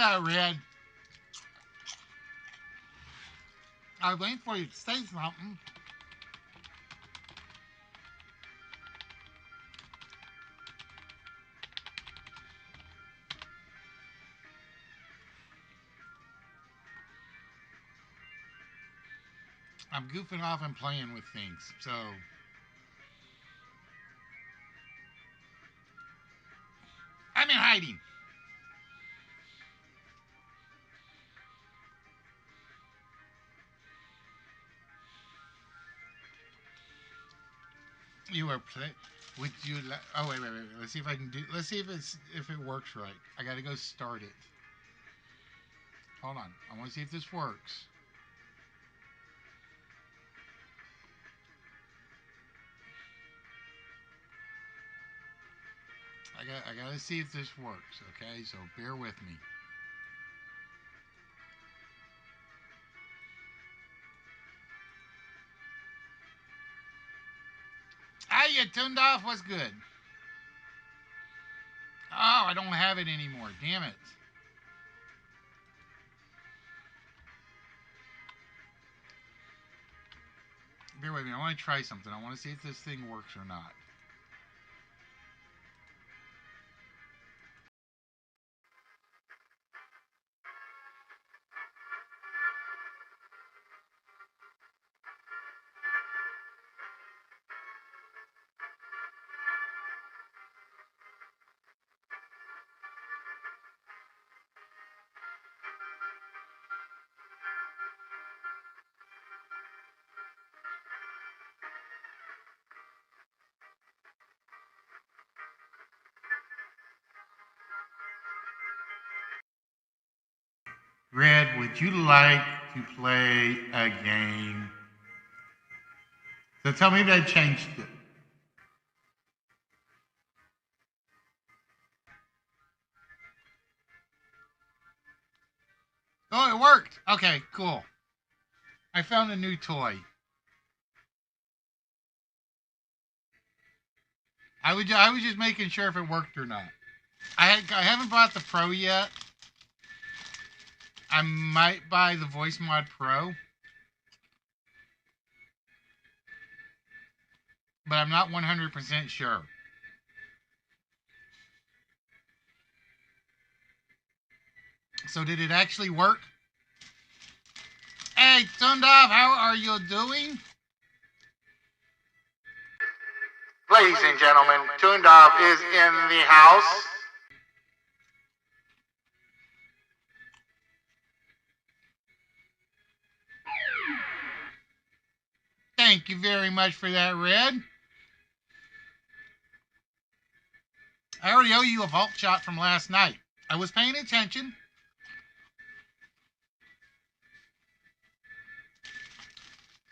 out, Red. I was waiting for you to say something. I'm goofing off and playing with things, so I'm in hiding. You are play. Would you? Oh wait. Let's see if I can do. Let's see if it works right. I gotta go start it. Hold on. I want to see if this works. I gotta see if this works. Okay, so bear with me. Ah, you turned off. What's good? Oh, I don't have it anymore. Damn it. Bear with me. I want to try something. I want to see if this thing works or not. Red, would you like to play a game? So tell me if I changed it. Oh, it worked. Okay, cool. I found a new toy. I was just making sure if it worked or not. I haven't bought the Pro yet. I might buy the Voice Mod Pro, but I'm not 100% sure. So did it actually work? Hey, turned off, how are you doing? Ladies and gentlemen, Tuned Off is in the house. Thank you very much for that, Red. I already owe you a vault shot from last night. I was paying attention.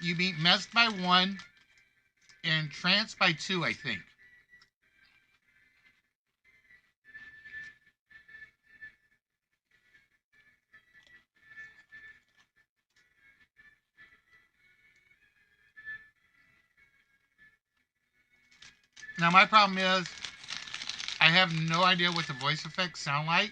You beat Messed by 1 and Tranced by 2, I think. Now, my problem is I have no idea what the voice effects sound like.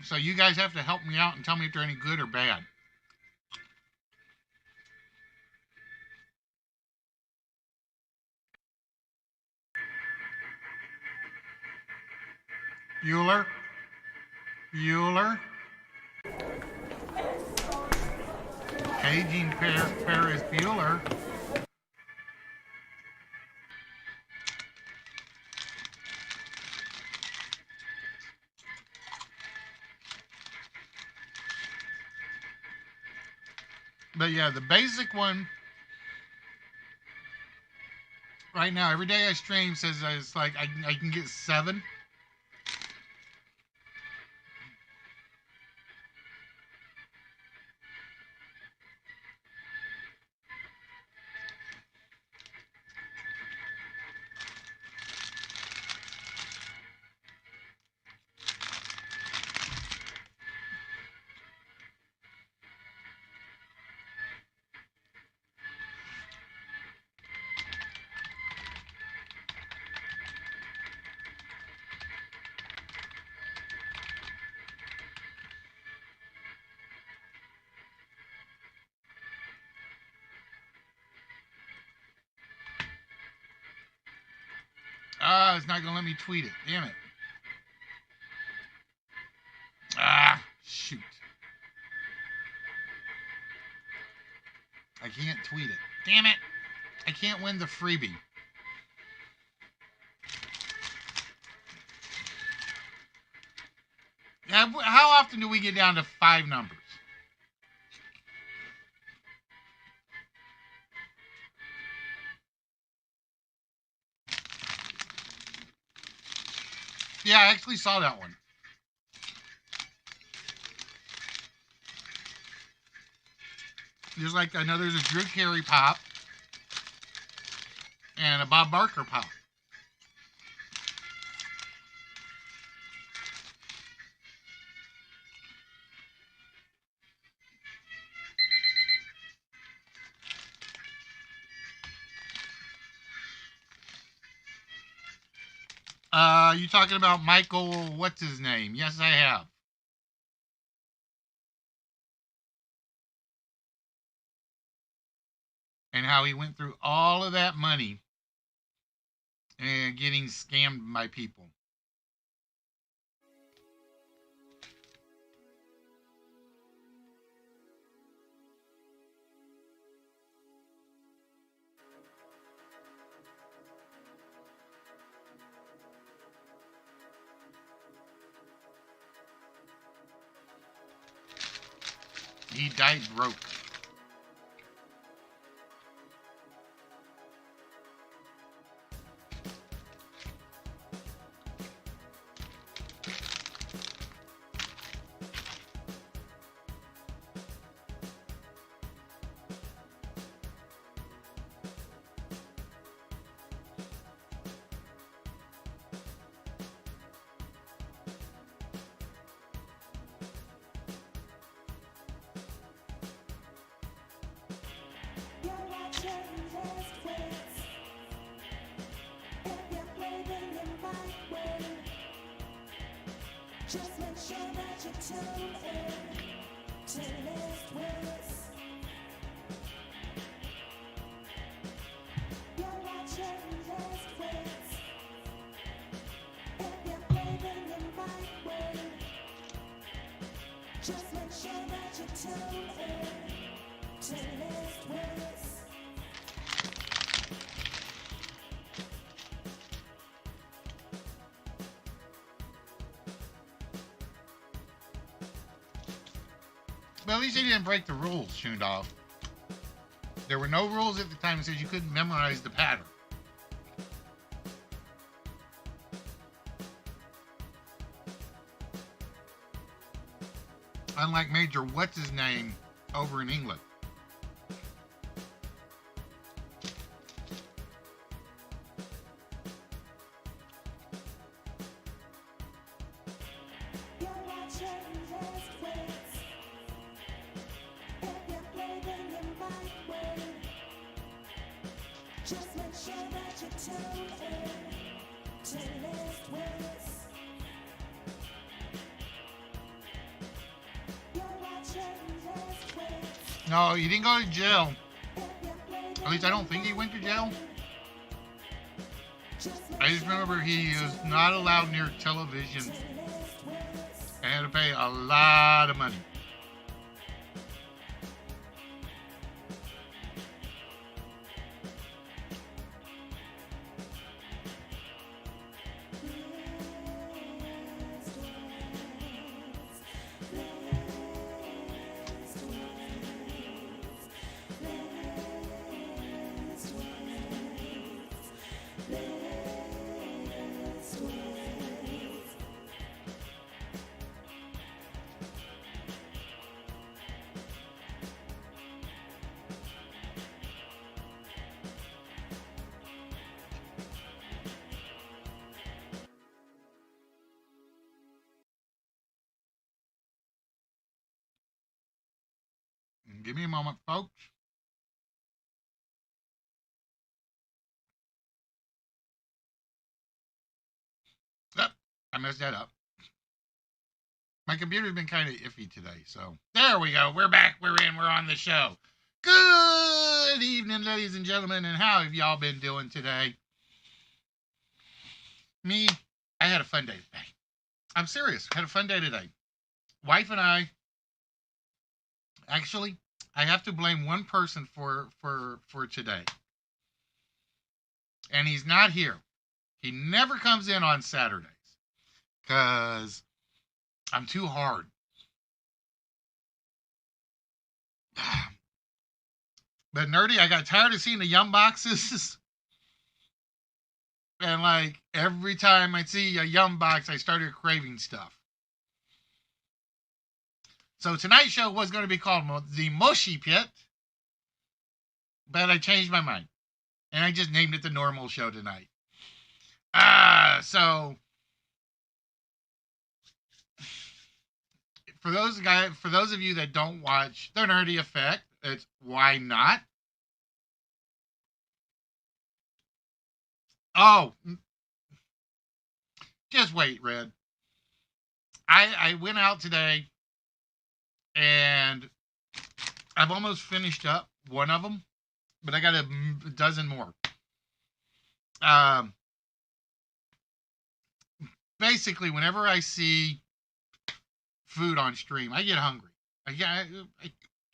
So you guys have to help me out and tell me if they're any good or bad. Bueller? Bueller? Aging Ferris Bueller. But yeah, the basic one right now, every day I stream says it's like I can get 7. Ah, it's not going to let me tweet it. Damn it. Ah, shoot. I can't tweet it. Damn it. I can't win the freebie. How often do we get down to 5 numbers? Yeah, I actually saw that one. There's like, I know there's a Drew Carey pop and a Bob Barker pop. You talking about Michael, what's his name? Yes, I have. And how he went through all of that money and getting scammed by people. He died broke. Just make sure that you tune in to List Wits. You're watching List Wits. If you're craving the right way, just make sure that you tune in to List Wits. But at least they didn't break the rules, Shundov. There were no rules at the time that said you couldn't memorize the pattern. Unlike Major What's His Name over in England. Just make sure that you tune in to List Wits. You're watching List Wits. No, he didn't go to jail. At least I don't think he went to jail. I just remember he was not allowed near television and had to pay a lot of money. Give me a moment, folks. Oh, I messed that up. My computer's been kind of iffy today, so there we go. We're back. We're in. We're on the show. Good evening, ladies and gentlemen, and how have y'all been doing today? Me, I had a fun day today. I'm serious. Had a fun day today. Wife and I, actually, I have to blame one person for today, and he's not here. He never comes in on Saturdays because I'm too hard. But nerdy, I got tired of seeing the Yum boxes. And like every time I see a Yum box, I started craving stuff. So tonight's show was going to be called the Moshi Pit, but I changed my mind. And I just named it the normal show tonight. So for those of you that don't watch The Nerdy Effect, it's why not? Oh, just wait, Red. I went out today and I've almost finished up one of them, but I got a dozen more. Basically, whenever I see food on stream, I get hungry. I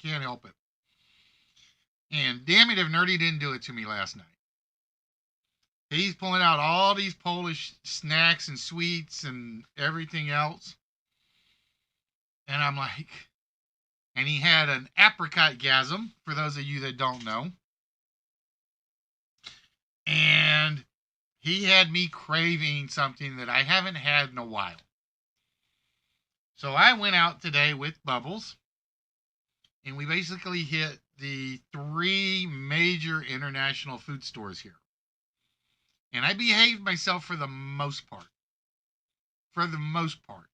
can't help it. And damn it if Nerdy didn't do it to me last night. He's pulling out all these Polish snacks and sweets and everything else. And I'm like, and he had an apricot gasm, for those of you that don't know. And he had me craving something that I haven't had in a while. So I went out today with Bubbles, and we basically hit the 3 major international food stores here. And I behaved myself for the most part. For the most part.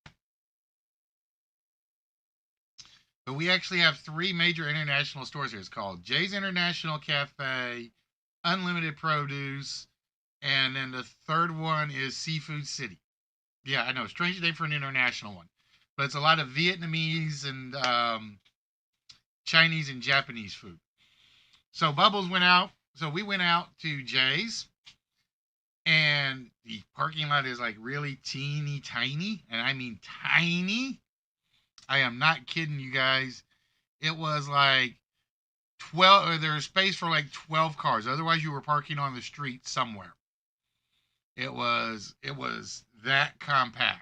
But we actually have 3 major international stores here. It's called Jay's International Cafe, Unlimited Produce, and then the third one is Seafood City. Yeah, I know, strange name for an international one. But it's a lot of Vietnamese and Chinese and Japanese food. So Bubbles went out. So we went out to Jay's. And the parking lot is like really teeny tiny. And I mean tiny. I am not kidding you guys. It was like 12, or there was space for like 12 cars. Otherwise, you were parking on the street somewhere. It was that compact.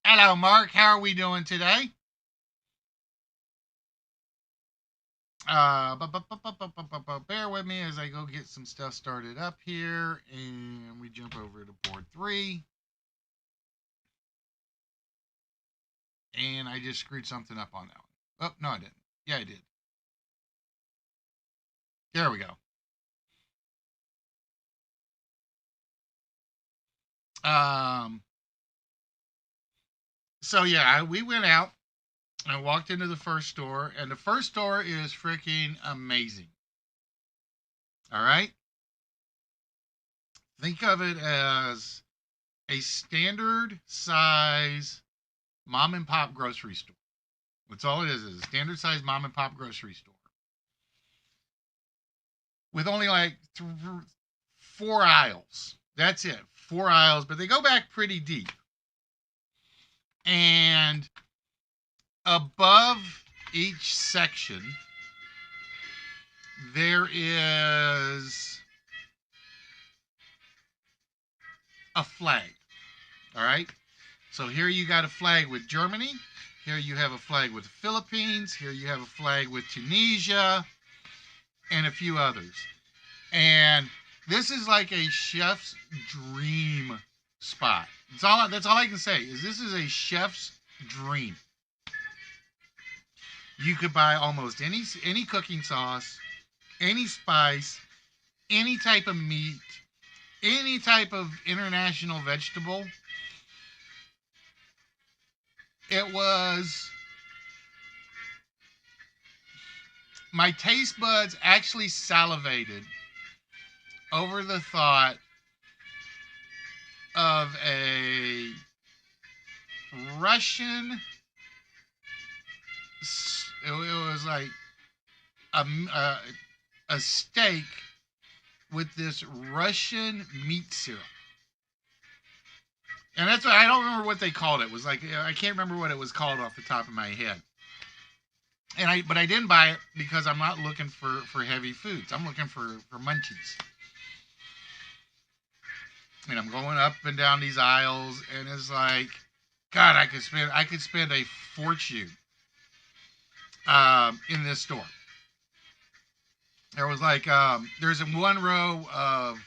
Hello, Mark. How are we doing today? Bear with me as I go get some stuff started up here, and we jump over to board 3. And I just screwed something up on that one. Oh, no, I didn't. Yeah, I did. There we go. So yeah, we went out and walked into the first store, and the first store is freaking amazing. All right? Think of it as a standard size mom and pop grocery store. That's all it is a standard size mom and pop grocery store. With only like 4 aisles. That's it. 4 aisles, but they go back pretty deep. And above each section, there is a flag. All right? So here you got a flag with Germany. Here you have a flag with the Philippines. Here you have a flag with Tunisia and a few others. And this is like a chef's dream spot. That's all I can say is this is a chef's dream. You could buy almost any cooking sauce, any spice, any type of meat, any type of international vegetable. It was my taste buds actually salivated over the thought of a Russian. It was like a steak with this Russian meat syrup. And that's what I don't remember what they called it. It was like I can't remember what it was called off the top of my head. But I didn't buy it because I'm not looking for heavy foods. I'm looking for munchies. And I'm going up and down these aisles, and it's like, God, I could spend a fortune in this store. There was like there's one row of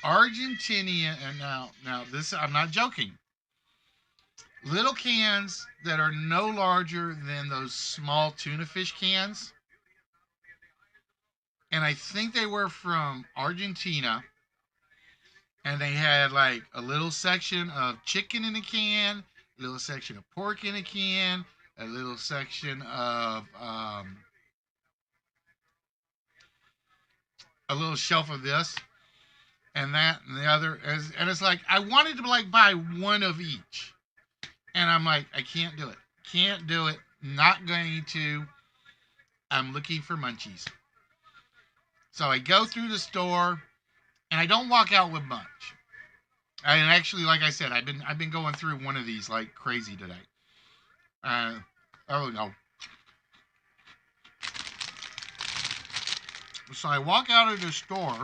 Argentinian, and now this I'm not joking. Little cans that are no larger than those small tuna fish cans. And I think they were from Argentina. And they had like a little section of chicken in a can, a little section of pork in a can, a little section of a little shelf of this and that and the other. And it's like I wanted to like buy one of each. And I'm like, I can't do it. Can't do it. Not going to. I'm looking for munchies. So I go through the store, and I don't walk out with much. And actually, like I said, I've been going through one of these like crazy today. Oh no. So I walk out of the store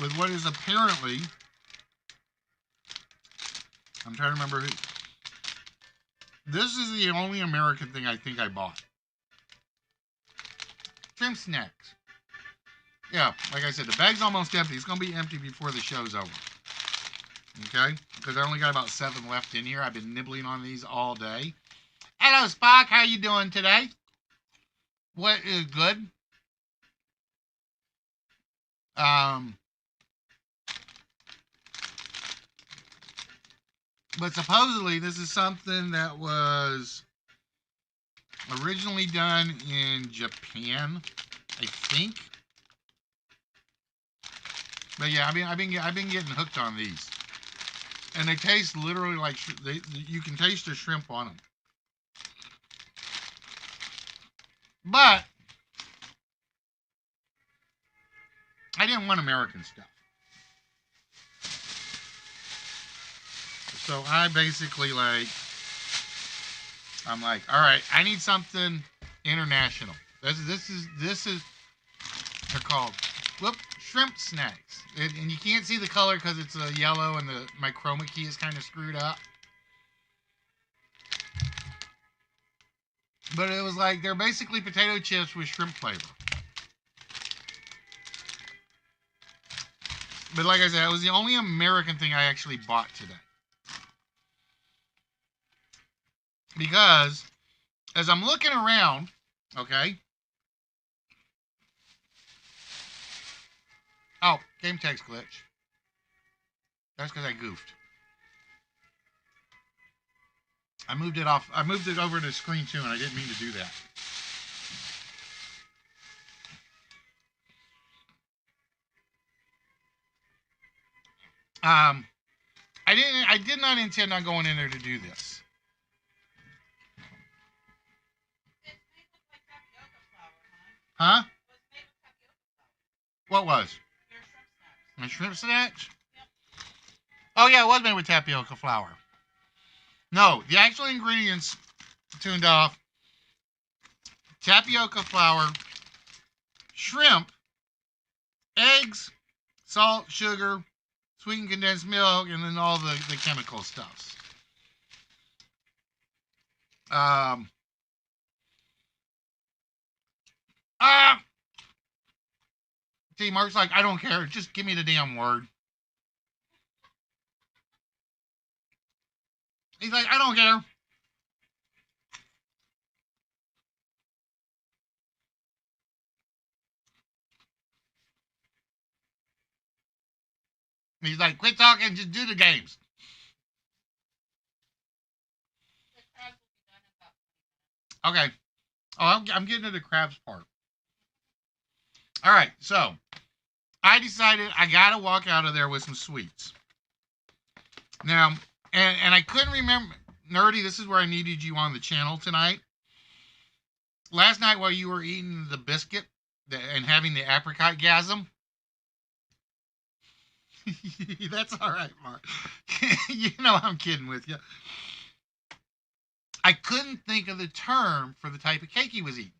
with what is apparently, I'm trying to remember who. This is the only American thing I think I bought. Shrimp snacks. Yeah, like I said, the bag's almost empty. It's going to be empty before the show's over. Okay? Because I only got about 7 left in here. I've been nibbling on these all day. Hello, Spock. How you doing today? What is good? But supposedly this is something that was originally done in Japan, I think. But yeah, I've been getting hooked on these, and they taste literally like you can taste the shrimp on them. But I didn't want American stuff. So I basically I'm like, all right, I need something international. This is they're called shrimp snacks. And you can't see the color because it's yellow and my chroma key is kind of screwed up. But it was like they're basically potato chips with shrimp flavor. But like I said, it was the only American thing I actually bought today. Because as I'm looking around, okay. Oh, game text glitch. That's because I goofed. I moved it off. I moved it over to screen 2, and I didn't mean to do that. I did not intend on going in there to do this. Huh? What was? My shrimp snacks? Oh yeah, it was made with tapioca flour. No, the actual ingredients tuned off: tapioca flour, shrimp, eggs, salt, sugar, sweetened condensed milk, and then all the chemical stuffs. See, Mark's like, I don't care. Just give me the damn word. He's like, I don't care. He's like, quit talking, just do the games. Okay. Oh, I'm getting to the crabs part. All right, so I decided I got to walk out of there with some sweets. Now, and I couldn't remember. Nerdy, this is where I needed you on the channel tonight. Last night while you were eating the biscuit, and having the apricot gasm. That's all right, Mark. You know I'm kidding with you. I couldn't think of the term for the type of cake he was eating.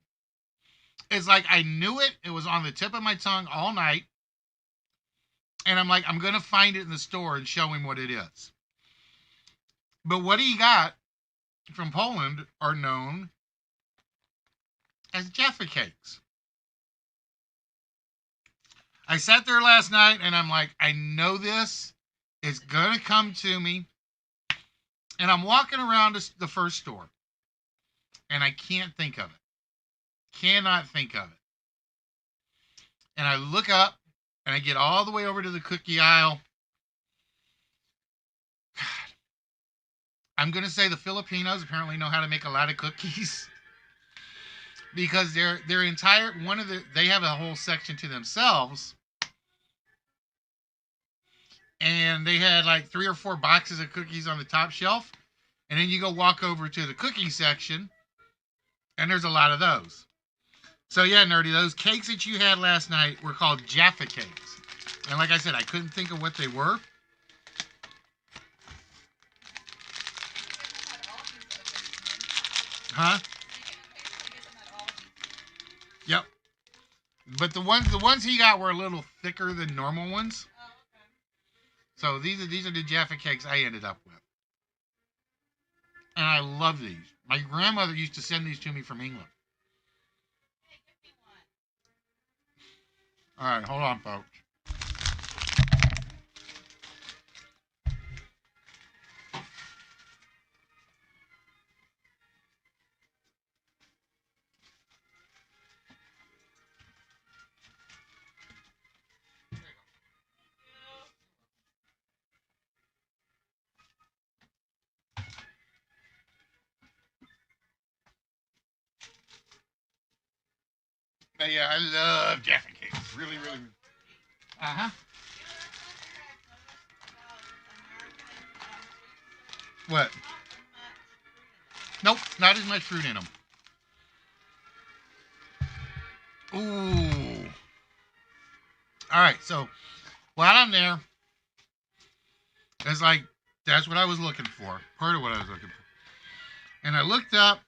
It's like I knew it. It was on the tip of my tongue all night. And I'm like, I'm going to find it in the store and show him what it is. But what he got from Poland are known as Jaffa cakes. I sat there last night and I'm like, I know this is going to come to me. And I'm walking around the first store and I can't think of it. Cannot think of it. And I look up and I get all the way over to the cookie aisle. God. I'm going to say the Filipinos apparently know how to make a lot of cookies. Because their entire they have a whole section to themselves, and they had like 3 or 4 boxes of cookies on the top shelf, and then you go walk over to the cookie section, and there's a lot of those. So yeah, nerdy, those cakes that you had last night were called Jaffa cakes, and like I said, I couldn't think of what they were. Huh? Yep. But the ones he got were a little thicker than normal ones. So these are the Jaffa cakes I ended up with. And I love these. My grandmother used to send these to me from England. All right, hold on, folks. But yeah, I love Jaffa cakes. Really, really. Uh-huh. What? Nope, not as much fruit in them. Ooh. All right, so while I'm there, it's like, that's what I was looking for. Part of what I was looking for. And I looked up,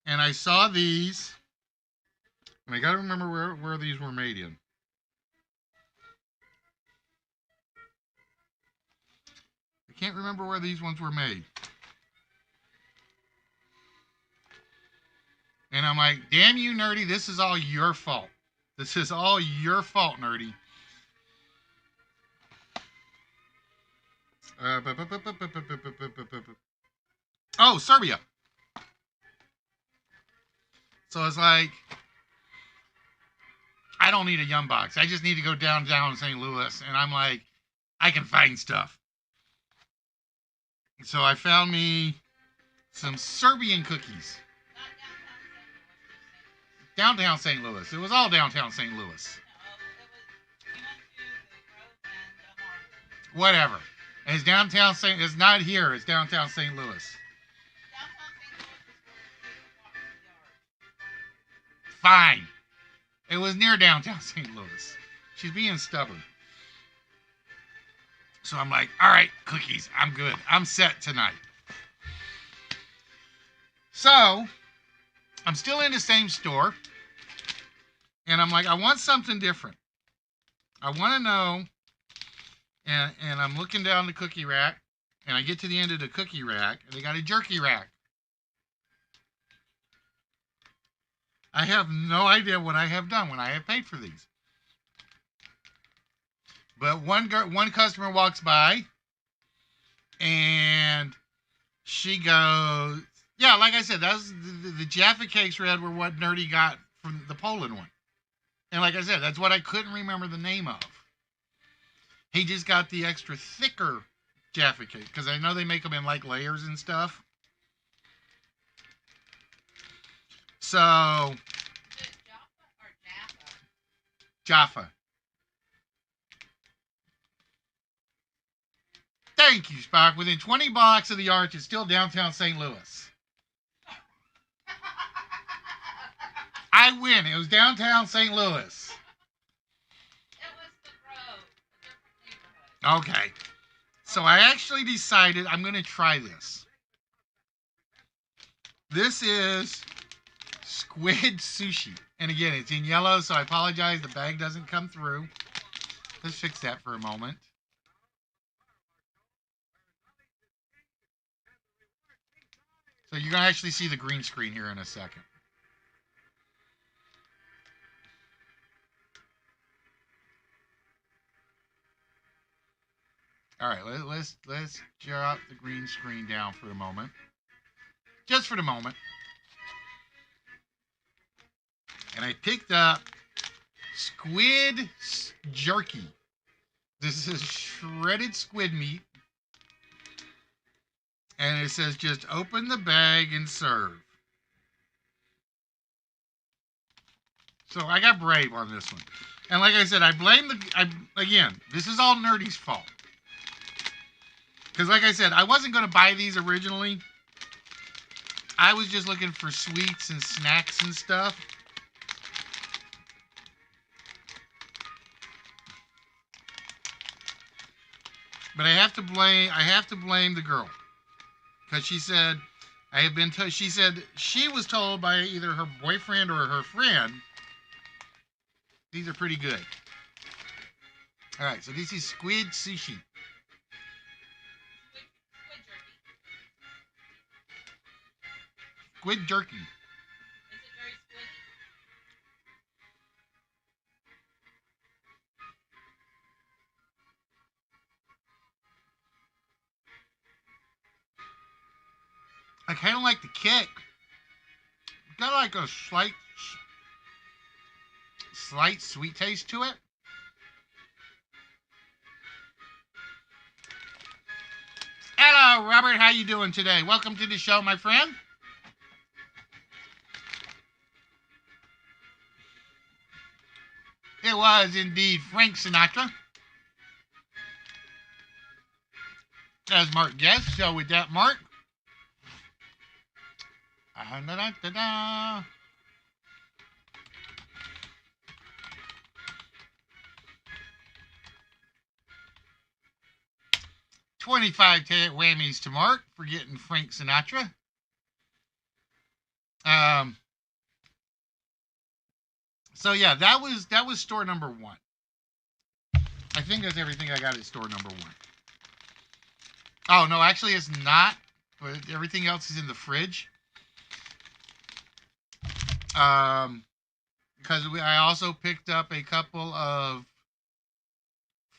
and I saw these, and I got to remember where these were made in. I can't remember where these ones were made. And I'm like, damn you, nerdy, this is all your fault. This is all your fault, nerdy. Oh, Serbia. So it's like, I don't need a Yum Box. I just need to go downtown St. Louis. And I'm like, I can find stuff. So I found me some Serbian cookies. Downtown St. Louis. It was all downtown St. Louis. Whatever. It's downtown St. It's not here. It's downtown St. Louis. Fine. It was near downtown St. Louis. She's being stubborn. So I'm like, all right, cookies. I'm good. I'm set tonight. So I'm still in the same store. And I'm like, I want something different. I want to know. And I'm looking down the cookie rack. And I get to the end of the cookie rack. And they got a jerky rack. I have no idea what I have done when I have paid for these. But one customer walks by. And she goes, yeah, like I said, that's the Jaffa Cakes Red were what Nerdy got from the Poland one. And like I said, that's what I couldn't remember the name of. He just got the extra thicker Jaffa Cake. Because I know they make them in like layers and stuff. So. Is it Jaffa or Jaffa? Jaffa. Thank you, Spock. Within 20 blocks of the arch, it's still downtown St. Louis. I win. It was downtown St. Louis. Okay. So I actually decided I'm going to try this. This is squid sushi. And again, it's in yellow, so I apologize. The bag doesn't come through. Let's fix that for a moment. So you're going to actually see the green screen here in a second. All right, let's drop the green screen down for a moment. Just for the moment. And I picked up squid jerky. This is shredded squid meat. And it says just open the bag and serve. So I got brave on this one. And like I said, again, this is all Nerdy's fault. Because like I said, I wasn't going to buy these originally. I was just looking for sweets and snacks and stuff. But I have to blame the girl. Because she said, she said she was told by either her boyfriend or her friend, these are pretty good. All right, so this is squid sushi. Squid jerky. Is it very squidgy? I kind of like the kick. Got like a slight sweet taste to it. Hello, Robert. How you doing today? Welcome to the show, my friend. It was indeed Frank Sinatra, as Mark guessed. So with that, Mark. Da-da-da-da. 25 whammies to Mark for getting Frank Sinatra. So yeah, that was store number one. I think that's everything I got at store number one. Oh no, actually it's not. But everything else is in the fridge. Because I also picked up a couple of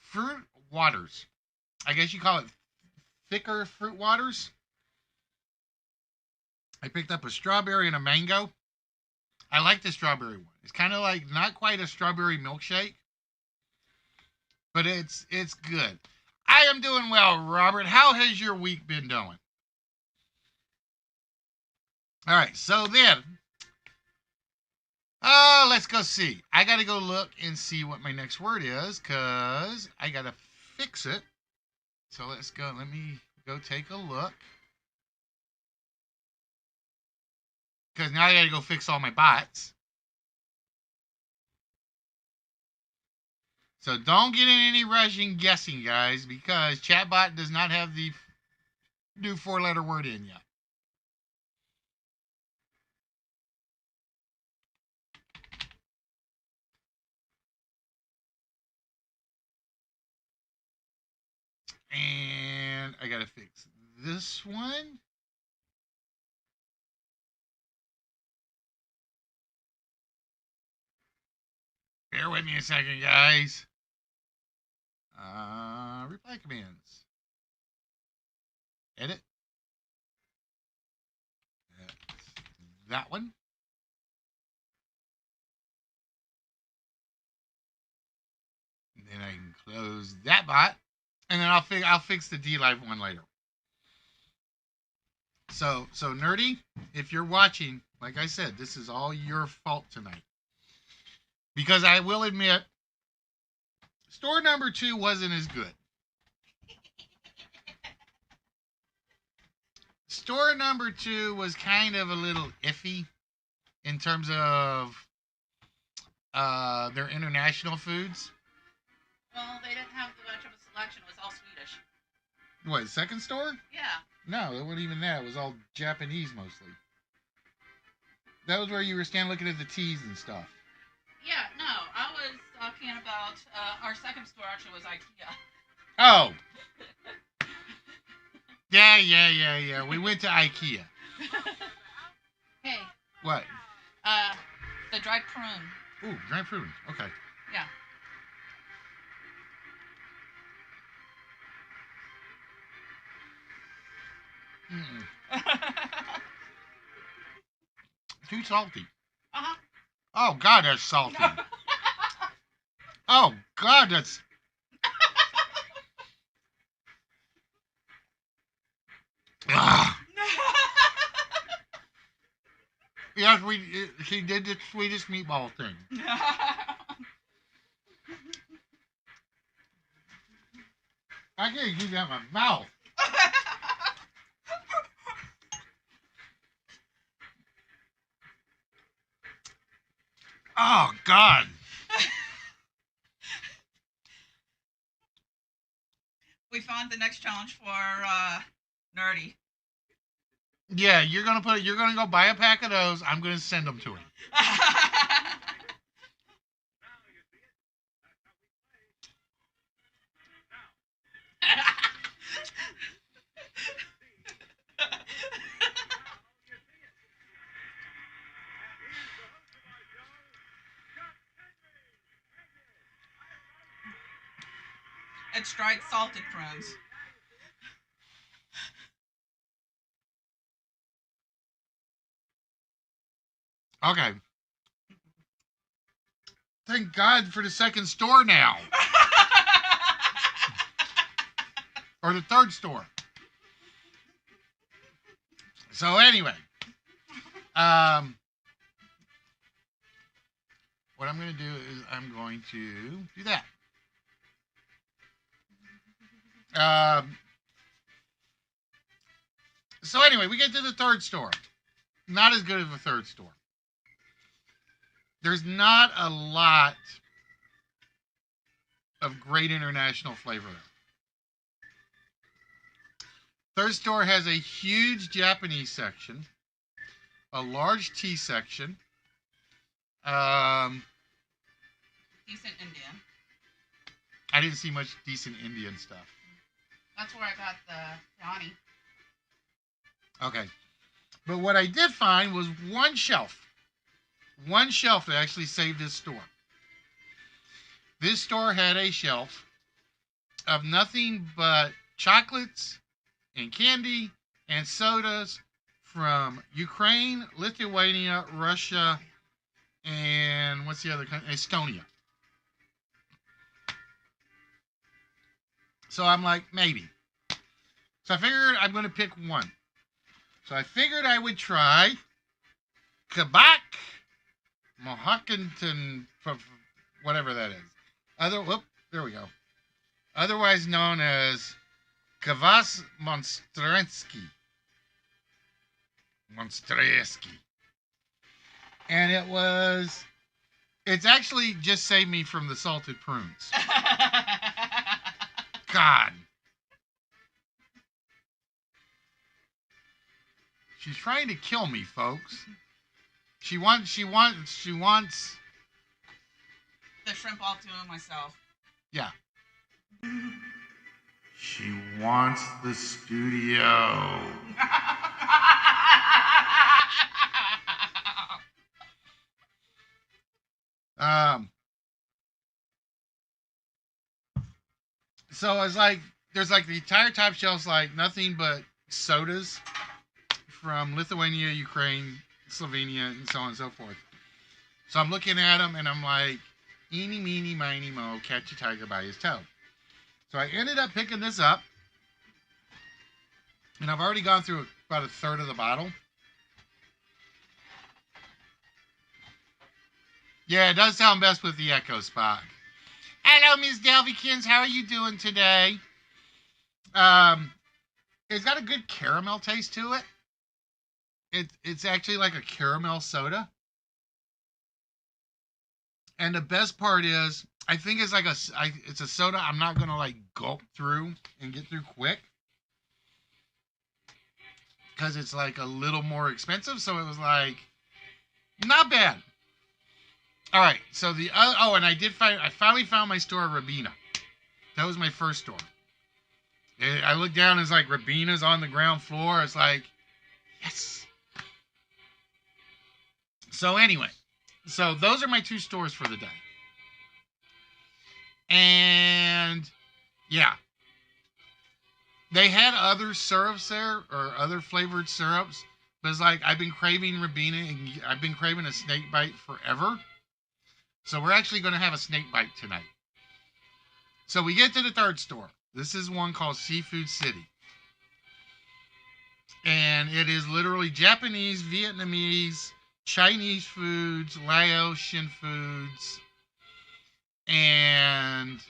fruit waters. I guess you call it thicker fruit waters. I picked up a strawberry and a mango. I like the strawberry one. It's kind of like not quite a strawberry milkshake, but it's good. I am doing well, Robert. How has your week been doing? All right, so then, let's go see. I got to go look and see what my next word is because I got to fix it. So let's go. Let me go take a look. Because now I got to go fix all my bots. So don't get in any rushing guessing, guys, because Chatbot does not have the new 4-letter word in yet. And I got to fix this one. Bear with me a second, guys. Reply commands. Edit. That one. And then I can close that bot. And then I'll fix the DLive one later. So Nerdy, if you're watching, like I said, this is all your fault tonight. Because I will admit, store number 2 wasn't as good. Store number 2 was kind of a little iffy in terms of their international foods. Well, they didn't have much of a selection. It was all Swedish. What, second store? Yeah. No, it wasn't even that. It was all Japanese mostly. That was where you were standing looking at the teas and stuff. Yeah, no, I was talking about our second store actually was IKEA. Oh. Yeah. We went to IKEA. Hey, What? the dried prune. Ooh, dried prunes. Okay. Yeah. Mm-mm. Too salty. Uh-huh. Oh, God, that's salty. Oh, God, that's... Ah. Yes, she did the sweetest meatball thing. I can't keep that in my mouth. Oh, God. We found the next challenge for Nerdy. Yeah, you're gonna go buy a pack of those. I'm gonna send them to him. It's dried salted prunes. Okay. Thank God for the second store now. Or the third store. So anyway. What I'm going to do is I'm going to do that. So anyway, we get to the third store. Not as good of a third store. There's not a lot of great international flavor there. Third store has a huge Japanese section, a large tea section, Decent Indian. I didn't see much decent Indian stuff. That's where I got the Yanni. Okay. But what I did find was one shelf. One shelf that actually saved this store. This store had a shelf of nothing but chocolates and candy and sodas from Ukraine, Lithuania, Russia, and what's the other country? Estonia. So I'm like, maybe. So I figured I'm going to pick one. So I figured I would try Quebec, Mohawkenton, whatever that is. There we go. Otherwise known as Kvass Monstreski. And it's actually just saved me from the salted prunes. God. She's trying to kill me, folks. She wants The shrimp all to myself. Yeah. She wants the studio. So I was like, there's like the entire top shelf's like nothing but sodas from Lithuania, Ukraine, Slovenia, and so on and so forth. So I'm looking at them and I'm like, eeny, meeny, miny, mo, catch a tiger by his toe. So I ended up picking this up. And I've already gone through about a third of the bottle. Yeah, it does sound best with the Echo Spot. Hello, Miss Delvikins. How are you doing today? It's got a good caramel taste to it. It's actually like a caramel soda. And the best part is, I think it's like it's a soda I'm not gonna like gulp through and get through quick because it's like a little more expensive. So it was like not bad. All right, so the and I finally found my store, Rabina. That was my first store. I looked down, it's like Rabina's on the ground floor. It's like, yes. So anyway, so those are my two stores for the day. And yeah, they had other syrups there or other flavored syrups, but it's like I've been craving Rabina and I've been craving a snake bite forever. So we're actually going to have a snake bite tonight. So we get to the third store. This is one called Seafood City. And it is literally Japanese, Vietnamese, Chinese foods, Laotian foods, and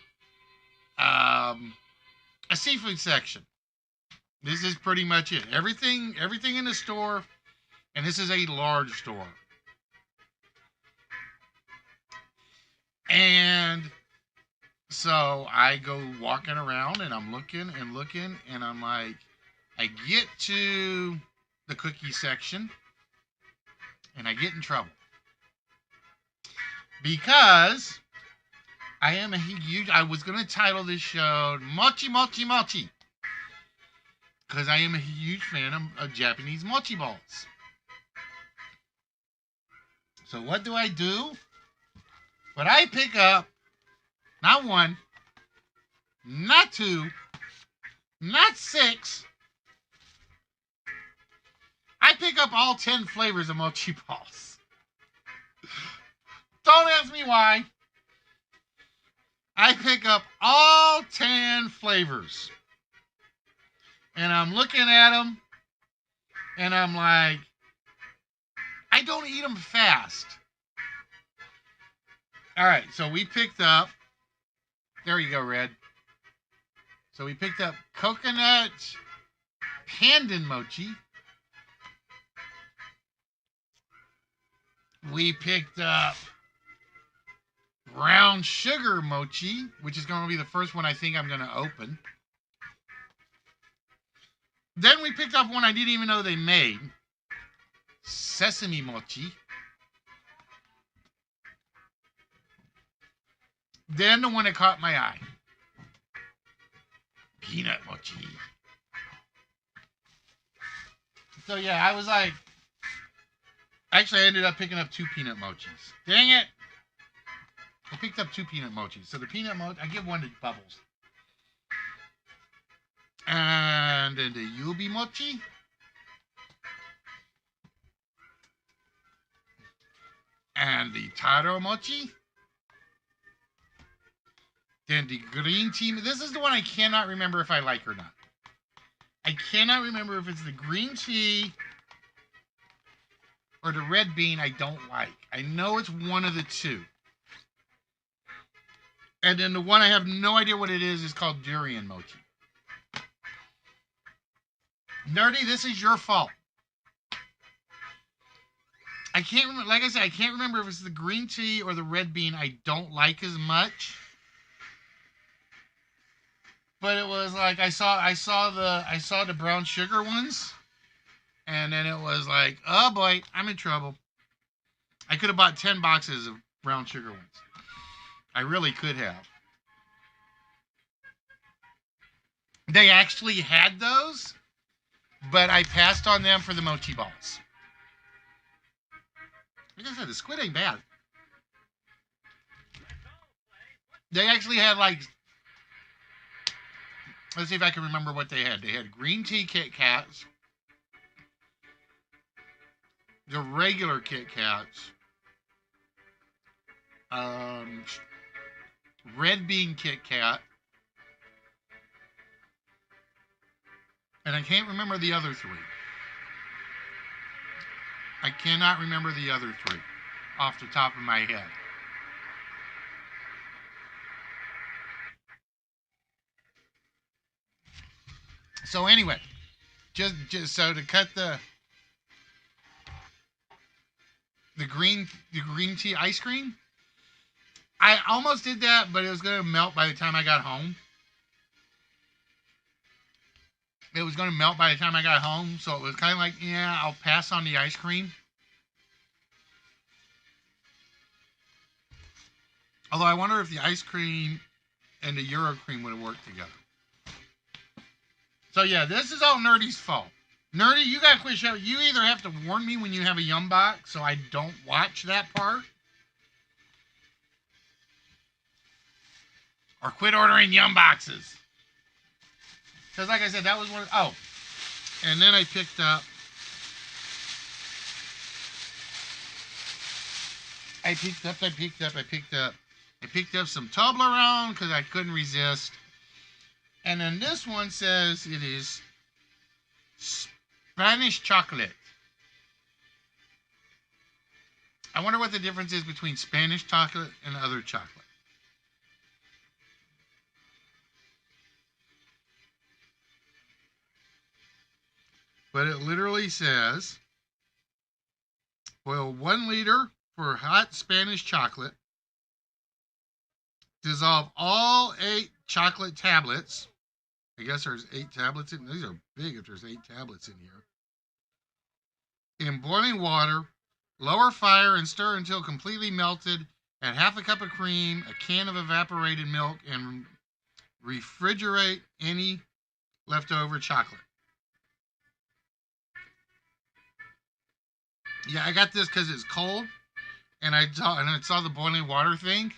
a seafood section. This is pretty much it. Everything in the store, and this is a large store. And so I go walking around and I'm looking and I'm like, I get to the cookie section and I get in trouble. Because I was going to title this show Mochi Mochi Mochi. Because I am a huge fan of Japanese mochi balls. So what do? But I pick up not one, not two, not six. I pick up all 10 flavors of mochi balls. Don't ask me why. I pick up all 10 flavors. And I'm looking at them. And I'm like, I don't eat them fast. All right, so we picked up. There you go, Red. So we picked up coconut pandan mochi. We picked up brown sugar mochi, which is going to be the first one I think I'm going to open. Then we picked up one I didn't even know they made. Sesame mochi. Then the one that caught my eye. Peanut mochi. So yeah, I was like, actually I ended up picking up 2 peanut mochis. Dang it. I picked up 2 peanut mochis. So the peanut mochi, I give one to Bubbles. And then the Yubi mochi. And the taro mochi. Then the green tea. This is the one I cannot remember if I like or not. I cannot remember if it's the green tea or the red bean I don't like. I know it's one of the two. And then the one I have no idea what it is called durian mochi. Nerdy, this is your fault. I can't remember. Like I said, I can't remember if it's the green tea or the red bean I don't like as much. But it was like I saw the brown sugar ones, and then it was like, oh boy, I'm in trouble. I could have bought 10 boxes of brown sugar ones. I really could have. They actually had those, but I passed on them for the mochi balls. Like I said, the squid ain't bad. They actually had like, let's see if I can remember what they had. They had green tea Kit Kats, the regular Kit Kats, red bean Kit Kat, and I can't remember the other 3. I cannot remember the other 3 off the top of my head. So anyway, just so to cut the green tea ice cream, I almost did that, but it was going to melt by the time I got home. It was going to melt by the time I got home, so it was kind of like, yeah, I'll pass on the ice cream. Although I wonder if the ice cream and the Euro cream would have worked together. So yeah, this is all Nerdy's fault. Nerdy, you got to quit show. You either have to warn me when you have a Yum box so I don't watch that part, or quit ordering Yum boxes. Because like I said, that was one. Oh, and then I picked up. I picked up some Toblerone because I couldn't resist. And then this one says it is Spanish chocolate. I wonder what the difference is between Spanish chocolate and other chocolate. But it literally says, boil 1 liter for hot Spanish chocolate. Dissolve all 8 chocolate tablets. I guess there's 8 tablets in. These are big if there's 8 tablets in here. In boiling water, lower fire and stir until completely melted. Add half a cup of cream, a can of evaporated milk, and refrigerate any leftover chocolate. Yeah, I got this because it's cold, and I saw the boiling water thing.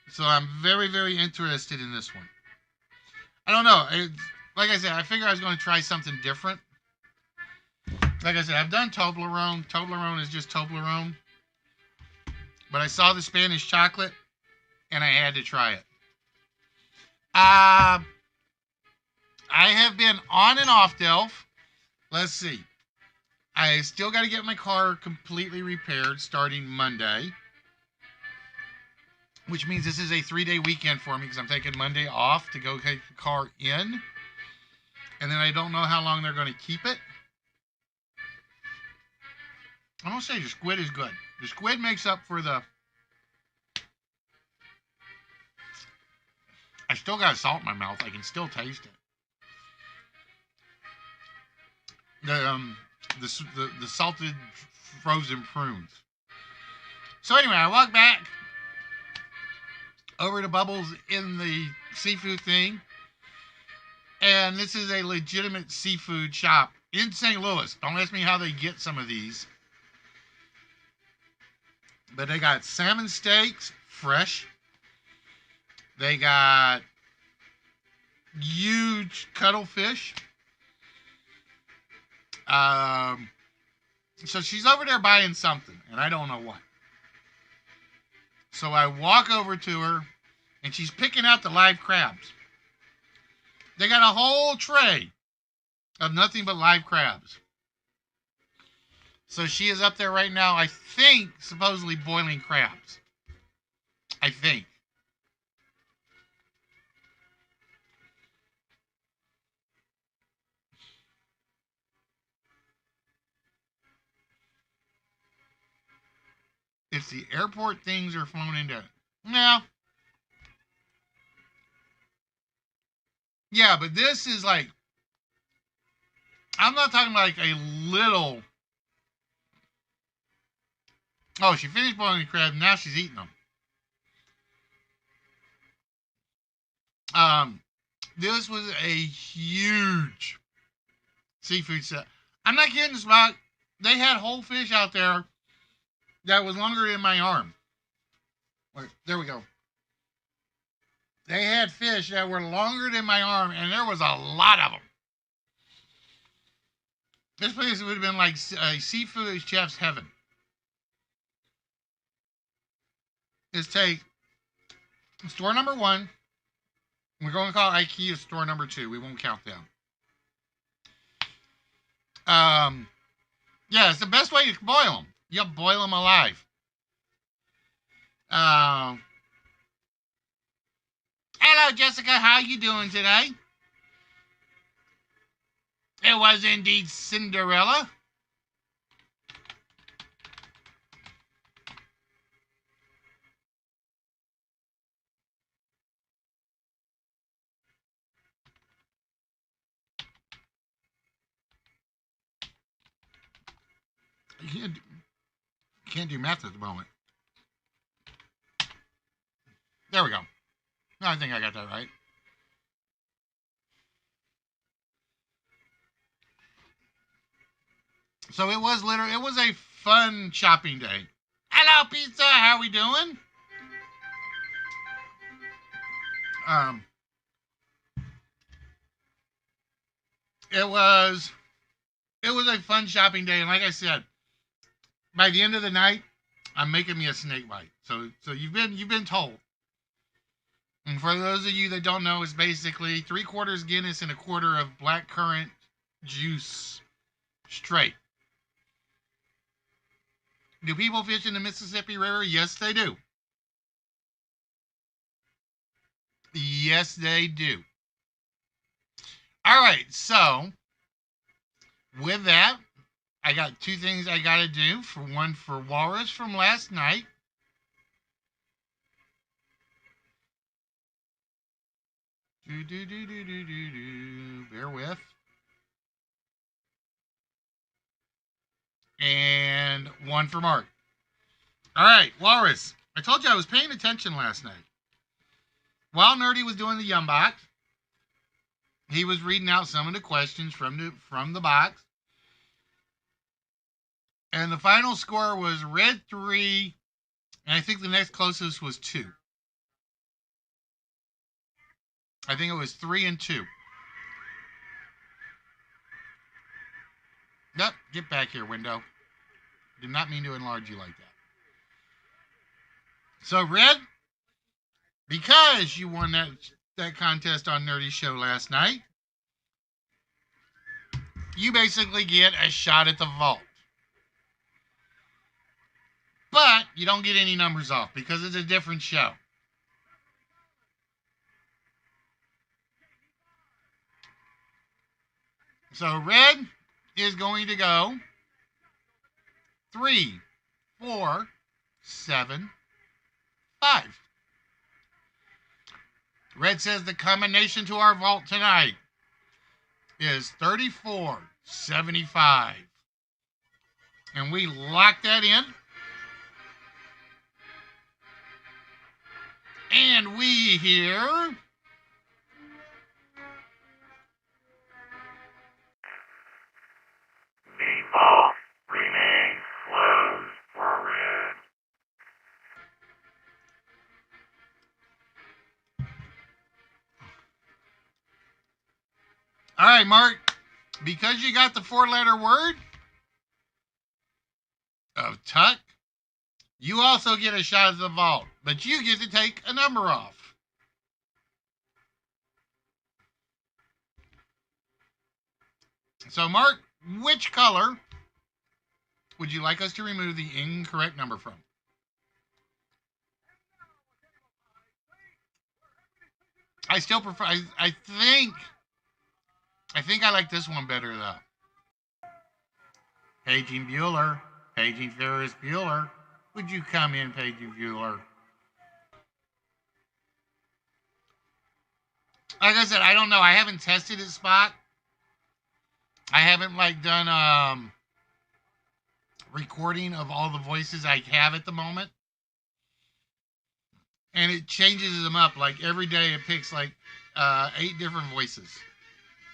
So I'm very, very interested in this one. I don't know. Like I said, I figured I was going to try something different. Like I said, I've done Toblerone. Toblerone is just Toblerone. But I saw the Spanish chocolate, and I had to try it. I have been on and off, Delph. Let's see. I still got to get my car completely repaired starting Monday. Which means this is a 3-day weekend for me because I'm taking Monday off to go take the car in. And then I don't know how long they're going to keep it. I'm going to say the squid is good. The squid makes up for the... I still got salt in my mouth. I can still taste it. The salted frozen prunes. So anyway, I walk back over to Bubbles in the seafood thing. And this is a legitimate seafood shop in St. Louis. Don't ask me how they get some of these. But they got salmon steaks, fresh. They got huge cuttlefish. So she's over there buying something, and I don't know what. So I walk over to her, and she's picking out the live crabs. They got a whole tray of nothing but live crabs. So she is up there right now, I think, supposedly boiling crabs. I think. If the airport things are flown into... No. Yeah, but this is like... I'm not talking like a little... Oh, she finished boiling the crab. Now she's eating them. This was a huge seafood set. I'm not kidding, Spock. They had whole fish out there that was longer than my arm. Wait, there we go. They had fish that were longer than my arm, and there was a lot of them. This place would have been like a seafood chef's heaven. Let's take store number 1. We're going to call IKEA store number 2. We won't count them. Yeah, it's the best way to boil them. You boil them alive. Hello, Jessica. How you doing today? It was indeed Cinderella. Can't do math at the moment. There we go. I think I got that right. So it was a fun shopping day. Hello, pizza. How we doing? It was a fun shopping day, and like I said, by the end of the night, I'm making me a snake bite. So you've been told. And for those of you that don't know, it's basically 3/4 Guinness and 1/4 of black currant juice straight. Do people fish in the Mississippi River? Yes, they do. Yes, they do. All right, so with that, I got 2 things I got to do. For one, for Walrus from last night. Bear with. And one for Mark. All right, Walrus. I told you I was paying attention last night. While Nerdy was doing the Yum Box, he was reading out some of the questions from the box. And the final score was Red 3, and I think the next closest was 2. I think it was 3 and 2. Yep, get back here, window. Did not mean to enlarge you like that. So, Red, because you won that contest on Nerdy Show last night, you basically get a shot at the vault. But you don't get any numbers off because it's a different show. So Red is going to go 3, 4, 7, 5. Red says the combination to our vault tonight is 3475. And we lock that in. And we hear... The vault remains closed for Red. All right, Mark, because you got the 4-letter word of tuck, you also get a shot at the vault, but you get to take a number off. So, Mark, which color would you like us to remove the incorrect number from? I still prefer, I think I like this one better, though. Paging Bueller, Paging Ferris Bueller. Would you come in, Paging Bueller? Like I said, I don't know. I haven't tested it, Spot. I haven't, done, recording of all the voices I have at the moment. And it changes them up. Like, every day it picks, 8 different voices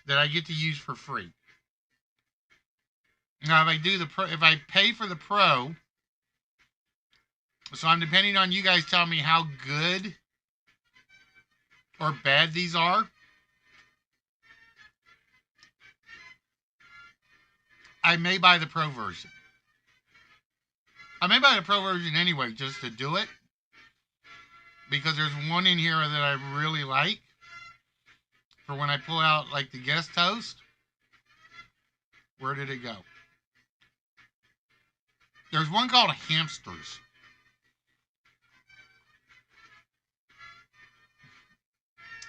that I get to use for free. Now, if I do if I pay for the pro, so I'm depending on you guys telling me how good or bad these are. I may buy the pro version. I may buy the pro version anyway, just to do it. Because there's one in here that I really like. For when I pull out, the guest host. Where did it go? There's one called Hamsters.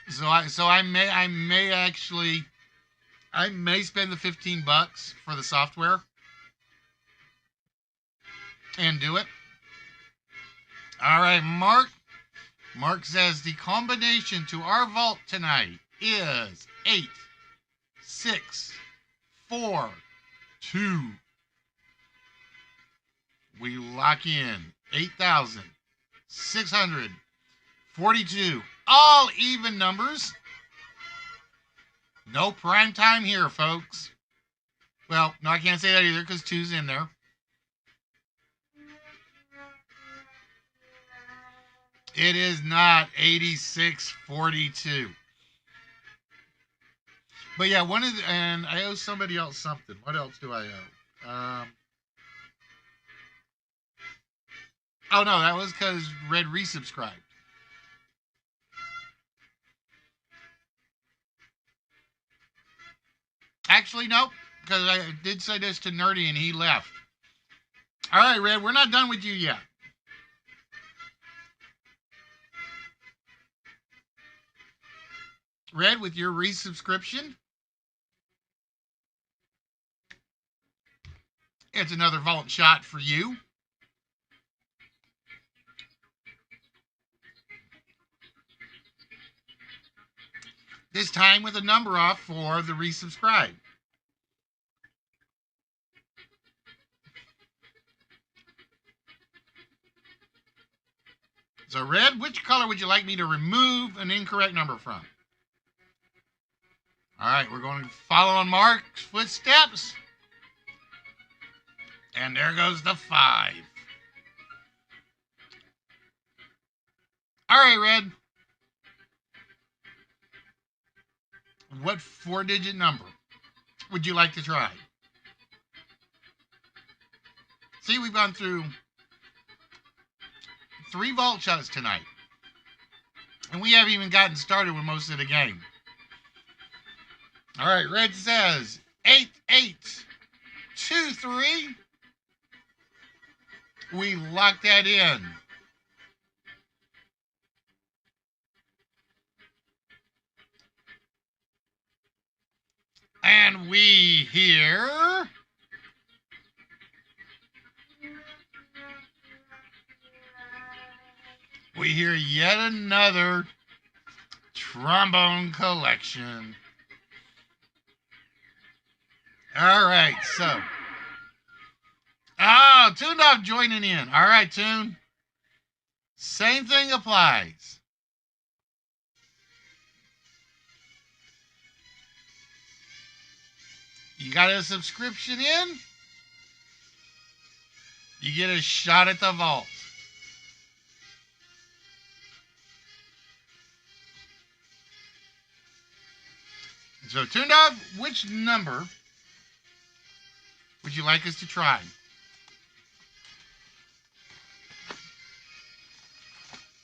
So I may spend the $15 for the software and do it. All right, Mark. Mark says the combination to our vault tonight is 8, 6, 4, 2, We lock in 8,642. All even numbers. No prime time here, folks. Well, no, I can't say that either because 2's in there. It is not 8642. But yeah, and I owe somebody else something. What else do I owe? Oh no, that was because Red resubscribed. Actually, nope, because I did say this to Nerdy and he left. All right, Red, we're not done with you yet. Red, with your resubscription, it's another vault shot for you. This time with a number off for the resubscribe. So, Red, which color would you like me to remove an incorrect number from? All right, we're going to follow on Mark's footsteps. And there goes the 5. All right, Red. What 4-digit number would you like to try? See, we've gone through 3 vault shots tonight. And we haven't even gotten started with most of the game. All right, Red says 8823. We lock that in. And we hear yet another trombone collection. All right, so. Oh, Tuned Off joining in. All right, Tune. Same thing applies. You got a subscription in? You get a shot at the vault. So, Tuned Off, which number would you like us to try?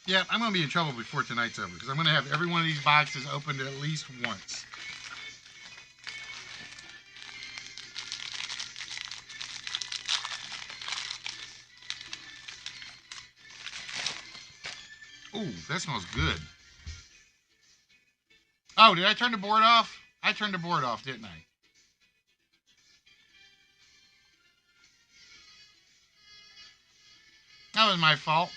Yeah, I'm going to be in trouble before tonight's over because I'm going to have every one of these boxes opened at least once. Ooh, that smells good. Oh, did I turn the board off? I turned the board off, didn't I? That was my fault.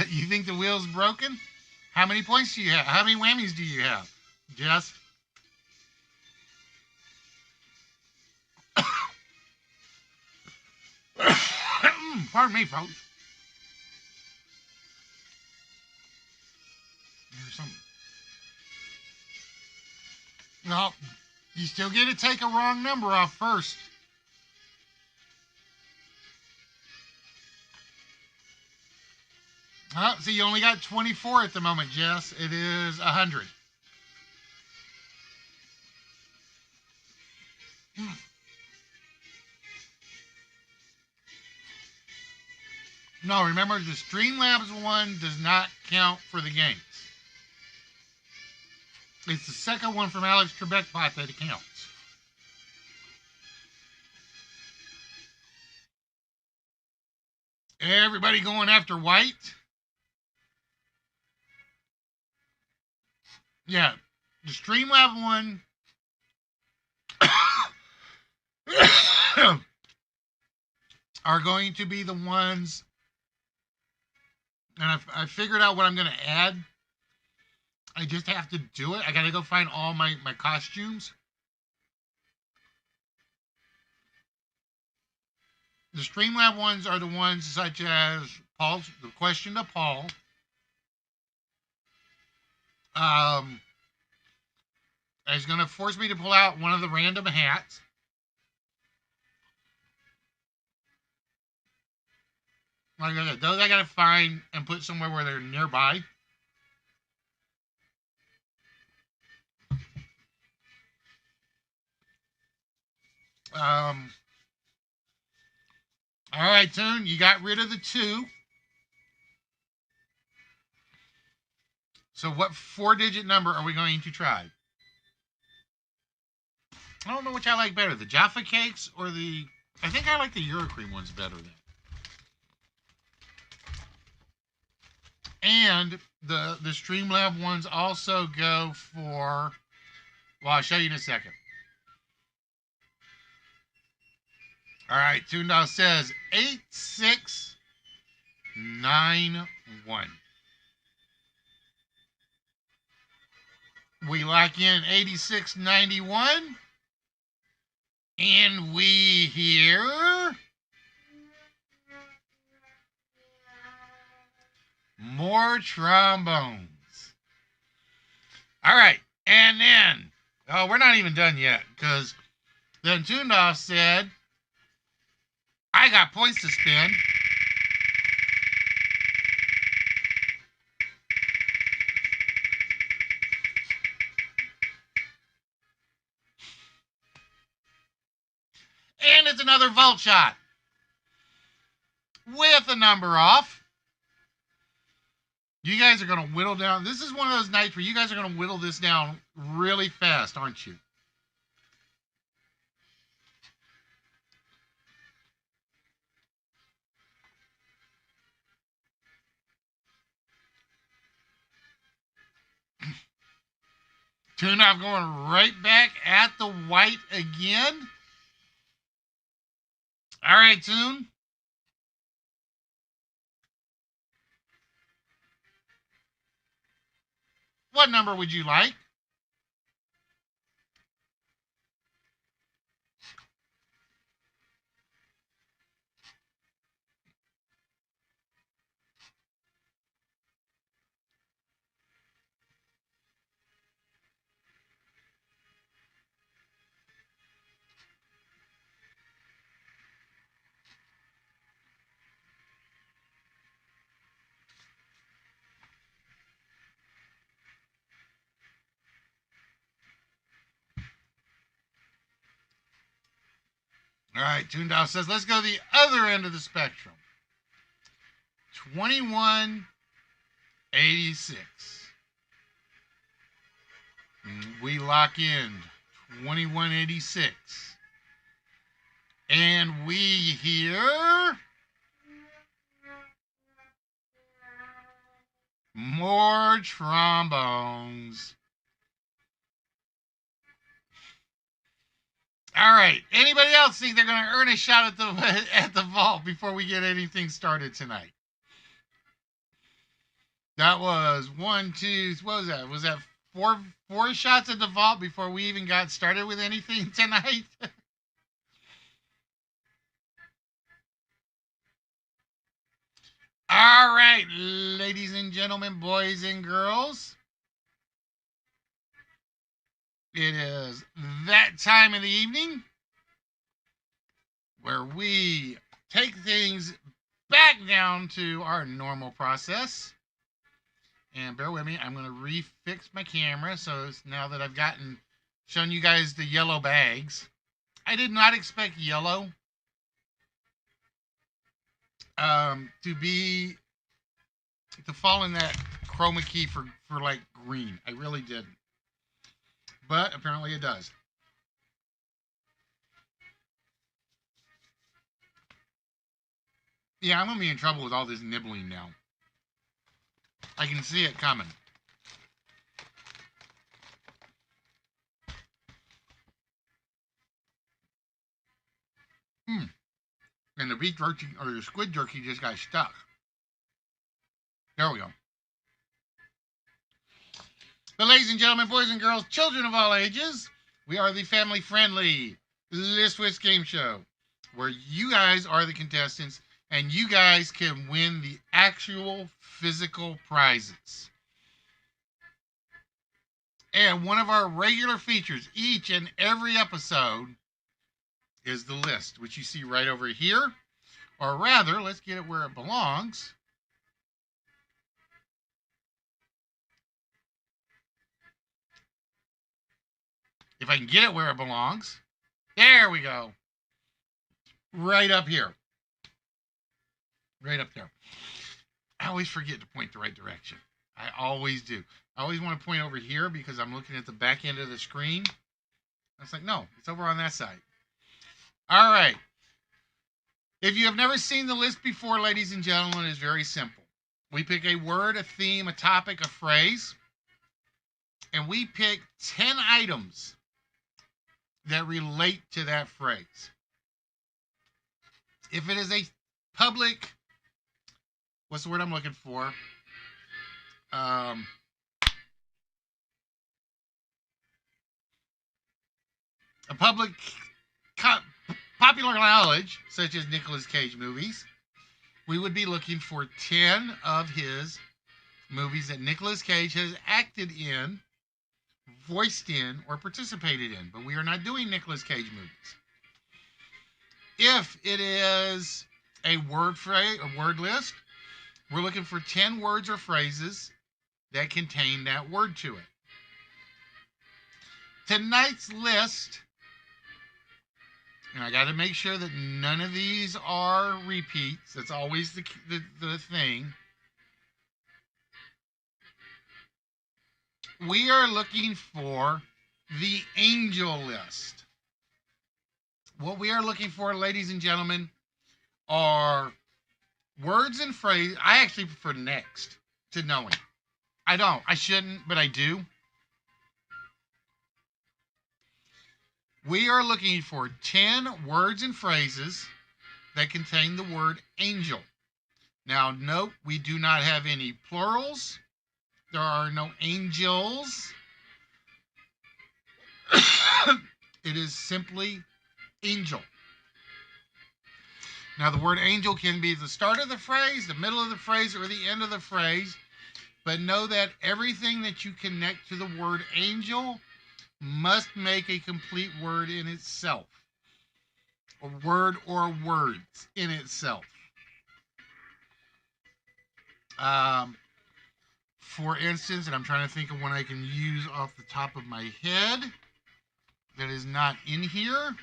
You think the wheel's broken? How many points do you have? How many whammies do you have? Jess? Pardon me, folks. There's something. No, you still get to take a wrong number off first. See, you only got 24 at the moment, Jess. It is 100. No, remember, the Streamlabs one does not count for the games. It's the second one from Alex Trebek bot that counts. Everybody going after white? Yeah, the Streamlabs one are going to be the ones, and I figured out what I'm going to add. I just have to do it. I got to go find all my costumes. The Streamlab ones are the ones such as Paul's, the question to Paul. It's going to force me to pull out one of the random hats. Like I said, those I got to find and put somewhere where they're nearby. All right, Toon, you got rid of the 2. So what 4-digit number are we going to try? I don't know which I like better, the Jaffa Cakes or the... I think I like the Eurocream ones better than. And the Streamlab ones also go for... Well, I'll show you in a second. All right, Toondoll says 8691. We lock in 8691. And we hear more trombones. All right, and then, oh, we're not even done yet, because then Toondoll said, I got points to spend. And it's another vault shot with a number off. You guys are going to whittle down. This is one of those nights where you guys are going to whittle this down really fast, aren't you? Tune-Up going right back at the white again. All right, Tune. What number would you like? All right, Toondoll says, let's go to the other end of the spectrum. 2186. We lock in 2186. And we hear more trombones. All right. Anybody else think they're going to earn a shot at the vault before we get anything started tonight? That was 1, 2. What was that? Was that four shots at the vault before we even got started with anything tonight? All right, ladies and gentlemen, boys and girls. It is that time of the evening where we take things back down to our normal process. And bear with me, I'm going to refix my camera. So it's now that I've shown you guys the yellow bags. I did not expect yellow to fall in that chroma key for like green. I really didn't. But apparently it does. Yeah, I'm going to be in trouble with all this nibbling now. I can see it coming. And the beef jerky or the squid jerky just got stuck. There we go. But ladies and gentlemen, boys and girls, children of all ages, we are the family-friendly List Wits game show where you guys are the contestants and you guys can win the actual physical prizes. And one of our regular features each and every episode is the list, which you see right over here. Or rather, let's get it where it belongs. If I can get it where it belongs. There we go. Right up here. Right up there. I always forget to point the right direction. I always do. I always want to point over here because I'm looking at the back end of the screen. I was like, no, it's over on that side. All right. If you have never seen the list before, ladies and gentlemen, it's very simple. We pick a word, a theme, a topic, a phrase, and we pick 10 items that relate to that phrase. If it is a public, what's the word I'm looking for? A public popular knowledge, such as Nicolas Cage movies, we would be looking for 10 of his movies that Nicolas Cage has acted in, voiced in, or participated in. But we are not doing Nicolas Cage movies. If it is a word phrase, a word list, we're looking for 10 words or phrases that contain that word to it. Tonight's list, and I got to make sure that none of these are repeats. That's always the thing. We are looking for the angel list. What we are looking for, ladies and gentlemen, are words and phrases. I actually prefer next to knowing. I don't. I shouldn't, but I do. We are looking for 10 words and phrases that contain the word angel. Now, note, we do not have any plurals. There are no angels. It is simply angel. Now, the word angel can be the start of the phrase, the middle of the phrase, or the end of the phrase. But know that everything that you connect to the word angel must make a complete word in itself. A word or words in itself. For instance, and I'm trying to think of one I can use off the top of my head that is not in here.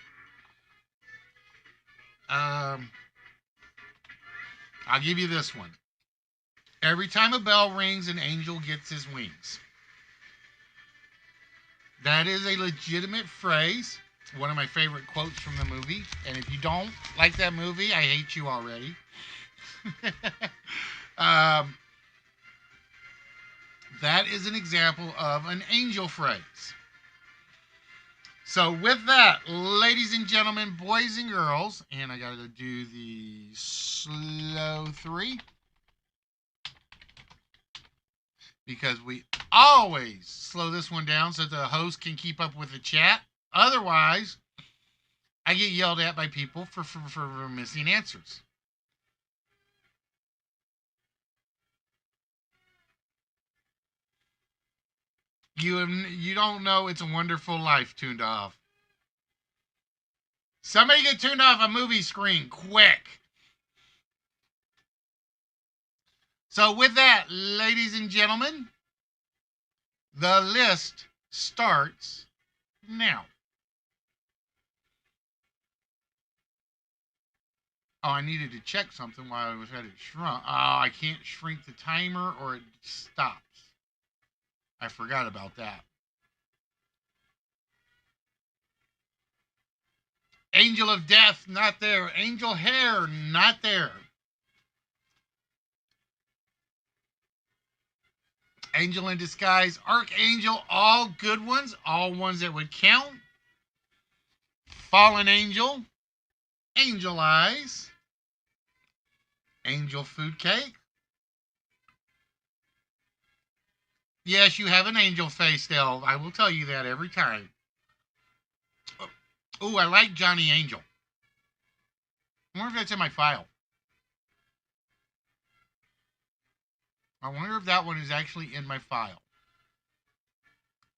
I'll give you this one. Every time a bell rings, an angel gets his wings. That is a legitimate phrase. One of my favorite quotes from the movie. And if you don't like that movie, I hate you already. That is an example of an angel phrase. So with that, ladies and gentlemen, boys and girls, and I got to do the slow 3. Because we always slow this one down so the host can keep up with the chat. Otherwise, I get yelled at by people for missing answers. You don't know It's a Wonderful Life tuned off. Somebody get tuned off a movie screen quick. So with that, ladies and gentlemen, the list starts now. Oh, I needed to check something while I was at it shrunk. Oh, I can't shrink the timer or it stops. I forgot about that. Angel of Death, not there. Angel Hair, not there. Angel in Disguise, Archangel, all good ones, all ones that would count. Fallen Angel, Angel Eyes, Angel food cake. Yes, you have an angel face, Delve. I will tell you that every time. Oh, I like Johnny Angel. I wonder if that's in my file. I wonder if that one is actually in my file.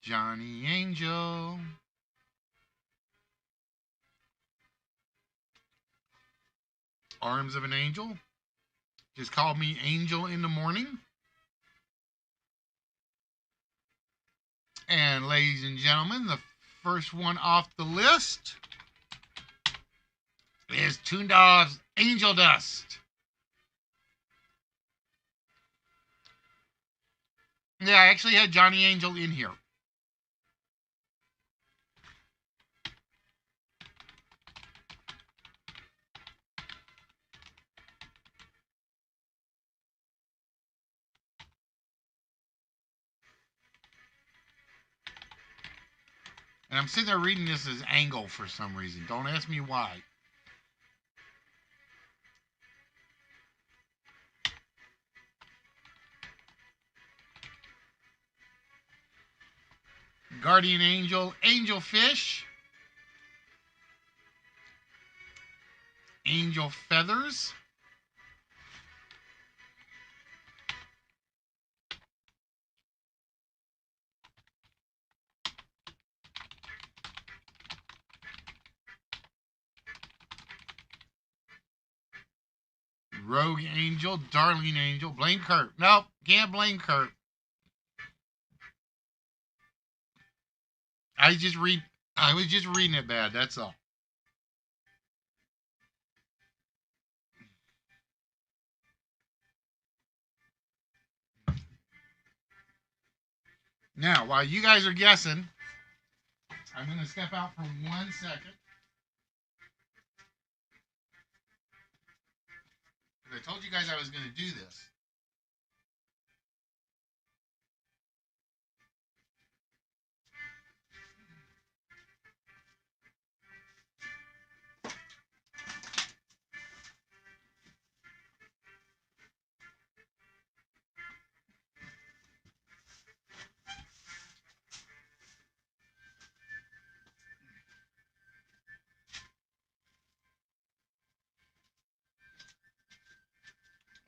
Johnny Angel. Arms of an Angel. Just call me Angel in the morning. And ladies and gentlemen, the first one off the list is Toondog's Angel Dust. Yeah, I actually had Johnny Angel in here. And I'm sitting there reading this as angle for some reason. Don't ask me why. Guardian Angel, Angel Fish, Angel Feathers, Rogue Angel, Darling Angel. Blame Kurt. Nope, can't blame Kurt. I was just reading it bad, that's all. Now, while you guys are guessing, I'm going to step out for 1 second. I told you guys I was going to do this.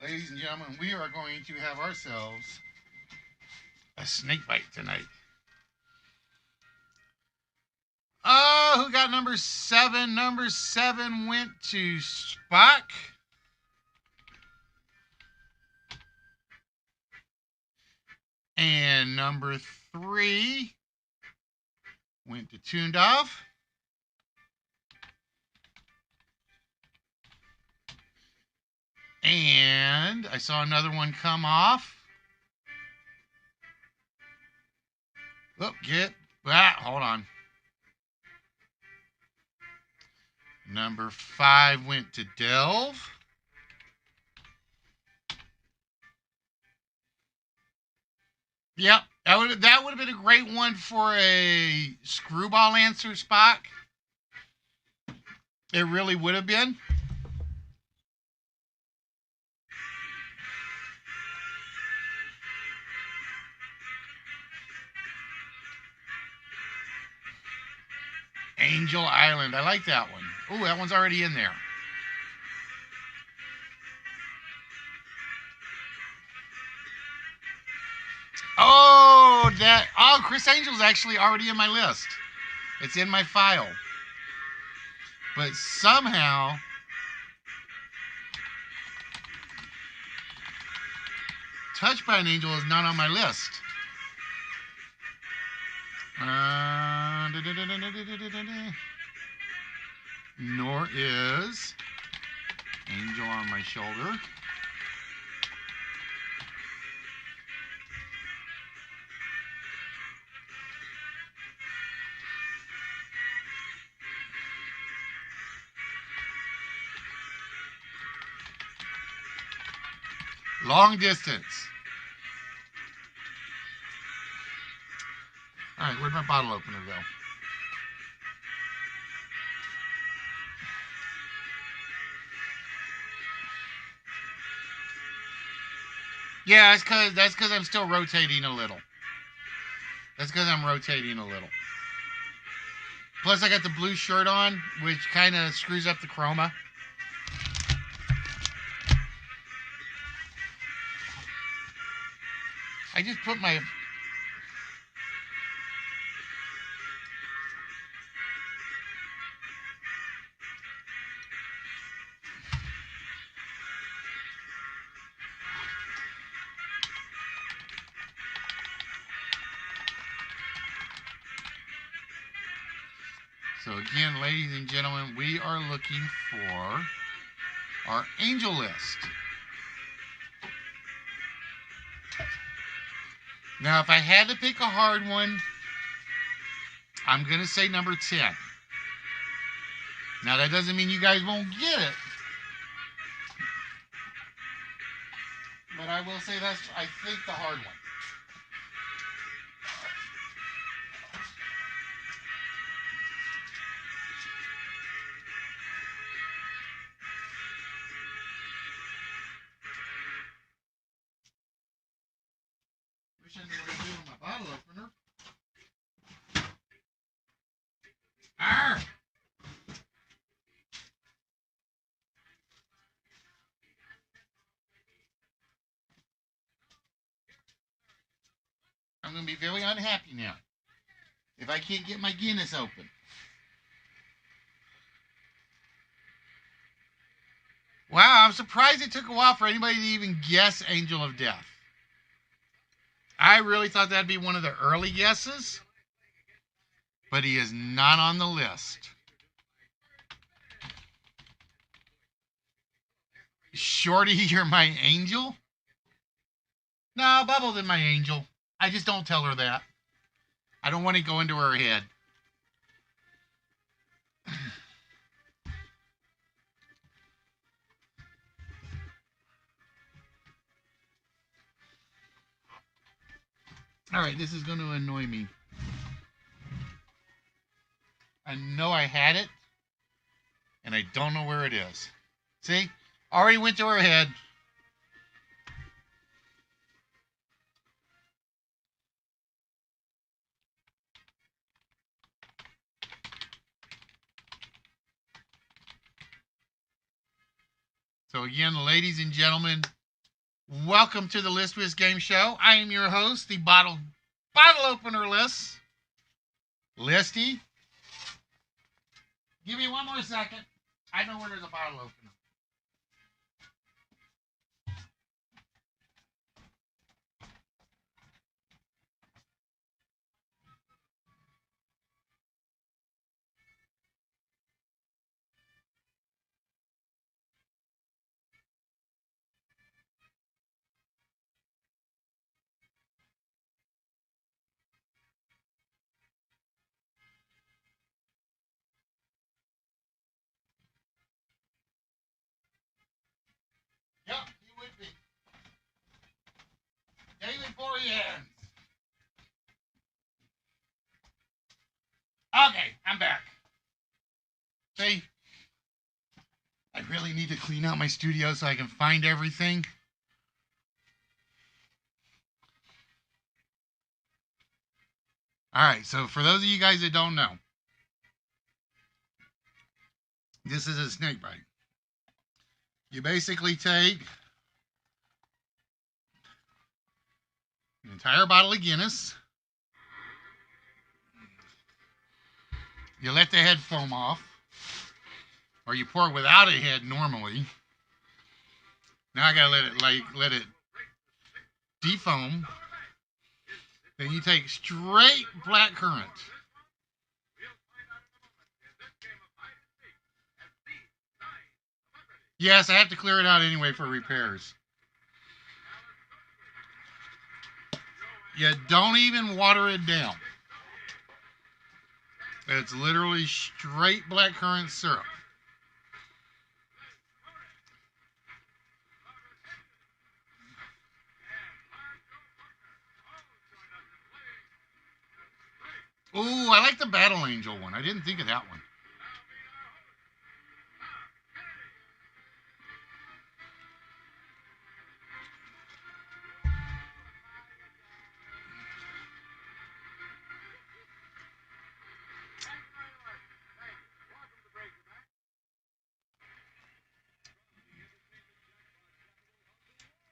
Ladies and gentlemen, we are going to have ourselves a snake bite tonight. Oh, who got number 7? Number 7 went to Spock. And number 3 went to Toondov. And I saw another one come off. Oh, hold on. Number 5 went to Delve. Yep, that would have been a great one for a screwball answer, Spock. It really would have been. Angel Island. I like that one. Oh, that one's already in there. Chris Angel's actually already in my list. It's in my file. But somehow Touched by an Angel is not on my list. Nor is Angel on my shoulder. Long distance. All right, where'd my bottle opener go? Yeah, that's cause I'm still rotating a little. That's because I'm rotating a little. Plus, I got the blue shirt on, which kind of screws up the chroma. I just put my... So again, ladies and gentlemen, we are looking for our angel list. Now, if I had to pick a hard one, I'm going to say number 10. Now, that doesn't mean you guys won't get it. But I will say that's, I think, the hard one. Wish I knew what to do with my bottle opener. Arr! I'm going to be very unhappy now if I can't get my Guinness open. Wow, I'm surprised it took a while for anybody to even guess Angel of Death. I really thought that'd be one of the early guesses, but he is not on the list. Shorty, you're my angel? No, Bubbles is my angel. I just don't tell her that. I don't want to go into her head. All right, this is going to annoy me. I know I had it, and I don't know where it is. See? Already went to her head. So again, ladies and gentlemen, welcome to the List Whiz Game Show. I am your host, the bottle opener list. Listy. Give me one more second. I know where there's a bottle opener. Yep, he would be. David Boreans. Okay, I'm back. See? I really need to clean out my studio so I can find everything. Alright, so for those of you guys that don't know, this is a snake bite. You basically take an entire bottle of Guinness. You let the head foam off. Or you pour it without a head normally. Now I gotta let it defoam. Then you take straight black currant. Yes, I have to clear it out anyway for repairs. You don't even water it down. It's literally straight blackcurrant syrup. Ooh, I like the Battle Angel one. I didn't think of that one.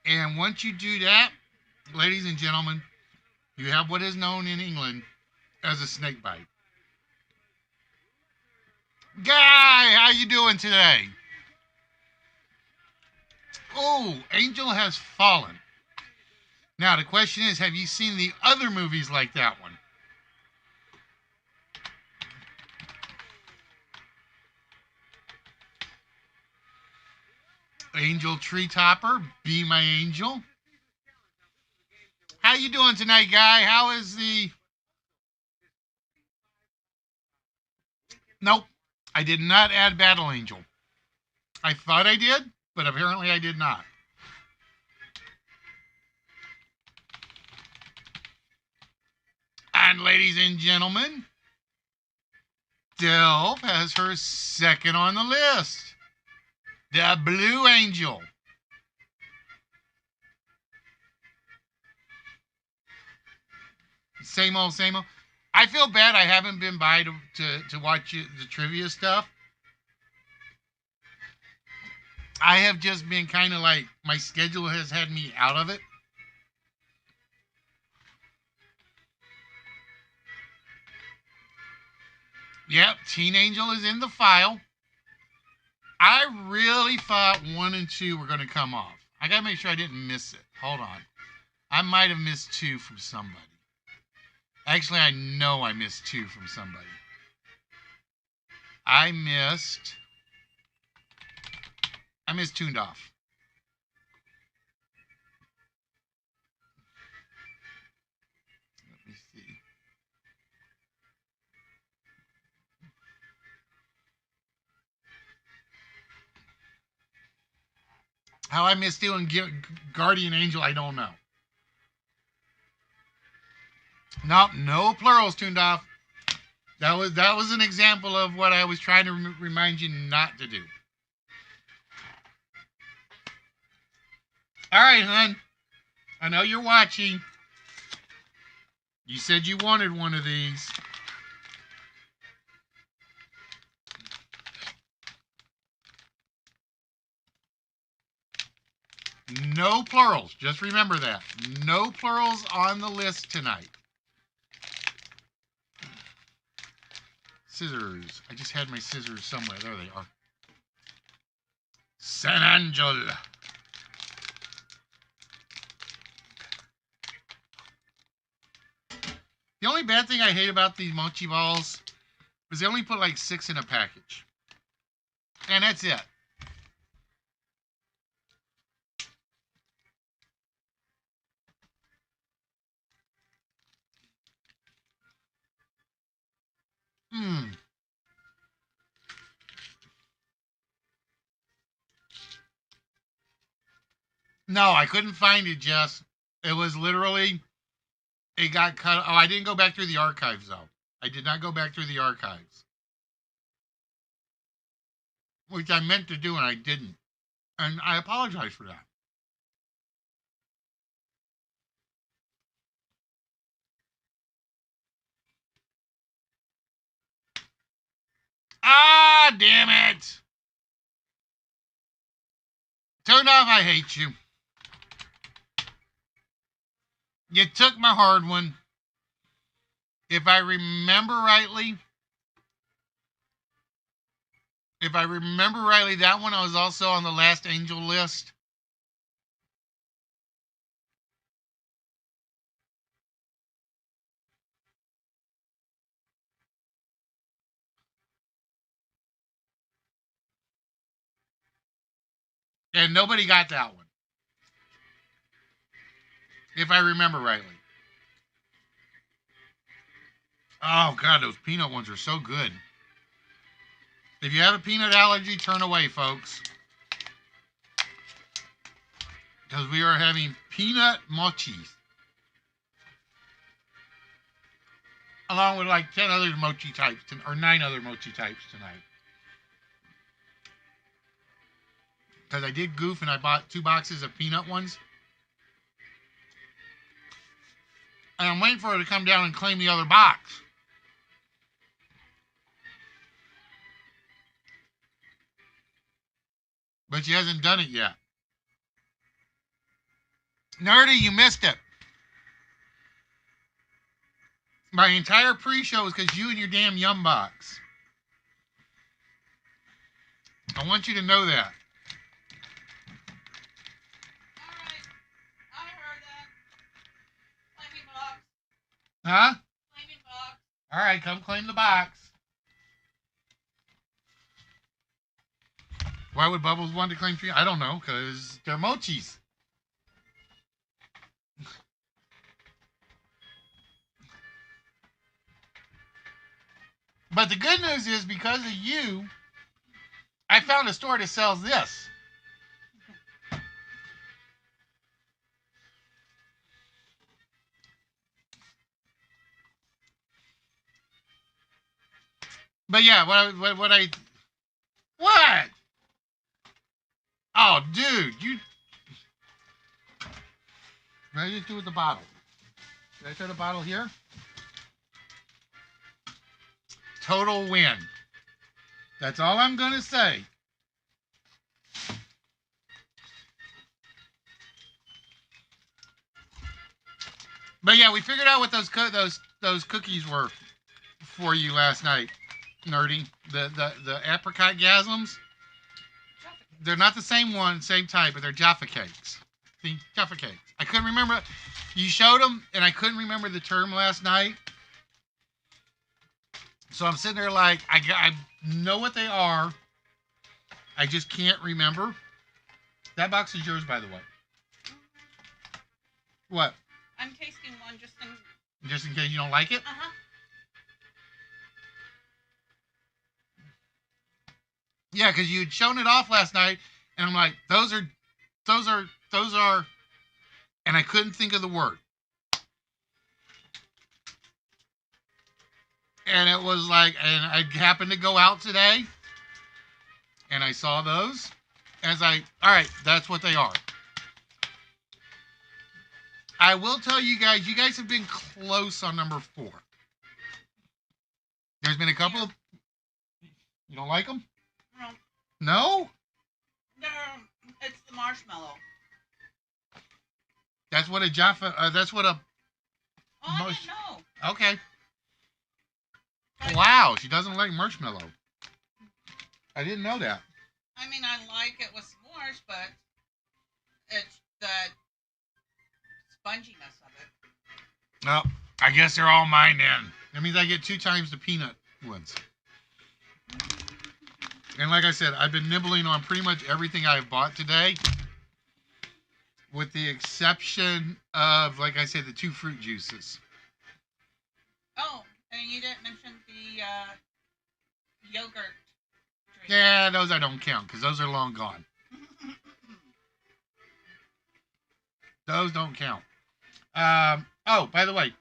And once you do that, ladies and gentlemen, you have what is known in England as a snake bite. Guy, how you doing today? Oh, Angel has fallen. Now the question is, have you seen the other movies like that one? Angel Tree Topper, Be My Angel. How you doing tonight, Guy? How is the... Nope, I did not add Battle Angel. I thought I did, but apparently I did not. And ladies and gentlemen, Delph has her second on the list. The Blue Angel. Same old, same old. I feel bad I haven't been by to watch the trivia stuff. I have just been kind of like, my schedule has had me out of it. Yep, Teen Angel is in the file. I really thought 1 and 2 were going to come off. I got to make sure I didn't miss it. Hold on. I might have missed 2 from somebody. Actually, I know I missed 2 from somebody. I missed Tuned Off. Let me see. How I missed doing Guardian Angel, I don't know. Nope, no plurals Tuned Off. That was an example of what I was trying to remind you not to do. All right, hon. I know you're watching. You said you wanted one of these. No plurals. Just remember that. No plurals on the list tonight. Scissors. I just had my scissors somewhere. There they are. San Angel. The only bad thing I hate about these mochi balls is they only put like 6 in a package. And that's it. No, I couldn't find it, Jess. It was literally, it got cut. Oh, I didn't go back through the archives, though. I did not go back through the archives. Which I meant to do, and I didn't. And I apologize for that. Ah, damn it. Turned Off, I hate you. You took my hard one. If I remember rightly, that one was also on the Last Angel list. And nobody got that one. If I remember rightly. Oh, God, those peanut ones are so good. If you have a peanut allergy, turn away, folks. Because we are having peanut mochis. Along with like 10 other mochi types, or 9 other mochi types tonight. Because I did goof and I bought 2 boxes of peanut ones. And I'm waiting for her to come down and claim the other box. But she hasn't done it yet. Nerdy, you missed it. My entire pre-show is because you and your damn Yum Box. I want you to know that. Alright. I heard that. Flaming box. Huh? Flaming box. All right, come claim the box. Why would Bubbles want to claim free? I don't know, because they're mochis. But the good news is, because of you, I found a store that sells this. But yeah, what? Oh, dude, you. What did you do with the bottle? Did I throw the bottle here? Total win. That's all I'm gonna say. But yeah, we figured out what those cookies were for you last night, Nerdy. The apricot gasms. They're not the same one, same type, but they're Jaffa cakes. See, Jaffa cakes. I couldn't remember. You showed them, and I couldn't remember the term last night. So I'm sitting there like, I know what they are. I just can't remember. That box is yours, by the way. What? I'm tasting one just in. Just in case you don't like it? Uh-huh. Yeah, because you had shown it off last night, and I'm like, those are, and I couldn't think of the word. And it was like, and I happened to go out today, and I saw those, and it's like, all right, that's what they are. I will tell you guys have been close on number 4. There's been a couple of, you don't like them? No. No? It's the marshmallow. That's what a Jaffa, that's what a, Oh, I didn't know. okay. But, Wow, she doesn't like marshmallow. I didn't know that. I mean, I like it with s'mores, but it's the sponginess of it. Well, I guess they're all mine then. That means I get 2 times the peanut ones. And like I said, I've been nibbling on pretty much everything I've bought today, with the exception of, like I said, the 2 fruit juices. Oh, and you didn't mention the yogurt drink. Yeah, those I don't count because those are long gone. Those don't count. Oh, by the way,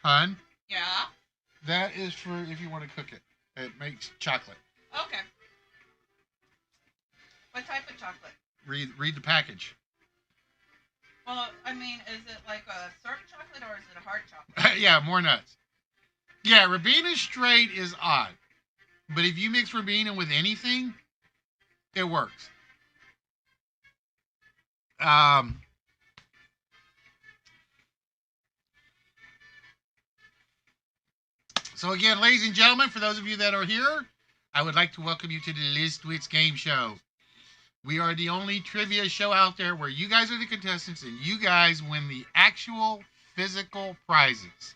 hun, Yeah. that is for if you want to cook it. It makes chocolate. Okay. What type of chocolate? Read the package. Well, I mean, is it like a certain chocolate or is it a hard chocolate? Yeah, more nuts. Yeah, Ribena straight is odd. But if you mix Ribena with anything, it works. So again, ladies and gentlemen, for those of you that are here, I would like to welcome you to the List Wits Game Show. We are the only trivia show out there where you guys are the contestants and you guys win the actual physical prizes.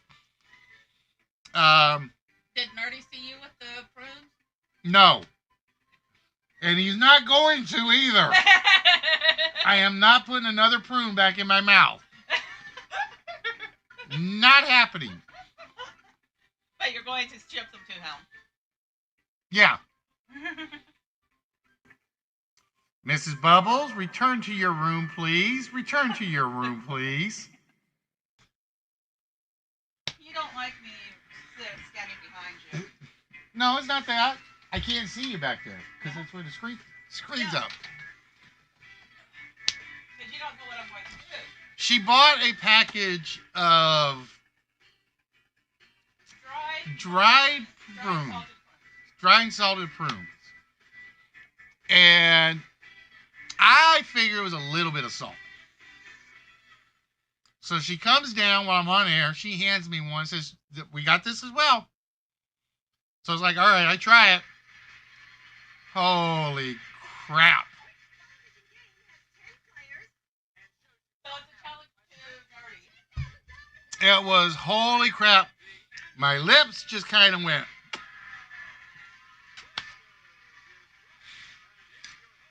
Did Nerdy see you with the prunes? No. And he's not going to either. I am not putting another prune back in my mouth. Not happening. But you're going to strip them to him. Yeah. Mrs. Bubbles, return to your room, please. Return to your room, please. You don't like me standing behind you. No, it's not that. I can't see you back there because that's where the screen's up. Because you don't know what I'm going to do. She bought a package of dried prunes, salted dry and salted prunes. And I figure it was a little bit of salt. So she comes down while I'm on air. She hands me one, says, we got this as well. So I was like, all right, I try it. Holy crap. So it's a challenge too dirty. It was holy crap. My lips just kind of went.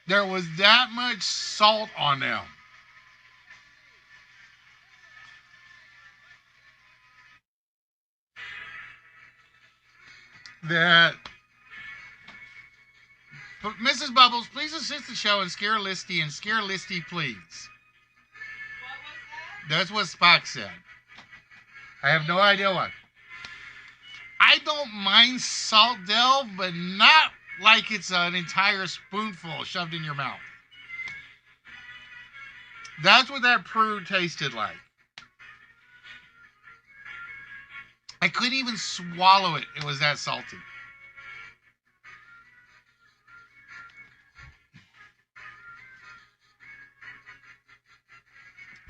There was that much salt on them. That. But Mrs. Bubbles, please assist the show and scare Listy and scare Listy, please. What was that? That's what Spock said. I have no idea what. I don't mind salt, Delve, but not like it's an entire spoonful shoved in your mouth. That's what that prude tasted like. I couldn't even swallow it. It was that salty.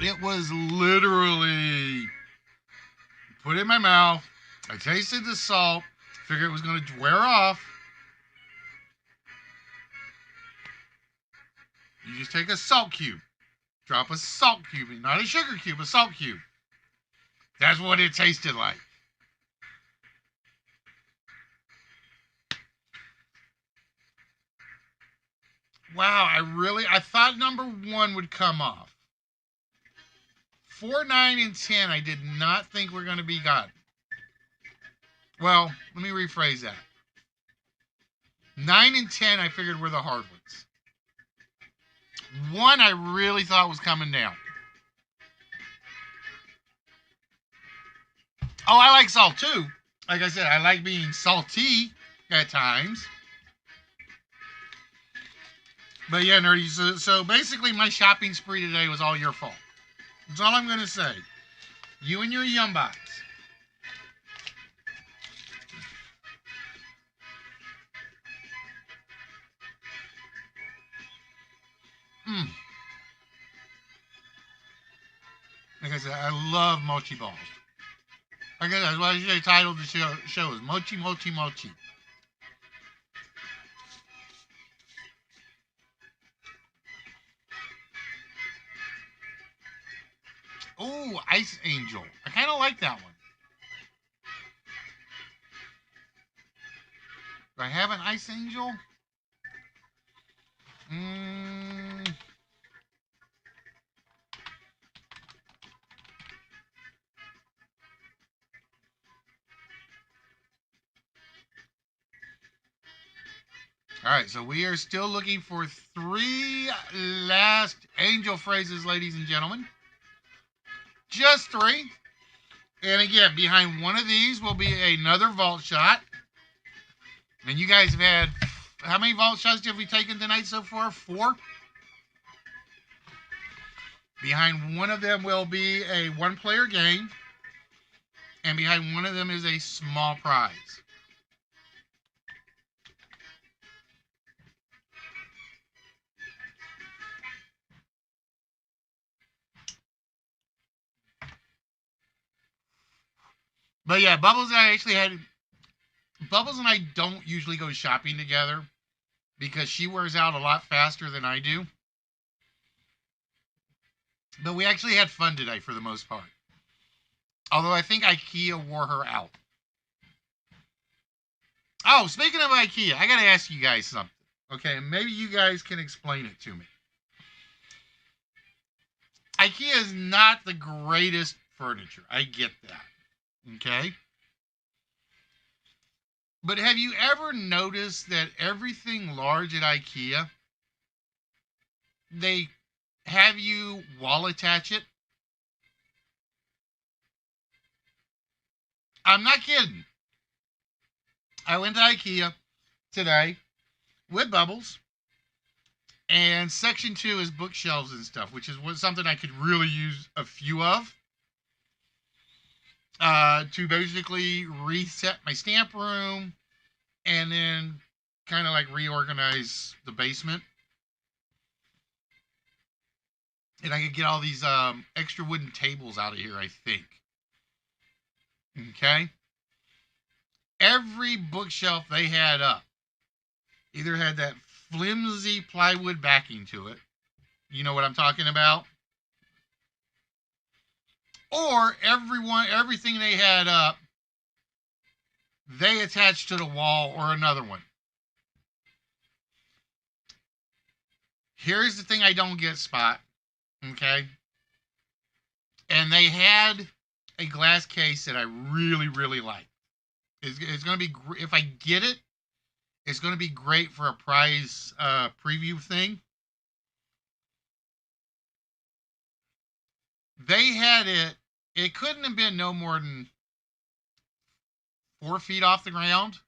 It was literally put it in my mouth. I tasted the salt. Figured it was going to wear off. You just take a salt cube. Drop a salt cube, not a sugar cube, a salt cube. That's what it tasted like. Wow, I thought number 1 would come off. 4, 9, and 10, I did not think were going to be got. Well, let me rephrase that. 9 and 10, I figured were the hard ones. 1, I really thought was coming down. Oh, I like salt too. Like I said, I like being salty at times. But yeah, nerdy. So basically, my shopping spree today was all your fault. That's all I'm going to say. You and your Yumbots. Like I said, I love mochi balls. Like I said, that's why I titled the show is Mochi Mochi Mochi. Oh, Ice Angel. I kind of like that one. Do I have an Ice Angel? All right, so we are still looking for 3 last angel phrases, ladies and gentlemen. Just 3. And again, behind one of these will be another vault shot. And you guys have had, how many vault shots have we taken tonight so far? 4? Behind one of them will be a 1-player game. And behind one of them is a small prize. But yeah, Bubbles and I don't usually go shopping together because she wears out a lot faster than I do. But we actually had fun today for the most part. Although I think IKEA wore her out. Oh, speaking of IKEA, I got to ask you guys something. Okay, maybe you guys can explain it to me. IKEA is not the greatest furniture. I get that. Okay? But have you ever noticed that everything large at IKEA, they have you wall attach it? I'm not kidding. I went to IKEA today with Bubbles, and section 2 is bookshelves and stuff, which is something I could really use a few of. To basically reset my stamp room and then kind of like reorganize the basement. And I could get all these extra wooden tables out of here, I think. Okay? Every bookshelf they had up either had that flimsy plywood backing to it. You know what I'm talking about? Or everything they had up, they attached to the wall or another one. Here's the thing I don't get, Spot. Okay? And they had a glass case that I really, really like. It's going to be, if I get it, it's going to be great for a prize preview thing. They had it couldn't have been no more than 4 feet off the ground.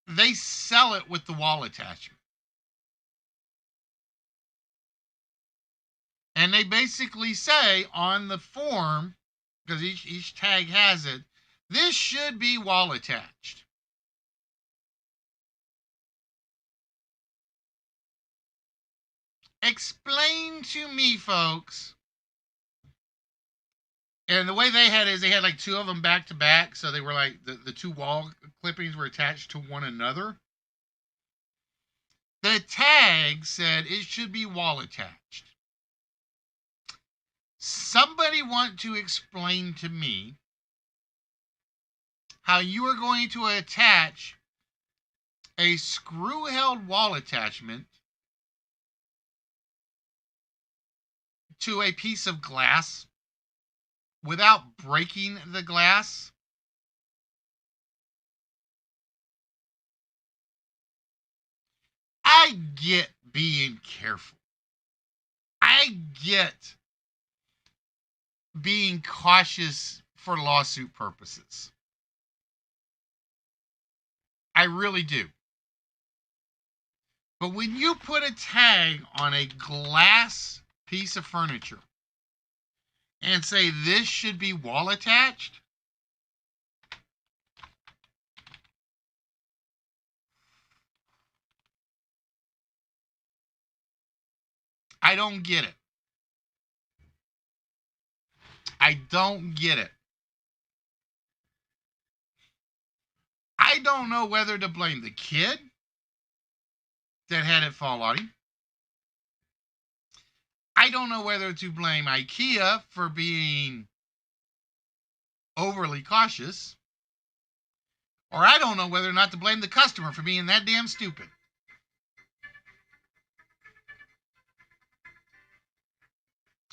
They sell it with the wall attachment. And they basically say on the form, because each tag has it, this should be wall attached. Explain to me, folks. And the way they had it is they had like 2 of them back to back. So they were like the 2 wall clippings were attached to one another. The tag said it should be wall attached. Somebody want to explain to me how you are going to attach a screw-held wall attachment to a piece of glass without breaking the glass? I get being careful. I get being cautious for lawsuit purposes. I really do. But when you put a tag on a glass piece of furniture and say this should be wall attached, I don't get it. I don't get it. I don't know whether to blame the kid that had it fall on him. I don't know whether to blame IKEA for being overly cautious. Or I don't know whether or not to blame the customer for being that damn stupid.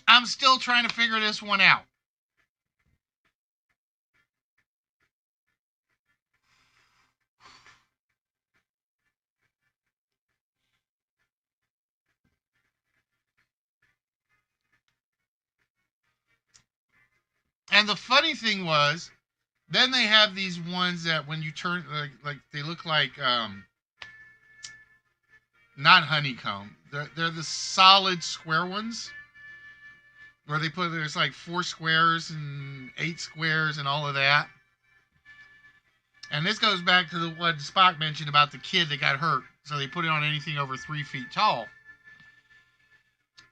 I'm still trying to figure this one out. And the funny thing was, then they have these ones that when you turn, like they look like, not honeycomb. They're the solid square ones. Where they put, there's like 4 squares and 8 squares and all of that. And this goes back to what Spock mentioned about the kid that got hurt. So they put it on anything over 3 feet tall.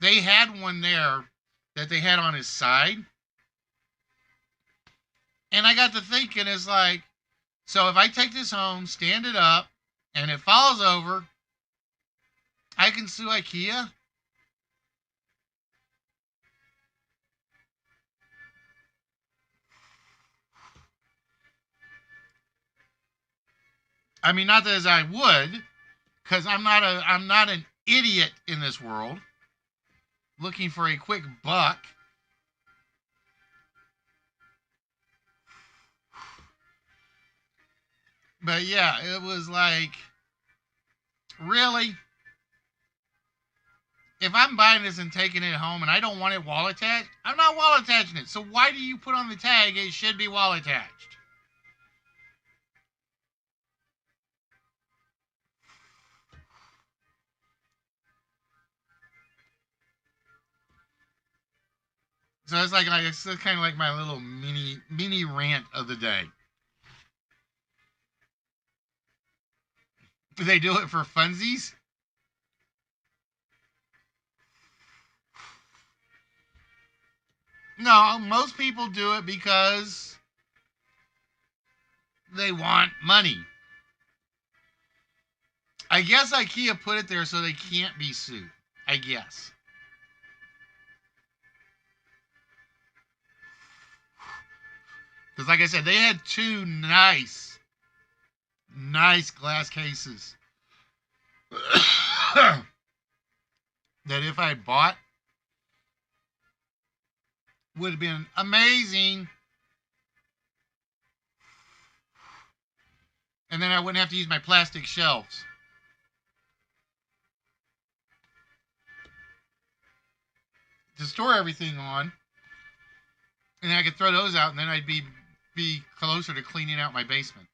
They had one there that they had on his side. And I got to thinking, it's like, so if I take this home, stand it up, and it falls over, I can sue IKEA? I mean, not that as I would, because I'm not an idiot in this world looking for a quick buck. But yeah, it was like, really? If I'm buying this and taking it home and I don't want it wall attached, I'm not wall attaching it. So why do you put on the tag it should be wall attached? So it's like it's kind of like my little mini rant of the day. Do they do it for funsies? No, most people do it because they want money. I guess IKEA put it there so they can't be sued. I guess. Because like I said, they had two nice glass cases that if I had bought would have been amazing. And then I wouldn't have to use my plastic shelves. To store everything on. And then I could throw those out and then I'd be closer to cleaning out my basement.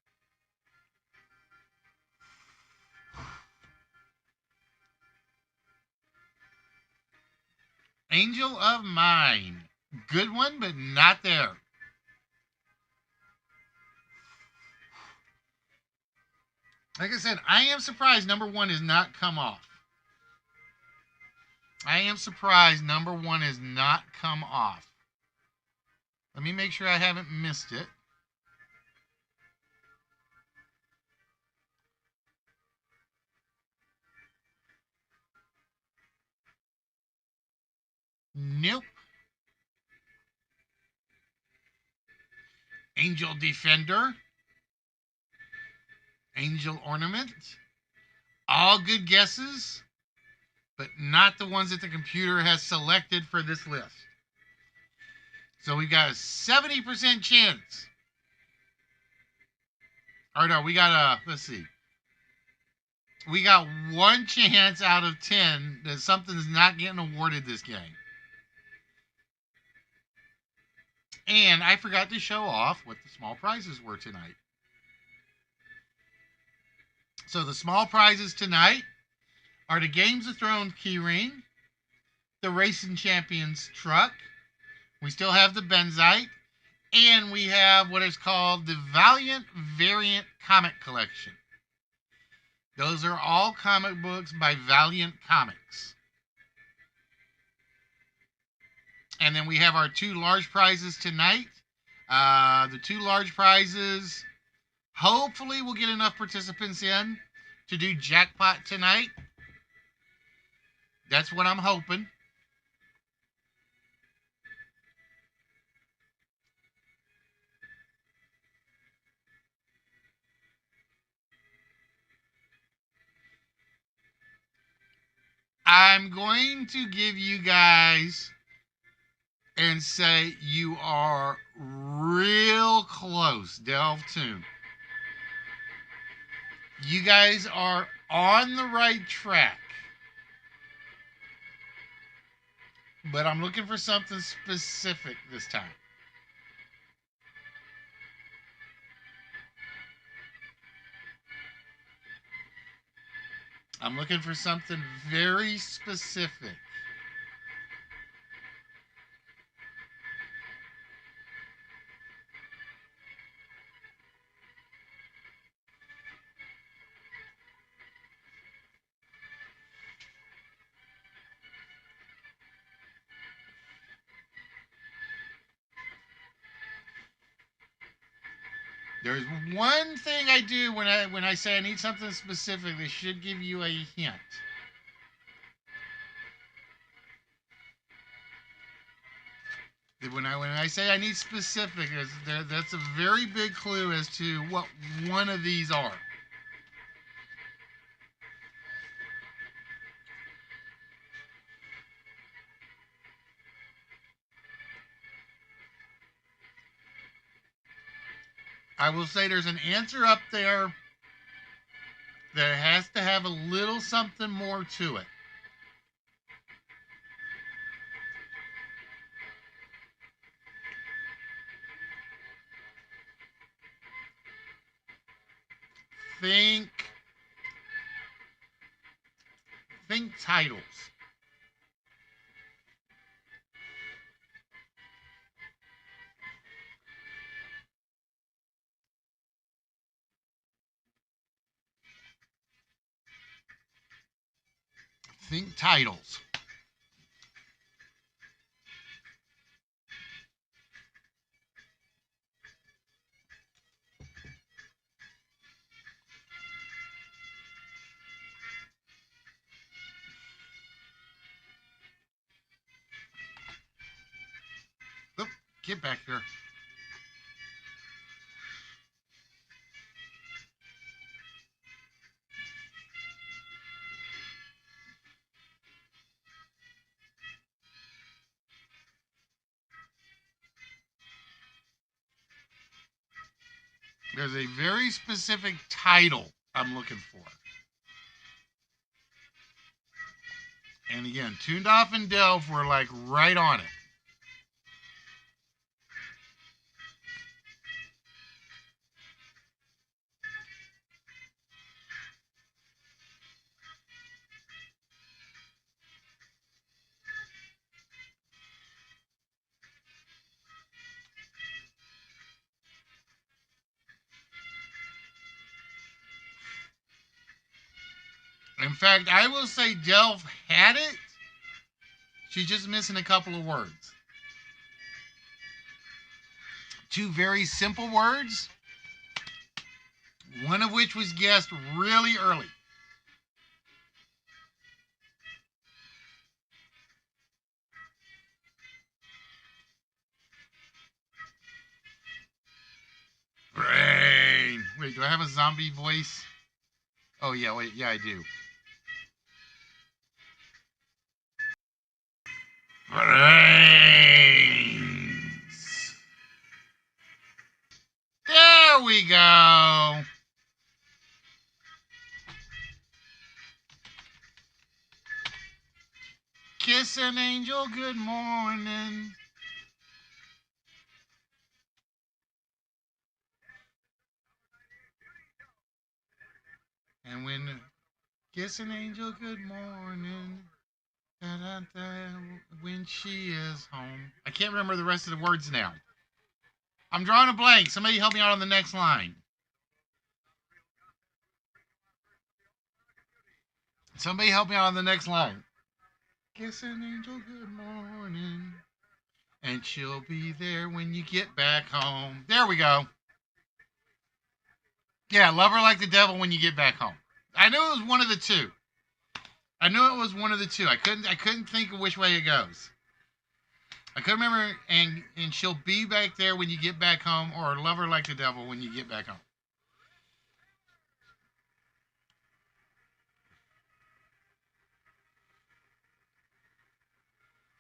Angel of Mine. Good one, but not there. Like I said, I am surprised number one has not come off. I am surprised number one has not come off. Let me make sure I haven't missed it. Nope. Angel Defender. Angel Ornament. All good guesses, but not the ones that the computer has selected for this list. So we got a 70% chance. Or no, we got let's see. We got one chance out of 10 that something's not getting awarded this game. And I forgot to show off what the small prizes were tonight. So the small prizes tonight are the Games of Thrones keyring, the Racing Champions truck, we still have the Benzite, and we have what is called the Valiant Variant Comic Collection. Those are all comic books by Valiant Comics. And then we have our two large prizes tonight. The two large prizes, hopefully we'll get enough participants in to do jackpot tonight. That's what I'm hoping. I'm going to give you guys and say you are real close, Delve Tune. You guys are on the right track. But I'm looking for something specific this time. I'm looking for something very specific. There's one thing I do when I say I need something specific that should give you a hint. When I say I need specific, that's a very big clue as to what one of these are. I will say there's an answer up there that has to have a little something more to it. Think titles. Think titles. Oop, get back here. There's a very specific title I'm looking for. And again, Tuned Off and Delve were like right on it. In fact, I will say Delve had it. She's just missing a couple of words. Two very simple words, one of which was guessed really early. Brain. Wait, do I have a zombie voice? Oh, yeah, wait, yeah, I do. Brains. There we go. Kiss an angel, good morning. And when kiss an angel, good morning. Da-da-da, when she is home. I can't remember the rest of the words now. I'm drawing a blank. Somebody help me out on the next line. Somebody help me out on the next line. Kiss an angel, good morning. And she'll be there when you get back home. There we go. Yeah, love her like the devil when you get back home. I knew it was one of the two. I knew it was one of the two. I couldn't think of which way it goes. I couldn't remember, and she'll be back there when you get back home, or love her like the devil when you get back home.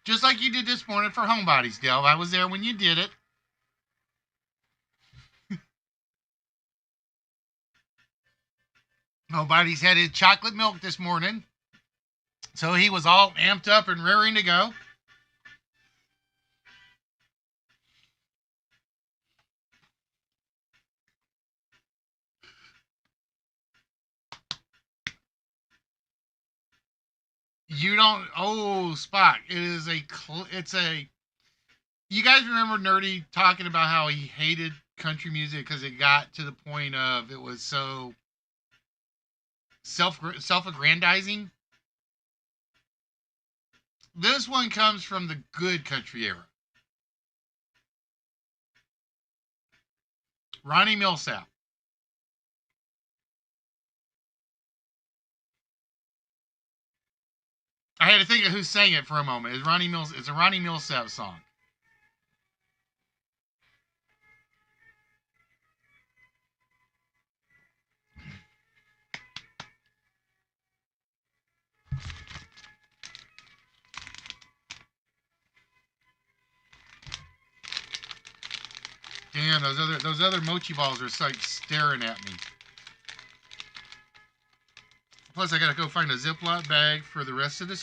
Just like you did this morning for Homebodies, Delve. I was there when you did it. Homebodies had his chocolate milk this morning, so he was all amped up and raring to go. You don't. Oh, Spock. It's a. You guys remember Nerdy talking about how he hated country music because it got to the point of it was so self-aggrandizing. This one comes from the good country era. Ronnie Millsap. I had to think of who sang it for a moment. It's a Ronnie Millsap song. Damn, those other mochi balls are like staring at me. Plus, I gotta go find a Ziploc bag for the rest of the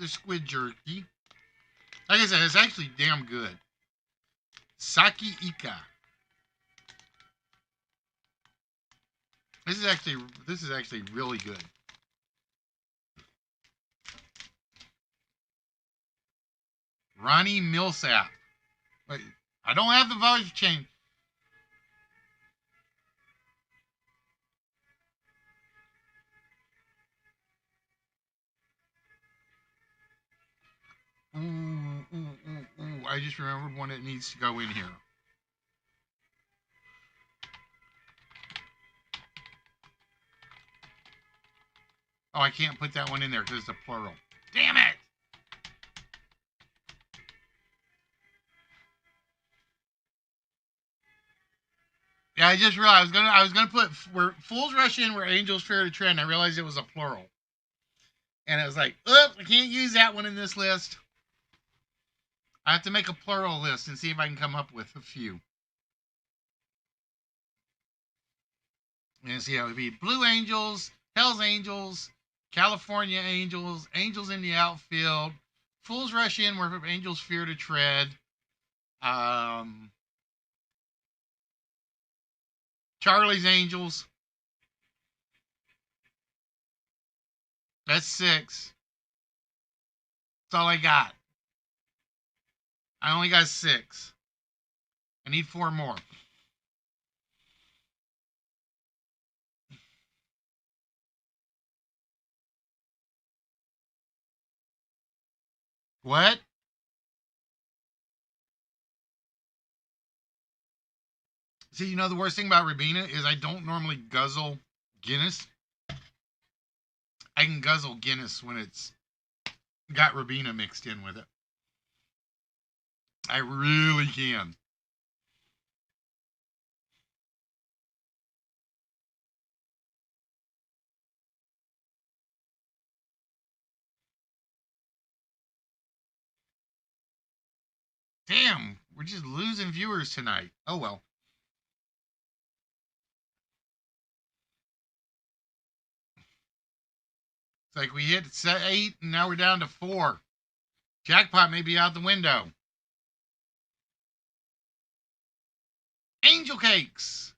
squid jerky. Like I said, it's actually damn good. Saki Ika. This is actually really good. Ronnie Millsap. Wait, I don't have the voice change. Ooh. I just remembered one that needs to go in here. Oh, I can't put that one in there because it's a plural. Damn it! Yeah, I just realized I was gonna put where fools rush in where angels fear to tread, and I realized it was a plural. And it was like, I can't use that one in this list. I have to make a plural list and see if I can come up with a few. And see, it would be Blue Angels, Hell's Angels, California Angels, Angels in the Outfield, Fools Rush In where angels fear to tread, Charlie's Angels. That's 6. That's all I got. I only got 6. I need 4 more. What? See, you know the worst thing about Ribena is I don't normally guzzle Guinness. I can guzzle Guinness when it's got Ribena mixed in with it. I really can. Damn, we're just losing viewers tonight. Oh well. It's like we hit 8 and now we're down to 4. Jackpot may be out the window. Angel cakes.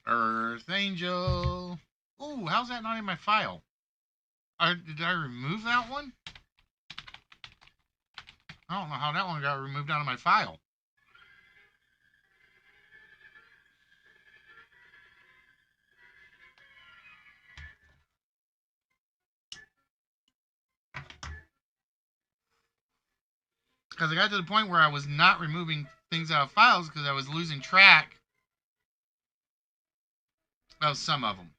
Earth Angel. Ooh, how's that not in my file? Did I remove that one? I don't know how that one got removed out of my file. Because I got to the point where I was not removing things out of files because I was losing track of some of them.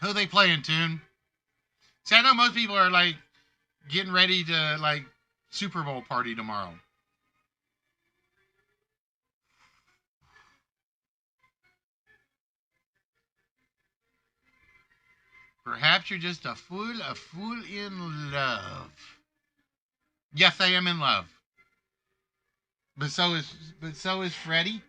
Who they playing, Tune? See, I know most people are like getting ready to like Super Bowl party tomorrow. Perhaps you're just a fool in love. Yes, I am in love. But so is Freddie.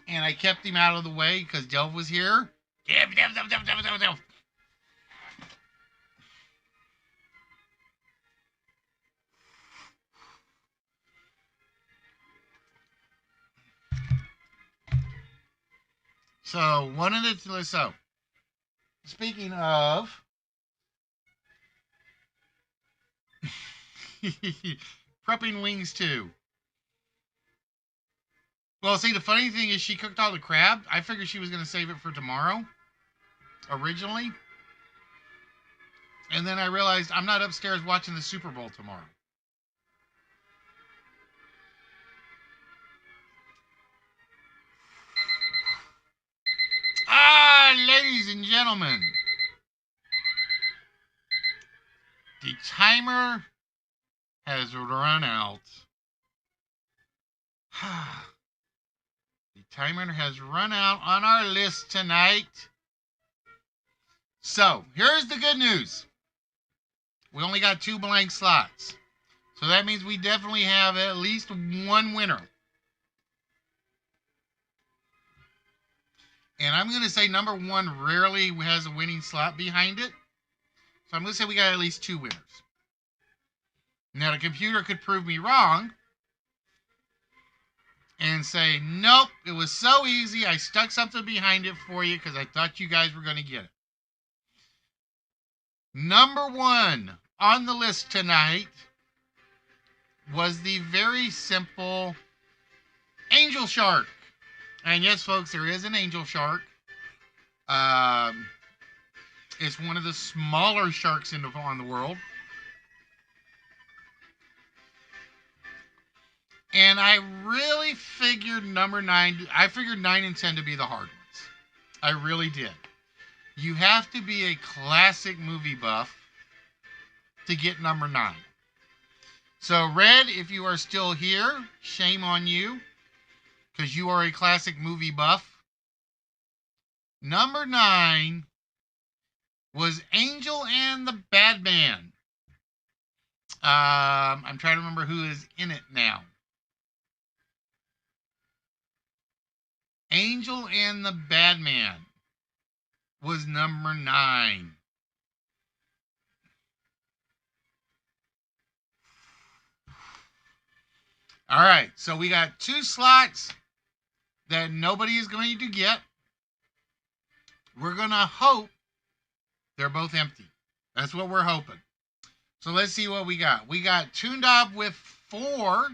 And I kept him out of the way because Delv was here. Delv. So speaking of prepping wings too. Well, see, the funny thing is she cooked all the crab. I figured she was going to save it for tomorrow, originally. And then I realized I'm not upstairs watching the Super Bowl tomorrow. Ladies and gentlemen. The timer has run out. The timer has run out on our list tonight. So, here's the good news. We only got 2 blank slots. So that means we definitely have at least one winner. And I'm going to say number 1 rarely has a winning slot behind it. So I'm going to say we got at least 2 winners. Now, the computer could prove me wrong and say, nope, it was so easy. I stuck something behind it for you because I thought you guys were going to get it. Number 1 on the list tonight was the very simple angel shark. And yes, folks, there is an angel shark. It's one of the smaller sharks on the world. And I really figured number 9, I figured 9 and 10 to be the hard ones. I really did. You have to be a classic movie buff to get number 9. So, Red, if you are still here, shame on you, because you are a classic movie buff. Number 9 was Angel and the Bad Man. I'm trying to remember who is in it now. Angel and the Bad Man was number 9. All right, so we got 2 slots that nobody is going to get. We're going to hope they're both empty. That's what we're hoping. So let's see what we got. We got Tuned Up with 4,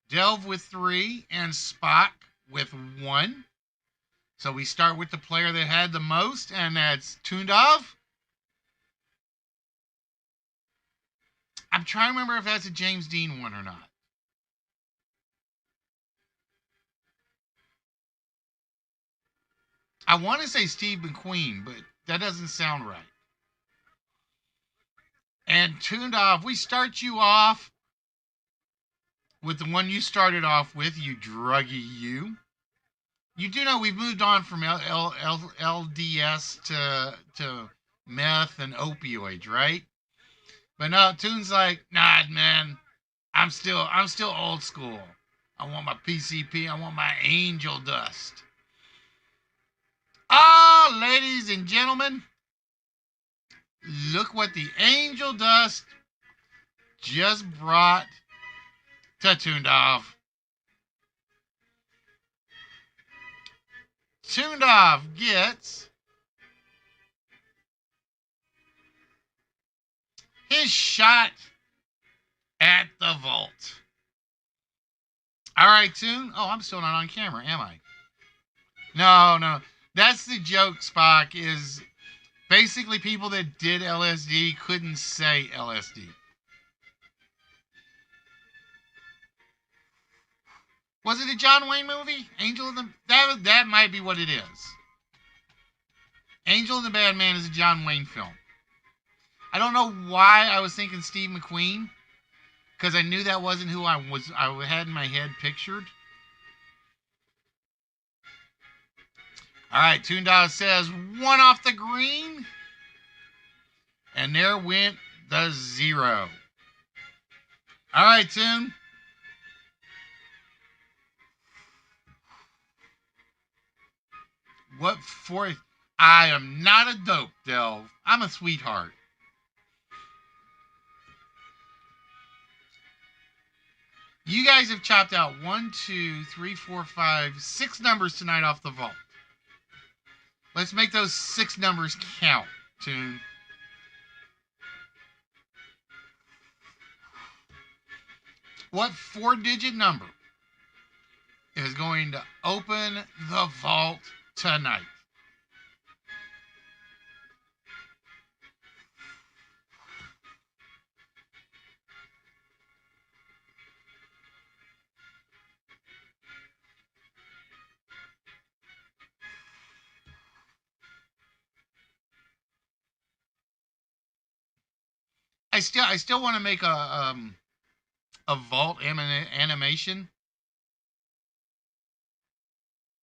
Delve with 3, and Spock with 1. So we start with the player that had the most, and that's Tuned Up. I'm trying to remember if that's a James Dean one or not. I want to say Steve McQueen, but that doesn't sound right. And Tuned Off, we start you off with the one you started off with, you druggy you. You do know we've moved on from LDS to meth and opioids, right? But no, Tune's like, nah, man, I'm still old school. I want my PCP. I want my angel dust. Ah, ladies and gentlemen, look what the angel dust just brought to Tuned Off. Tuned Off gets his shot at the vault. All right, Tune. Oh, I'm still not on camera, am I? No. That's the joke, Spock, is basically people that did LSD couldn't say LSD. Was it a John Wayne movie? Angel of the... That might be what it is. Angel and the Bad Man is a John Wayne film. I don't know why I was thinking Steve McQueen, because I knew that wasn't who I had in my head pictured. All right, Tuned Out says 1 off the green. And there went the 0. All right, Tune. What for? I am not a dope, Delve. I'm a sweetheart. You guys have chopped out 1, 2, 3, 4, 5, 6 numbers tonight off the vault. Let's make those 6 numbers count, Tune. What 4-digit number is going to open the vault tonight? I still want to make a vault animation.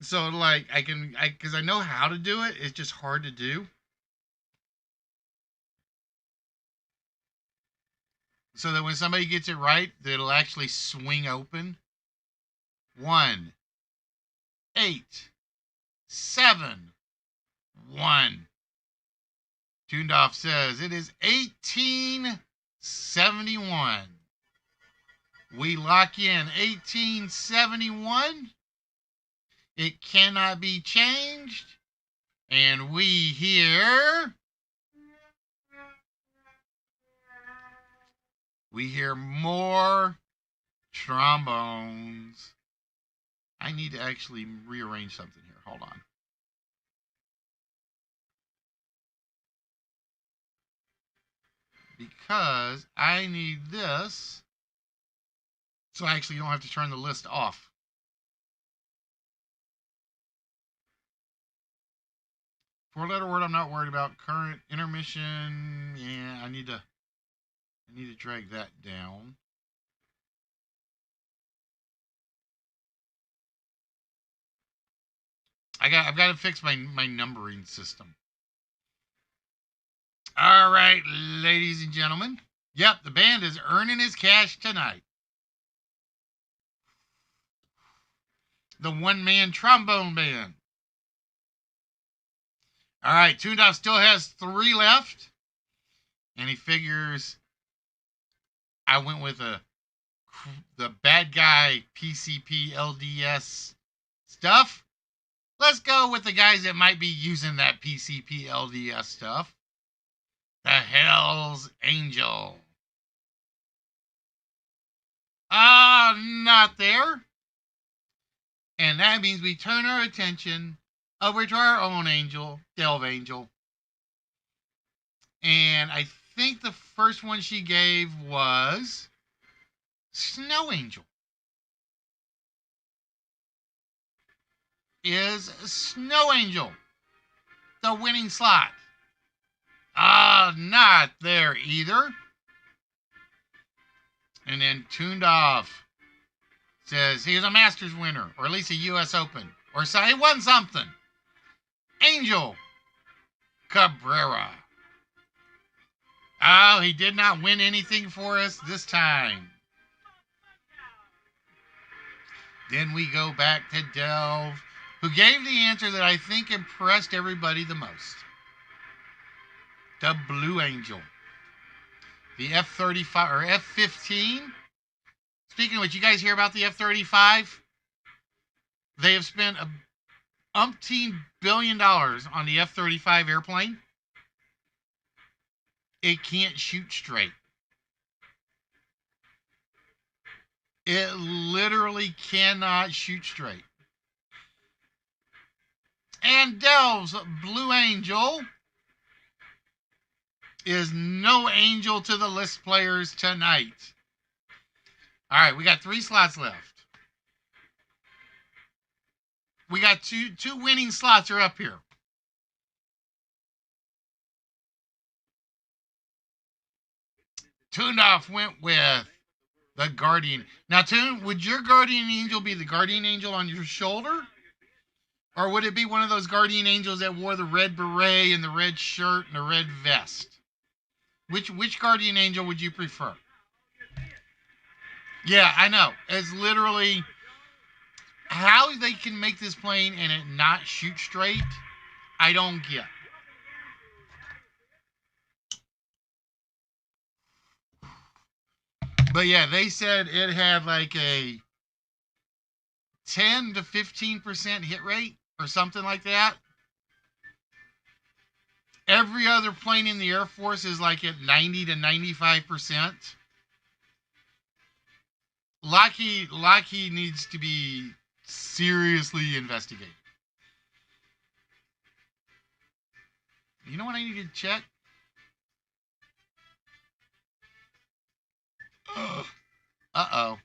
So like because I know how to do it. It's just hard to do. So that when somebody gets it right, it'll actually swing open. 1, 8, 7, 1. Tuned Off says it is 1871. We lock in 1871. It cannot be changed. And we hear more trombones. I need to actually rearrange something here. Hold on. Because I need this, so I actually don't have to turn the list off. Four-letter word I'm not worried about. Current intermission, yeah, I need to drag that down. I've got to fix my numbering system. All right, ladies and gentlemen. Yep, the band is earning his cash tonight. The one-man trombone band. All right, Tuned Off still has 3 left. And he figures I went with the bad guy PCP LDS stuff. Let's go with the guys that might be using that PCP LDS stuff. The Hell's Angel. Not there. And that means we turn our attention over to our own angel, Delve Angel. And I think the first one she gave was Snow Angel. Is Snow Angel the winning slot? Not there either. And then Tuned Off says he was a Masters winner, or at least a U.S. Open, or so he won something. Angel Cabrera. Oh, he did not win anything for us this time. Then we go back to Delve, who gave the answer that I think impressed everybody the most. The Blue Angel. The F-35 or F-15. Speaking of which, you guys hear about the F-35? They have spent $umpteen billion on the F-35 airplane. It can't shoot straight. It literally cannot shoot straight. And Delve's Blue Angel is no angel to the list players tonight. All right, we got 3 slots left. We got two winning slots are up here. Tuned Off went with the Guardian. Now, Tune, would your Guardian Angel be the Guardian Angel on your shoulder? Or would it be one of those Guardian Angels that wore the red beret and the red shirt and the red vest? Which Guardian Angel would you prefer? Yeah, I know. It's literally how they can make this plane and it not shoot straight, I don't get. But yeah, they said it had like a 10 to 15% hit rate or something like that. Every other plane in the Air Force is like at 90 to 95%. Lockheed needs to be seriously investigated. You know what I need to check? Uh-oh.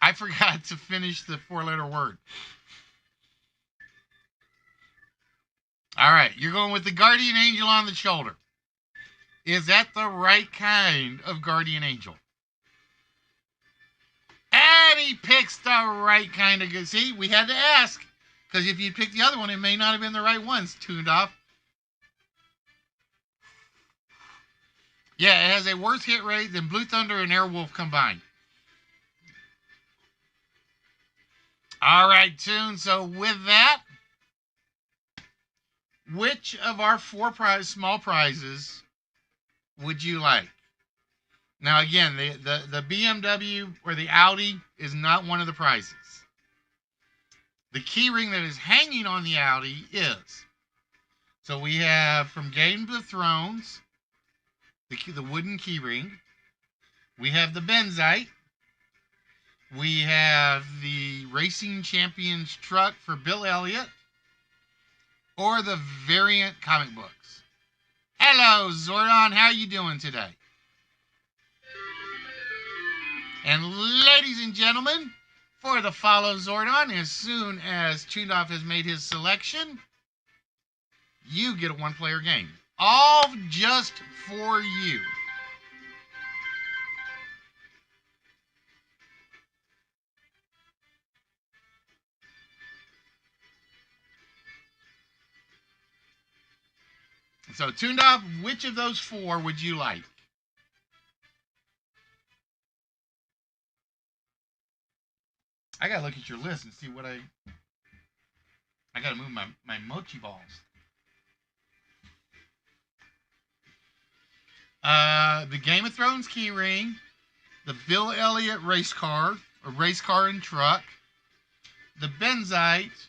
I forgot to finish the 4-letter word. All right, you're going with the Guardian Angel on the shoulder. Is that the right kind of Guardian Angel? And he picks the right kind of... See, we had to ask. Because if you picked the other one, it may not have been the right ones. Tuned Off. Yeah, it has a worse hit rate than Blue Thunder and Airwolf combined. All right, Tune. So with that, which of our 4 small prizes would you like? Now, again, the BMW or the Audi is not one of the prizes. The key ring that is hanging on the Audi is. So we have from Game of Thrones, the wooden key ring. We have the Benzite, We have the Racing Champions truck for Bill Elliott or the variant comic books. Hello, Zordon. How are you doing today? And ladies and gentlemen, for the follow Zordon, as soon as Tundoff has made his selection, you get a one-player game. All just for you. So, Tundoff, which of those four would you like? I gotta look at your list and see what I gotta move my mochi balls. The Game of Thrones keyring, the Bill Elliott race car and truck, the Benzite,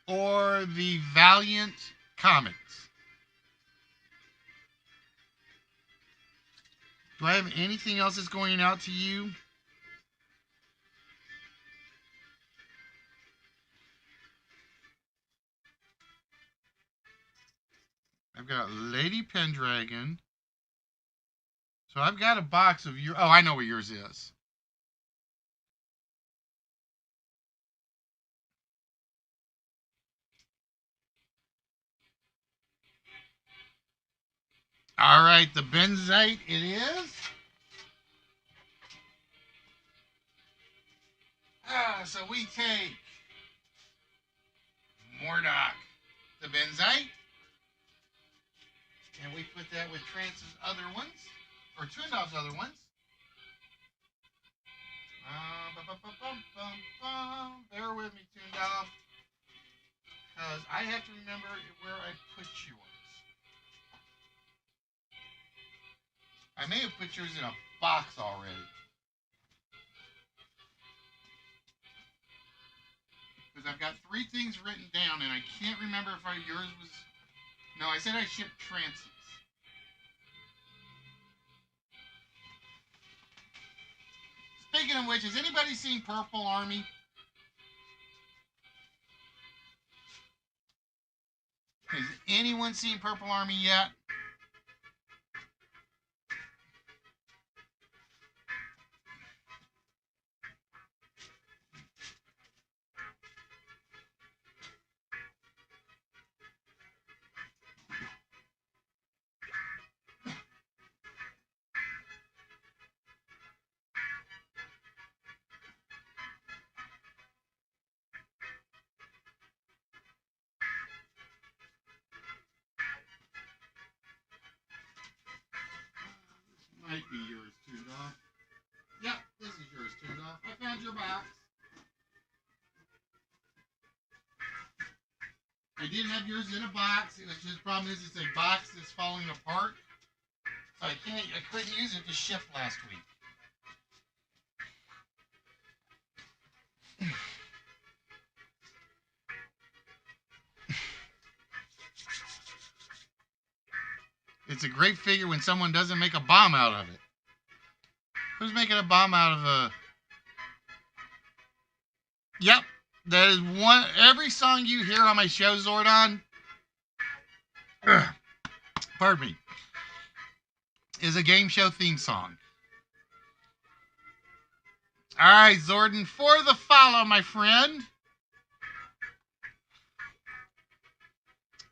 or the Valiant comics. Do I have anything else that's going out to you? I've got Lady Pendragon. So I've got a box of your. Oh, I know what yours is. All right, the Benzite it is. So we take Mordok, the Benzite, and we put that with Trance's other ones, or Tundoff's other ones. Bear with me, Tundoff, because I have to remember where I put yours. I may have put yours in a box already. Because I've got 3 things written down, and I can't remember if yours was... No, I said I shipped Trance's. Speaking of which, has anybody seen Purple Army? Has anyone seen Purple Army yet? Might be yours, Tundoff. Yep, this is yours, Tundoff. I found your box. I did have yours in a box. It was just the problem is it's a box that's falling apart. So I couldn't use it to ship last week. It's a great figure when someone doesn't make a bomb out of it. Who's making a bomb out of a... Yep, that is one... Every song you hear on my show, Zordon, pardon me, is a game show theme song. All right, Zordon, for the follow, my friend.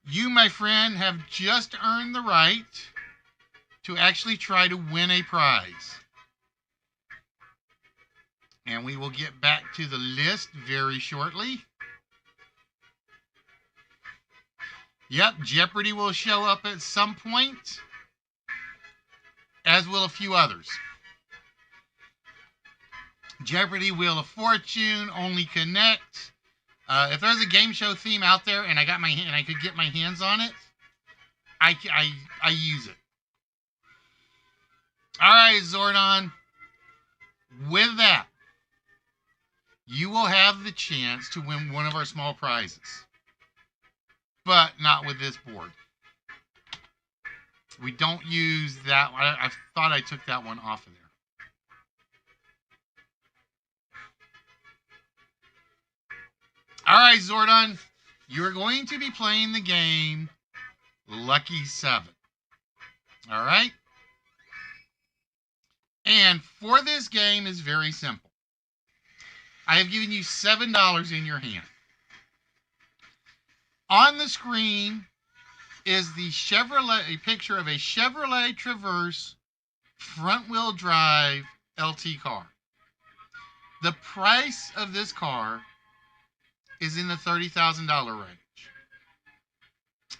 You, my friend, have just earned the right to actually try to win a prize. And we will get back to the list very shortly. Yep, Jeopardy will show up at some point, as will a few others. Jeopardy, Wheel of Fortune, Only Connect. If there's a game show theme out there and I could get my hands on it, I use it. All right, Zordon. With that, you will have the chance to win one of our small prizes, but not with this board. We don't use that one. I thought I took that one off of there. All right, Zordon, you're going to be playing the game Lucky 7. All right? And for this game is very simple. I have given you $7 in your hand. On the screen is the a picture of a Chevrolet Traverse front-wheel drive LT car. The price of this car is in the $30,000 range.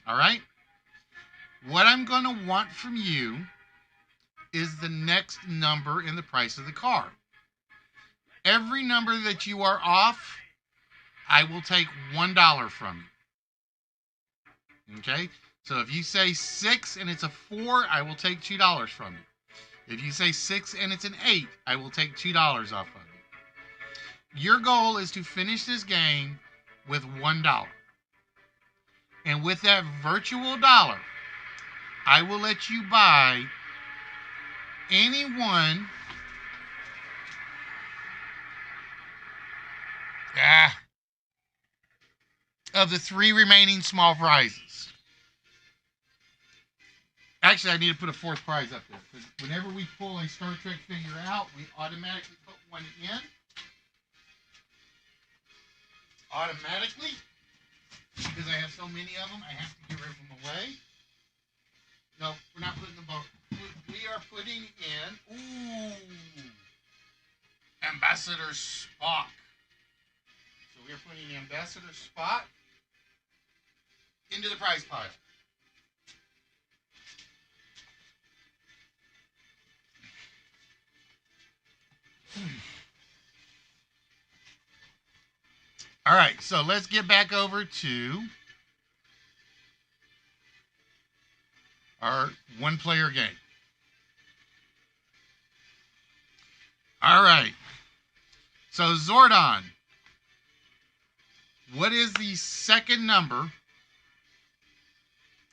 All right? What I'm going to want from you is the next number in the price of the car. Every number that you are off, I will take $1 from you. Okay? So if you say 6 and it's a 4, I will take $2 from you. If you say 6 and it's an 8, I will take $2 off of you. Your goal is to finish this game with $1. And with that virtual dollar, I will let you buy any one of the 3 remaining small prizes. Actually, I need to put a 4th prize up there, because whenever we pull a Star Trek figure out, we automatically put one in. Automatically. Because I have so many of them, I have to get rid of them away. No, we're not putting them both. We are putting in, Ambassador Spock. So we are putting Ambassador Spock into the prize pile. All right, so let's get back over to our one-player game. All right. So, Zordon, what is the second number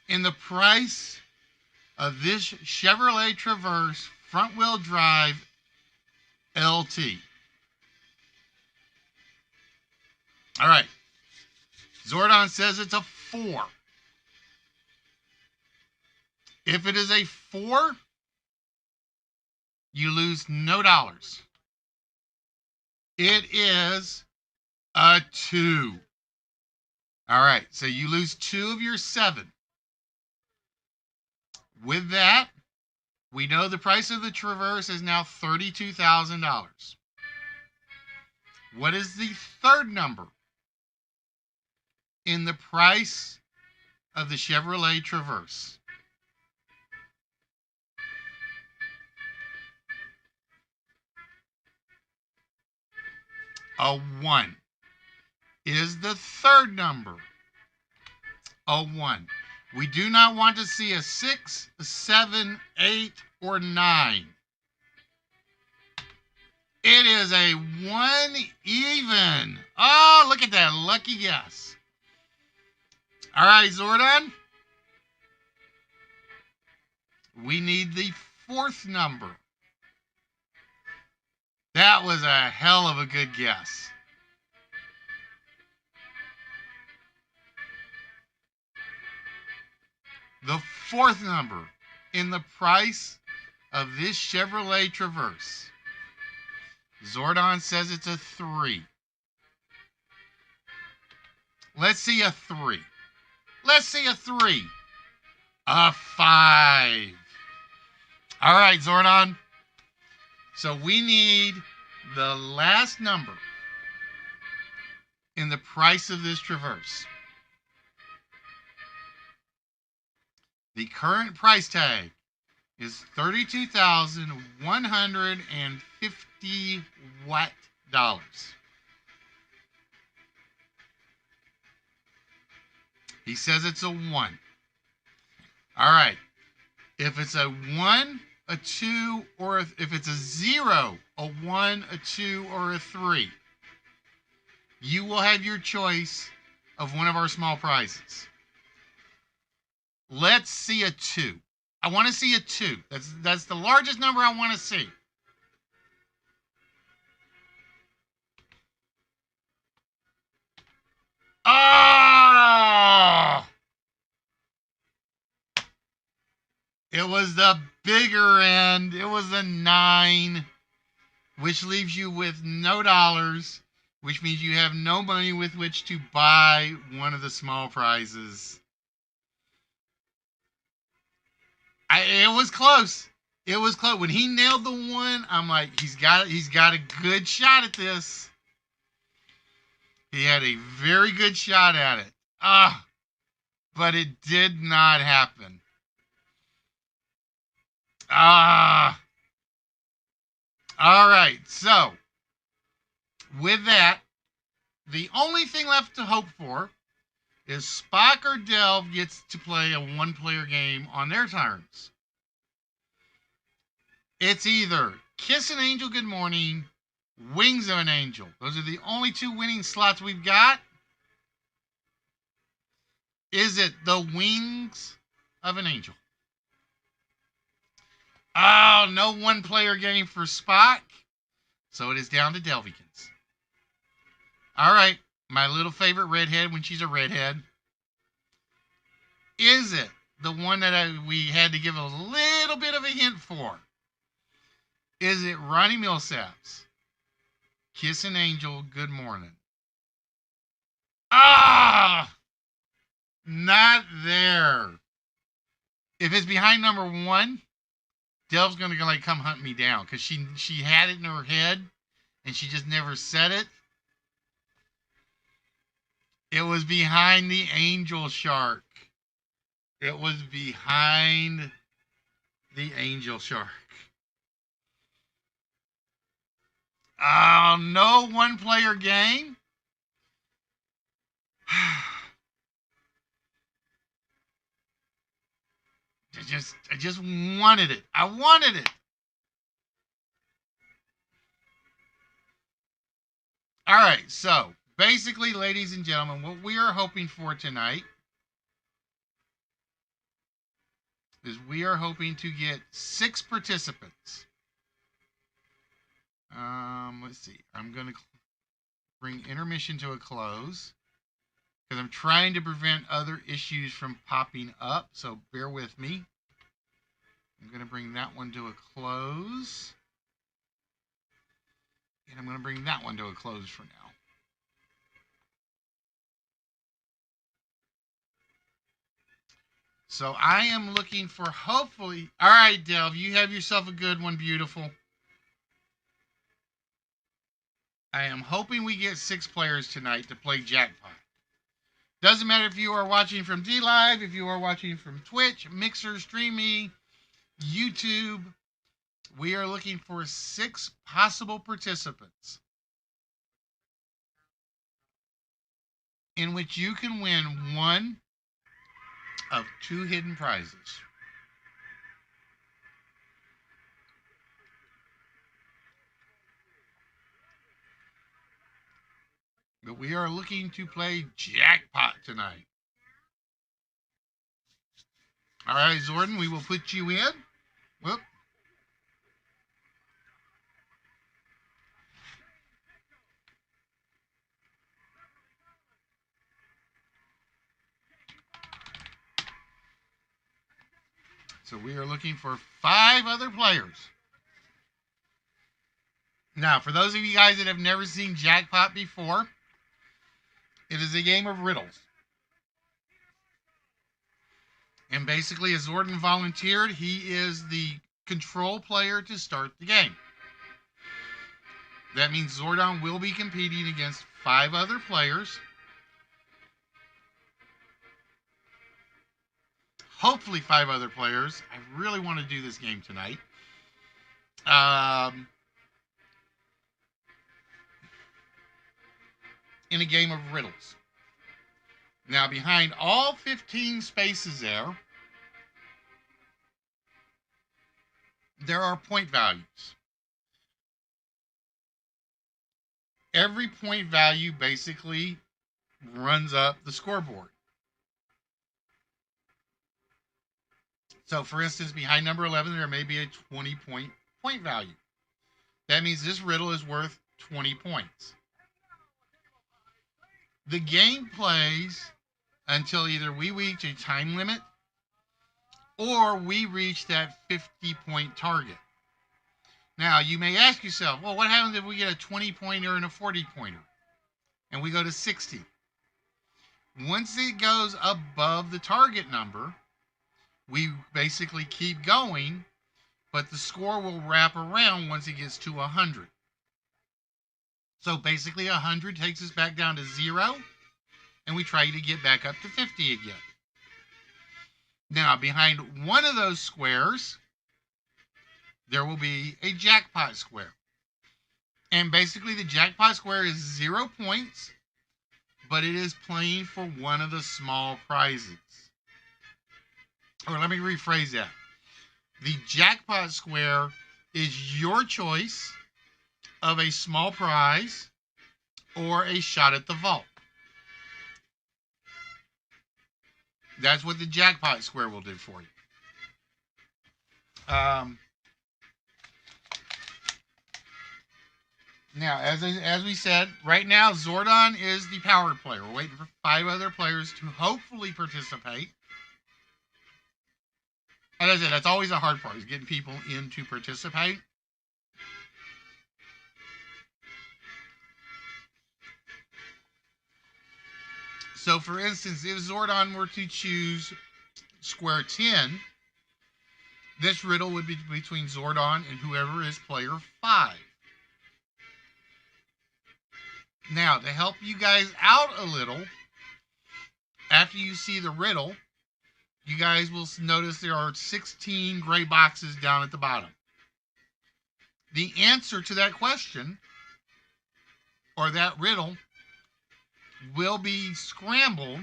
in the price of this Chevrolet Traverse front-wheel drive LT? All right. Zordon says it's a 4. If it is a 4, you lose no dollars. It is a 2. All right. So you lose 2 of your 7. With that, we know the price of the Traverse is now $32,000. What is the third number in the price of the Chevrolet Traverse? A 1 is the third number. A 1. We do not want to see a 6, a 7, 8, or 9. It is a 1 even. Oh, look at that. Lucky guess. All right, Zordon. We need the 4th number. That was a hell of a good guess. The 4th number in the price of this Chevrolet Traverse. Zordon says it's a 3. Let's see a 3. Let's see a 3. A 5. All right, Zordon. So we need the last number in the price of this Traverse. The current price tag is $32,150 dollars. He says it's a 1. All right. If it's a 1, a 2, or if it's a 0, a 1, a 2, or a 3, you will have your choice of one of our small prizes. Let's see a 2. I want to see a 2. That's the largest number I want to see. It was the bigger end. It was a 9, which leaves you with no dollars, which means you have no money with which to buy one of the small prizes. It was close. It was close. When he nailed the 1, I'm like, he's got a good shot at this. He had a very good shot at it. But it did not happen. All right. So, with that, the only thing left to hope for is Spock or Delve gets to play a one-player game on their turns. It's either Kiss an Angel Good Morning, Wings of an Angel. Those are the only 2 winning slots we've got. Is it the Wings of an Angel? Oh, no one-player game for Spock. So it is down to Delvikins. All right, my little favorite redhead when she's a redhead. Is it the one that we had to give a little bit of a hint for? Is it Ronnie Millsap's Kiss an Angel Good Morning? Not there. If it's behind number 1, Del's gonna come hunt me down because she had it in her head and she just never said it. It was behind the Angel Shark. It was behind the Angel Shark. Oh, no one-player game. I just wanted it. I wanted it. All right, so basically, ladies and gentlemen, what we are hoping for tonight is we are hoping to get 6 participants. Let's see. I'm going to bring intermission to a close because I'm trying to prevent other issues from popping up, so bear with me. I'm going to bring that one to a close. And I'm going to bring that one to a close for now. So I am looking for hopefully... All right, Delv, you have yourself a good one, beautiful. I am hoping we get 6 players tonight to play Jackpot. Doesn't matter if you are watching from DLive, if you are watching from Twitch, Mixer, StreamMe, YouTube. We are looking for 6 possible participants in which you can win one of 2 hidden prizes. But we are looking to play Jackpot tonight. All right, Zordon, we will put you in. Whoop. So we are looking for 5 other players. Now, for those of you guys that have never seen Jackpot before, it is a game of riddles. And basically, as Zordon volunteered, he is the control player to start the game. That means Zordon will be competing against 5 other players. Hopefully 5 other players. I really want to do this game tonight. In a game of riddles. Now, behind all 15 spaces there are point values. Every point value basically runs up the scoreboard. So, for instance, behind number 11, there may be a 20-point value. That means this riddle is worth 20 points. The game plays until either we reach a time limit or we reach that 50-point target. Now, you may ask yourself, well, what happens if we get a 20-pointer and a 40-pointer and we go to 60? Once it goes above the target number, we basically keep going, but the score will wrap around once it gets to 100. So basically 100 takes us back down to 0, and we try to get back up to 50 again. Now, behind one of those squares, there will be a jackpot square. And basically the jackpot square is 0 points, but it is playing for one of the small prizes. Or let me rephrase that. The jackpot square is your choice of a small prize or a shot at the vault. That's what the jackpot square will do for you. Now, as we said, right now Zordon is the power player. We're waiting for 5 other players to hopefully participate. As I said, that's always the hard part, is getting people in to participate. So, for instance, if Zordon were to choose square 10, this riddle would be between Zordon and whoever is player 5. Now, to help you guys out a little, after you see the riddle, you guys will notice there are 16 gray boxes down at the bottom. The answer to that question, or that riddle, will be scrambled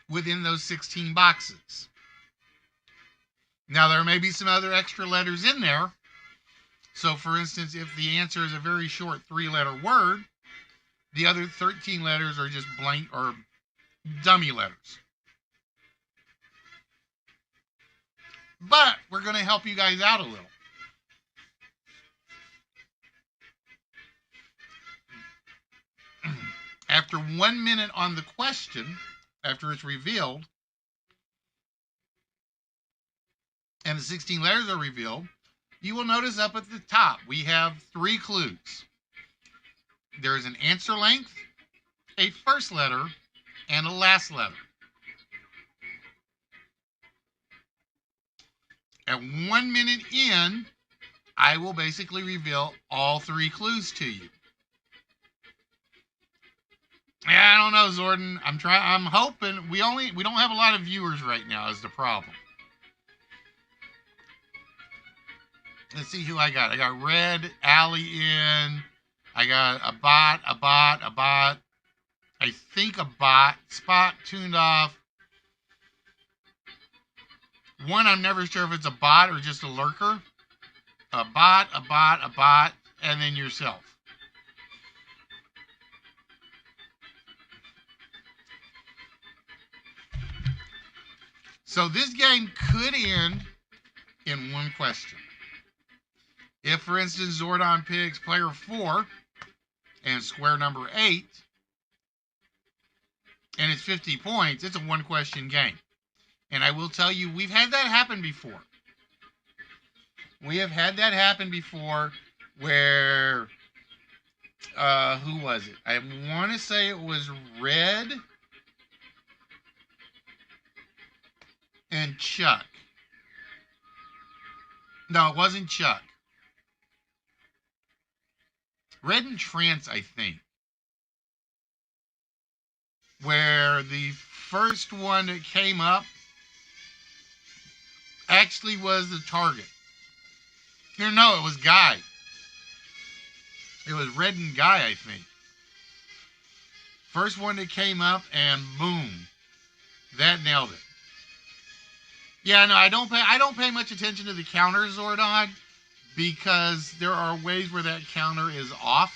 within those 16 boxes. Now, there may be some other extra letters in there. So, for instance, if the answer is a very short 3-letter word, the other 13 letters are just blank or dummy letters. But we're going to help you guys out a little. After 1 minute on the question, after it's revealed, and the 16 letters are revealed, you will notice up at the top we have 3 clues. There is an answer length, a first letter, and a last letter. At 1 minute in, I will basically reveal all 3 clues to you. Yeah, I don't know, Zordon. I'm hoping we don't have a lot of viewers right now is the problem. Let's see who I got. I got Red, Allie in. I got a bot. I think a bot. Spot tuned off. One, I'm never sure if it's a bot or just a lurker. A bot, and then yourself. So this game could end in one question. If, for instance, Zordon picks player 4 and square number 8, and it's 50 points, it's a one-question game. And I will tell you, we've had that happen before. We have had that happen before where, who was it? I want to say it was Red and Chuck. No, it wasn't Chuck. Red and Trance, I think. Where the first one that came up actually was the target. No, it was Guy. It was Red and Guy, I think. First one that came up, and boom, that nailed it. Yeah, no, I don't pay much attention to the counter, Zordon, because there are ways where that counter is off.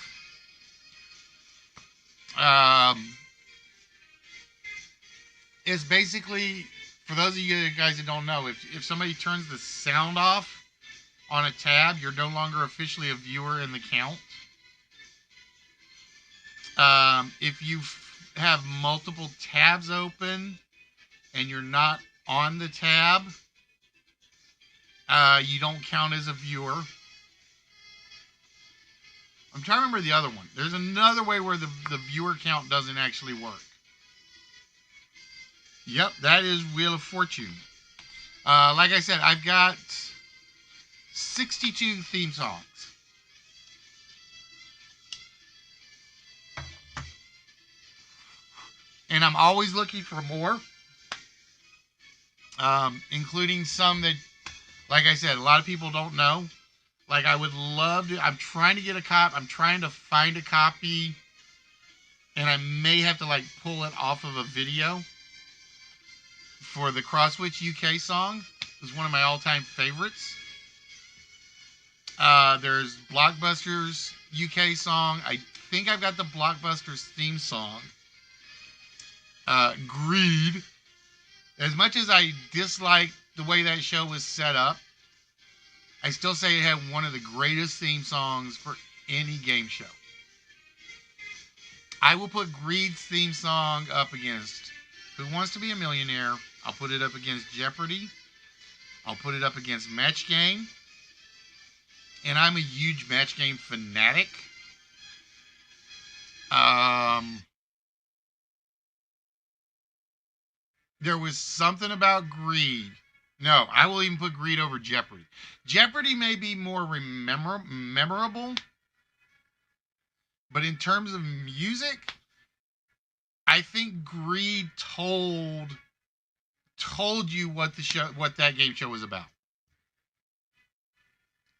It's basically, for those of you guys that don't know, if somebody turns the sound off on a tab, you're no longer officially a viewer in the count. If you have multiple tabs open and you're not on the tab, You don't count as a viewer. I'm trying to remember the other one. There's another way where the viewer count doesn't actually work. Yep, that is Wheel of Fortune. Like I said, I've got 62 theme songs. And I'm always looking for more. Including some that, like I said, a lot of people don't know. Like, I would love to. I'm trying to get a copy. I'm trying to find a copy. And I may have to, like, pull it off of a video. For the Crosswitch UK song. It's one of my all-time favorites. There's Blockbuster's UK song. I think I've got the Blockbuster's theme song. Greed. As much as I dislike the way that show was set up, I still say it had one of the greatest theme songs for any game show. I will put Greed's theme song up against Who Wants to Be a Millionaire. I'll put it up against Jeopardy. I'll put it up against Match Game. And I'm a huge Match Game fanatic. There was something about Greed. No, I will even put Greed over Jeopardy. Jeopardy may be more memorable, but in terms of music, I think Greed told you what that game show was about.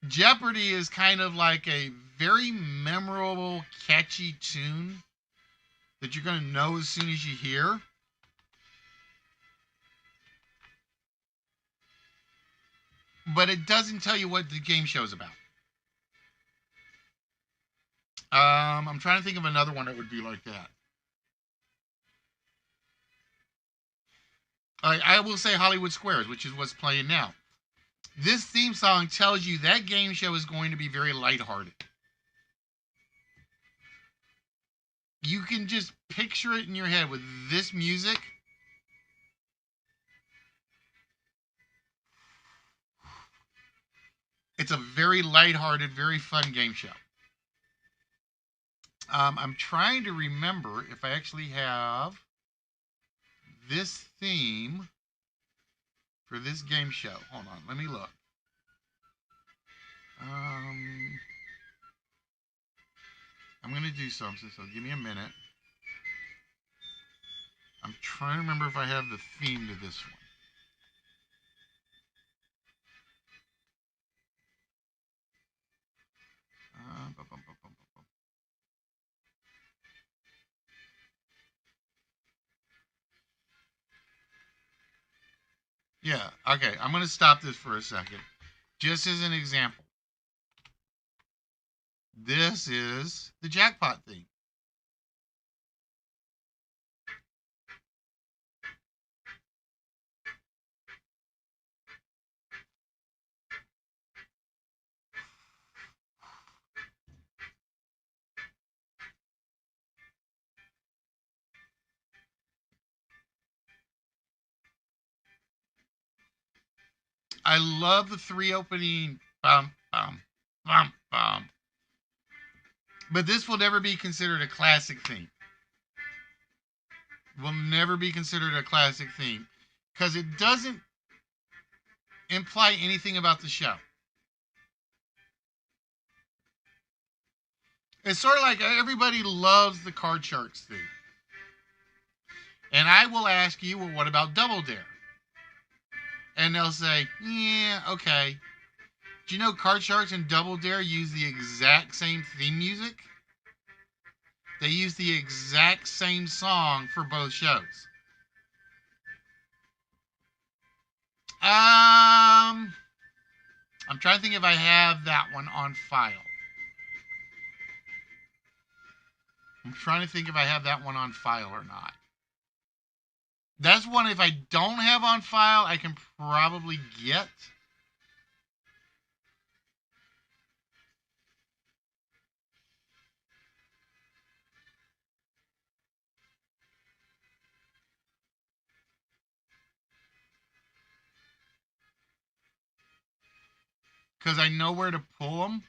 Jeopardy is kind of like a very memorable, catchy tune that you're going to know as soon as you hear. But it doesn't tell you what the game show is about. I'm trying to think of another one that would be like that. I will say Hollywood Squares, which is what's playing now. This theme song tells you that game show is going to be very lighthearted. You can just picture it in your head with this music. It's a very lighthearted, very fun game show. I'm trying to remember if I actually have this theme for this game show. Hold on, let me look. I'm going to do something, so give me a minute. I'm trying to remember if I have the theme to this one. Yeah, okay, I'm going to stop this for a second. Just as an example. This is the jackpot theme. I love the three opening bum, bum, bum, bum. But this will never be considered a classic theme. Will never be considered a classic theme because it doesn't imply anything about the show. It's sort of like everybody loves the Card Sharks theme. And I will ask you, well, what about Double Dare? And they'll say, yeah, okay. Do you know Card Sharks and Double Dare use the exact same theme music? They use the exact same song for both shows. I'm trying to think if I have that one on file. I'm trying to think if I have that one on file or not. That's one if I don't have on file, I can probably get. because I know where to pull them.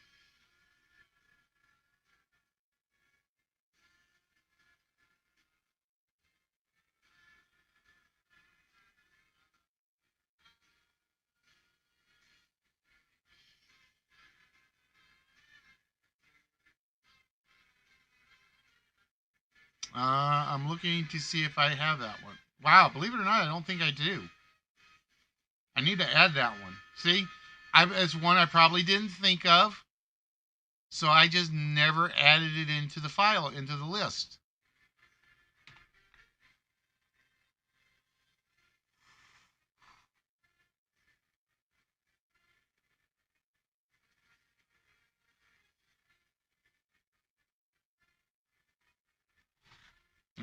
I'm looking to see if I have that one. Wow, believe it or not, I don't think I do. I need to add that one. See, it's one I probably didn't think of, so I just never added it into the file, into the list.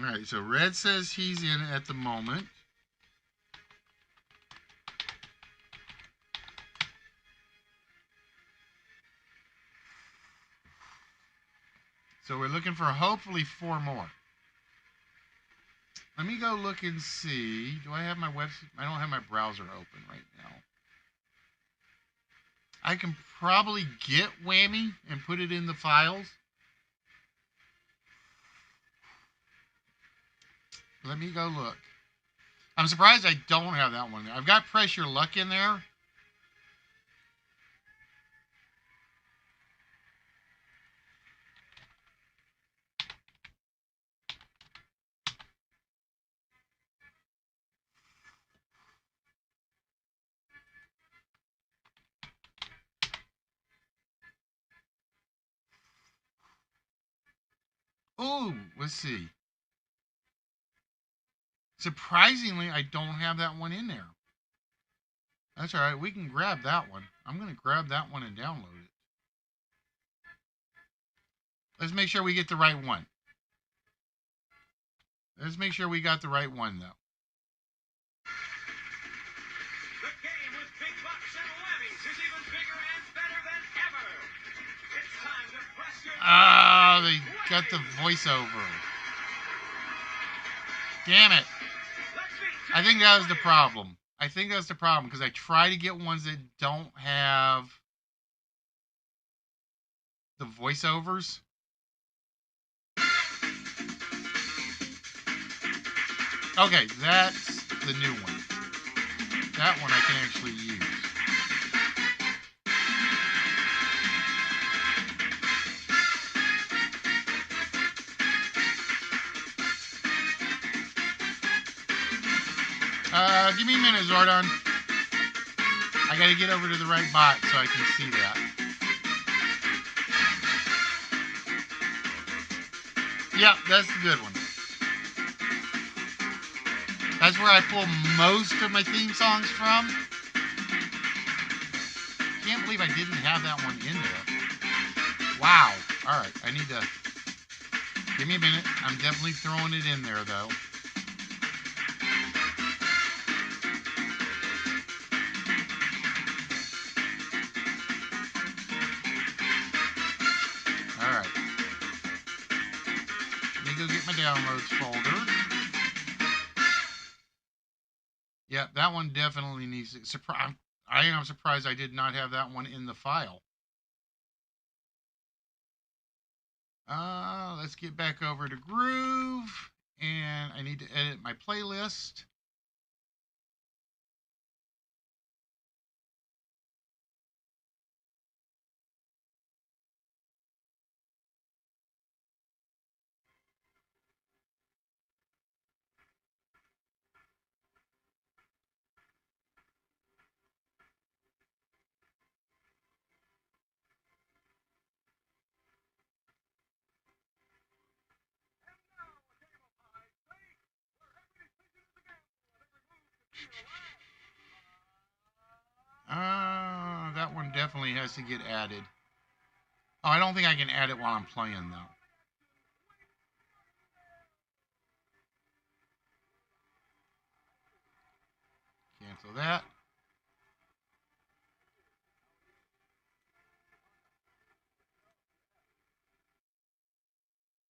All right, so Red says he's in at the moment. So we're looking for hopefully 4 more. Let me go look and see. Do I have my website? I don't have my browser open right now. I can probably get Whammy and put it in the files. Let me go look. I'm surprised I don't have that one. I've got Pressure Luck in there. Oh, let's see. Surprisingly, I don't have that one in there. That's all right. We can grab that one. I'm going to grab that one and download it. Let's make sure we get the right one. Let's make sure we got the right one, though. The game with big bucks and whammies is even bigger and better than ever. It's time to press your... Ah, they got the voiceover. Damn it. I think that was the problem. I think that's the problem because I try to get ones that don't have the voiceovers. Okay, that's the new one. That one I can actually use. Give me a minute, Zordon. I gotta get over to the right bot so I can see that. Yep, that's the good one. That's where I pull most of my theme songs from. Can't believe I didn't have that one in there. Wow. Alright, I need to... Give me a minute. I'm definitely throwing it in there, though. Alright. Let me go get my downloads folder. Yeah, that one definitely needs to... I am surprised I did not have that one in the file. Let's get back over to Groove. And I need to edit my playlist. That one definitely has to get added. Oh, I don't think I can add it while I'm playing, though. Cancel that.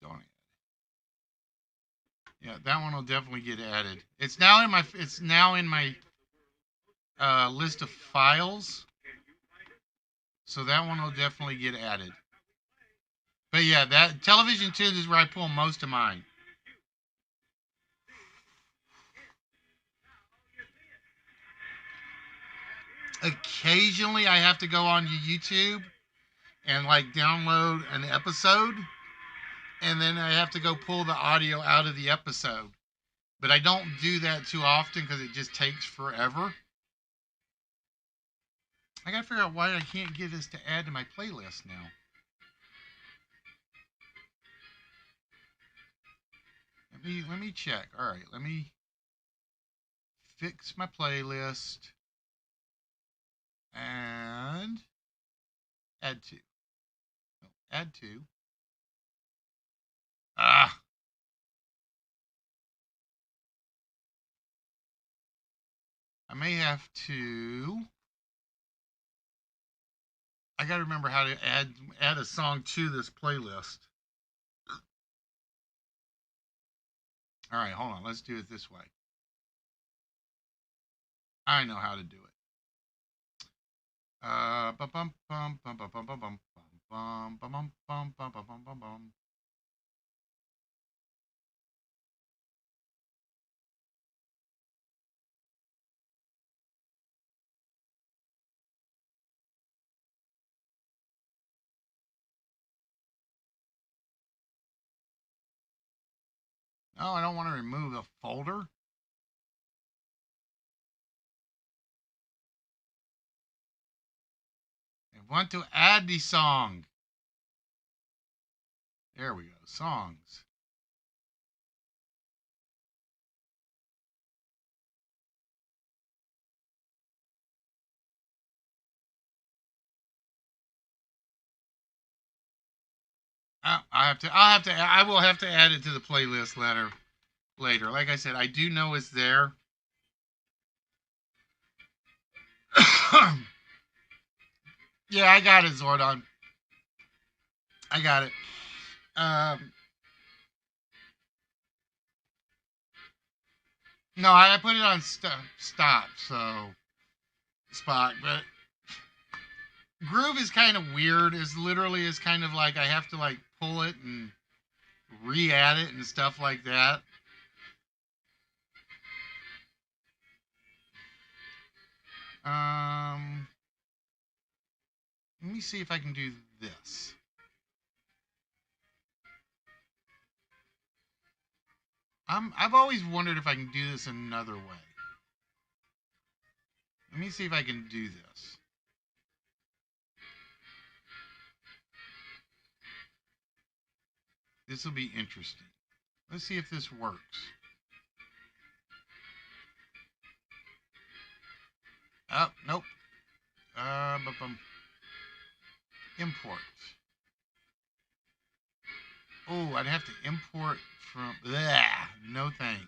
Don't add. Yeah, that one will definitely get added. It's now in my list of files. So that one will definitely get added. But yeah, that television tunes is where I pull most of mine. Occasionally I have to go on YouTube and like download an episode, and then I have to go pull the audio out of the episode. But I don't do that too often because it just takes forever. I gotta figure out why I can't get this to add to my playlist now. Let me check. All right, let me fix my playlist and add to. No, add to. Ah. I may have to. I gotta remember how to add a song to this playlist. All right, hold on. Let's do it this way. I know how to do it. Bum bum bum bum bum bum bum bum bum bum bum bum bum bum bum bum. Oh, I don't want to remove a folder. I want to add the song. There we go. Songs. I will have to add it to the playlist later. Like I said, I do know it's there. Yeah, I got it, Zordon. I got it. No, I put it on stop, so spot. But Groove is kind of weird. Is literally is kind of like I have to like pull it and re-add it and stuff like that. Let me see if I can do this. I've always wondered if I can do this another way. Let me see if I can do this. This will be interesting. Let's see if this works. Oh, nope. Import. Oh, I'd have to import from. Bleh, no thanks.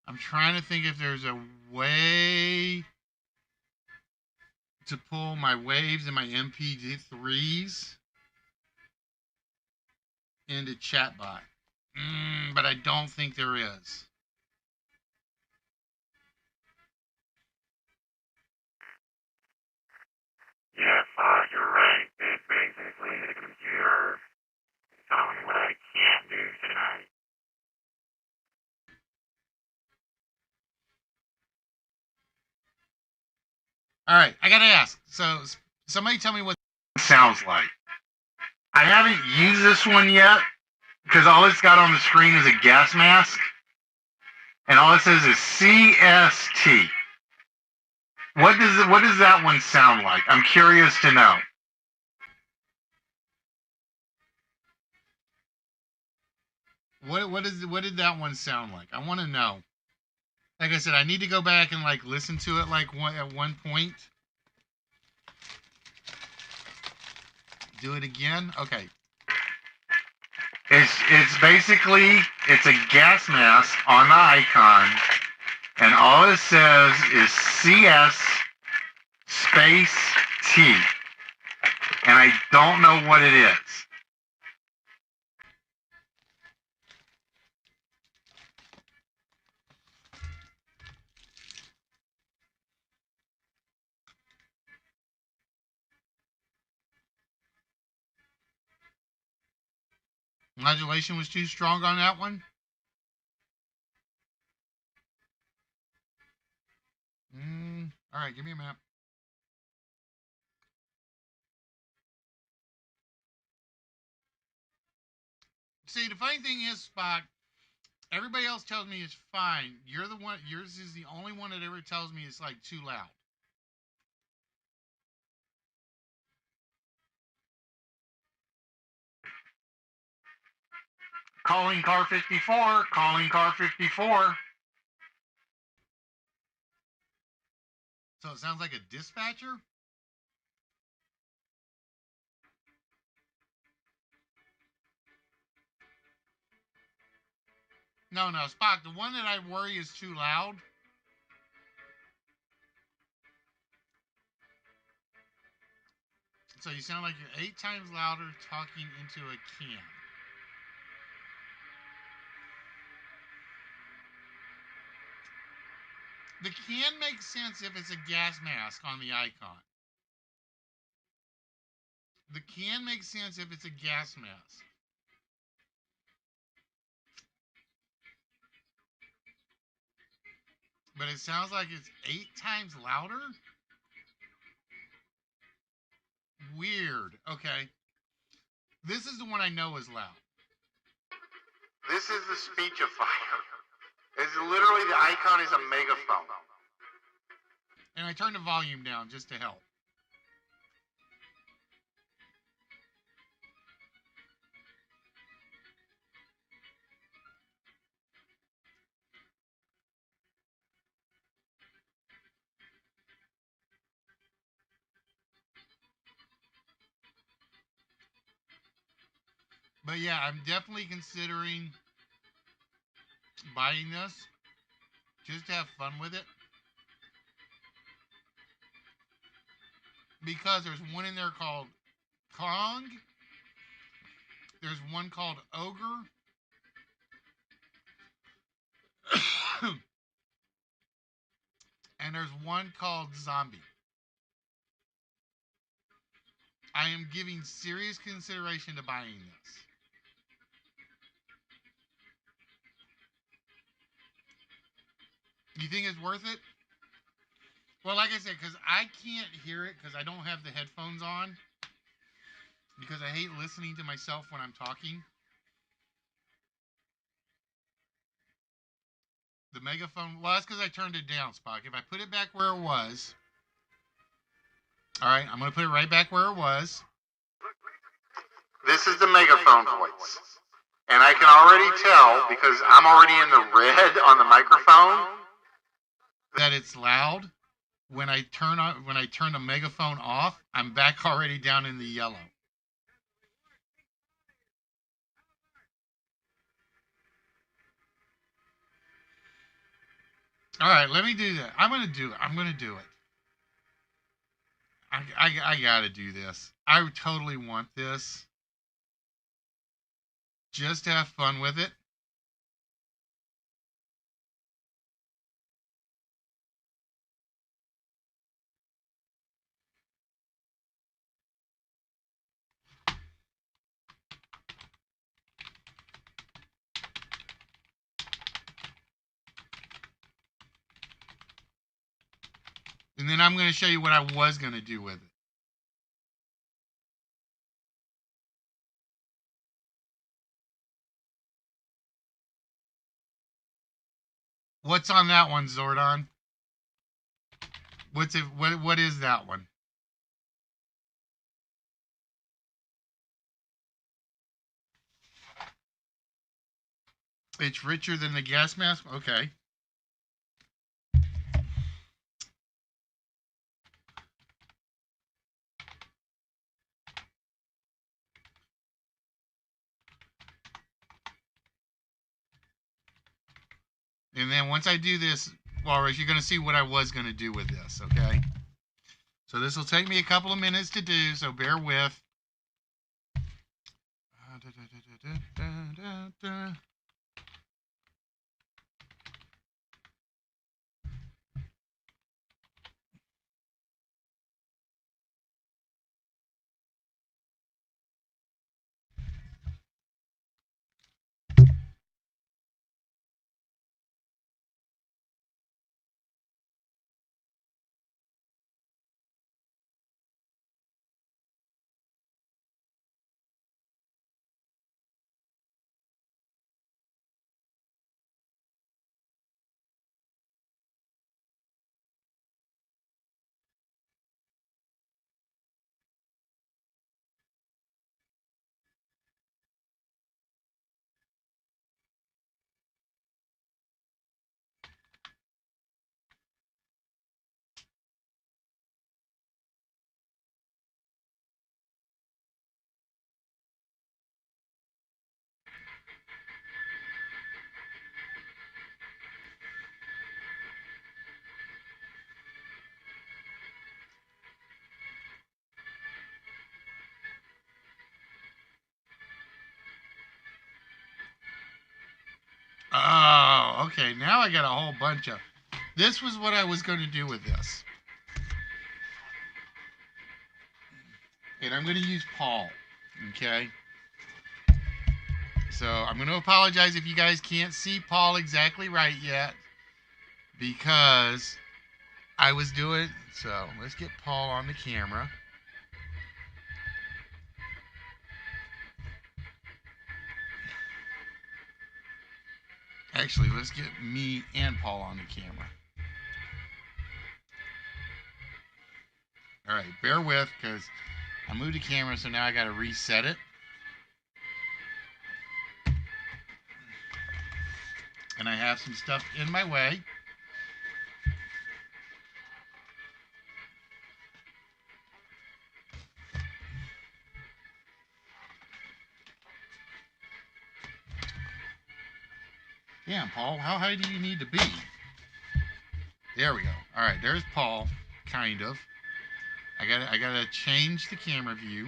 I'm trying to think if there's a way to pull my waves and my MP3s into chatbot. But I don't think there is. Yes, you're right. It's basically the computer telling me what I can't do tonight. All right, I gotta ask. So somebody tell me what it sounds like. I haven't used this one yet because all it's got on the screen is a gas mask, and all it says is CST. What does that one sound like? I'm curious to know. What did that one sound like? I want to know. Like I said, I need to go back and like listen to it like at one point. Do it again. Okay. It's basically it's a gas mask on the icon, and all it says is CS space T, and I don't know what it is. Modulation was too strong on that one. All right, give me a minute. See, the funny thing is, Spock, everybody else tells me it's fine. You're the one. Yours is the only one that ever tells me it's like too loud. Calling car 54. Calling car 54. So it sounds like a dispatcher? No, Spock, the one that I worry is too loud. So you sound like you're 8 times louder talking into a can. The can makes sense if it's a gas mask on the icon. The can makes sense if it's a gas mask. But it sounds like it's 8 times louder? Weird. Okay. This is the one I know is loud. This is the speechifier. It's literally the icon is a megaphone. And I turned the volume down just to help. But yeah, I'm definitely considering buying this just to have fun with it. Because there's one in there called Kong. There's one called Ogre. And there's one called Zombie. I am giving serious consideration to buying this. You think it's worth it? Well, like I said, because I can't hear it because I don't have the headphones on. Because I hate listening to myself when I'm talking. The megaphone, well, that's because I turned it down, Spock. If I put it back where it was. All right, I'm going to put it right back where it was. This is the megaphone voice. And I can already tell, because I'm already in the red on the microphone, that it's loud. When I turn the megaphone off, I'm back already down in the yellow. All right, let me do that. I'm going to do it. I got to do this. I totally want this. Just to have fun with it. And then I'm going to show you what I was going to do with it. What's on that one, Zordon? What's it? What is that one? It's richer than the gas mask? Okay. And then once I do this, Walrus, you're going to see what I was going to do with this, okay? So this will take me a couple of minutes to do, so bear with. Oh, okay. Now I got a whole bunch of... This was what I was going to do with this. And I'm going to use Paul, okay? So I'm going to apologize if you guys can't see Paul exactly right yet, because I was doing... So let's get Paul on the camera. Actually, let's get me and Paul on the camera. All right, bear with, because I moved the camera, so now I got to reset it. And I have some stuff in my way. Damn, Paul, how high do you need to be? There we go. All right, there's Paul, kind of. I gotta change the camera view.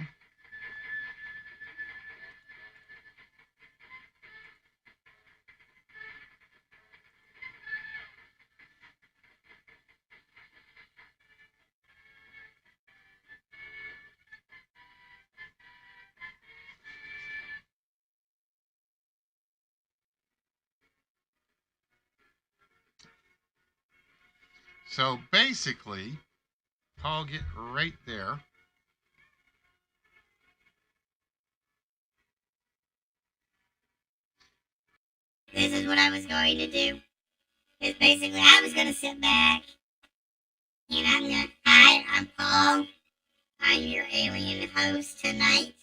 So basically, Paul, get right there. This is what I was going to do. Is basically I was gonna sit back and I'm gonna, hi, I'm Paul. I'm your alien host tonight.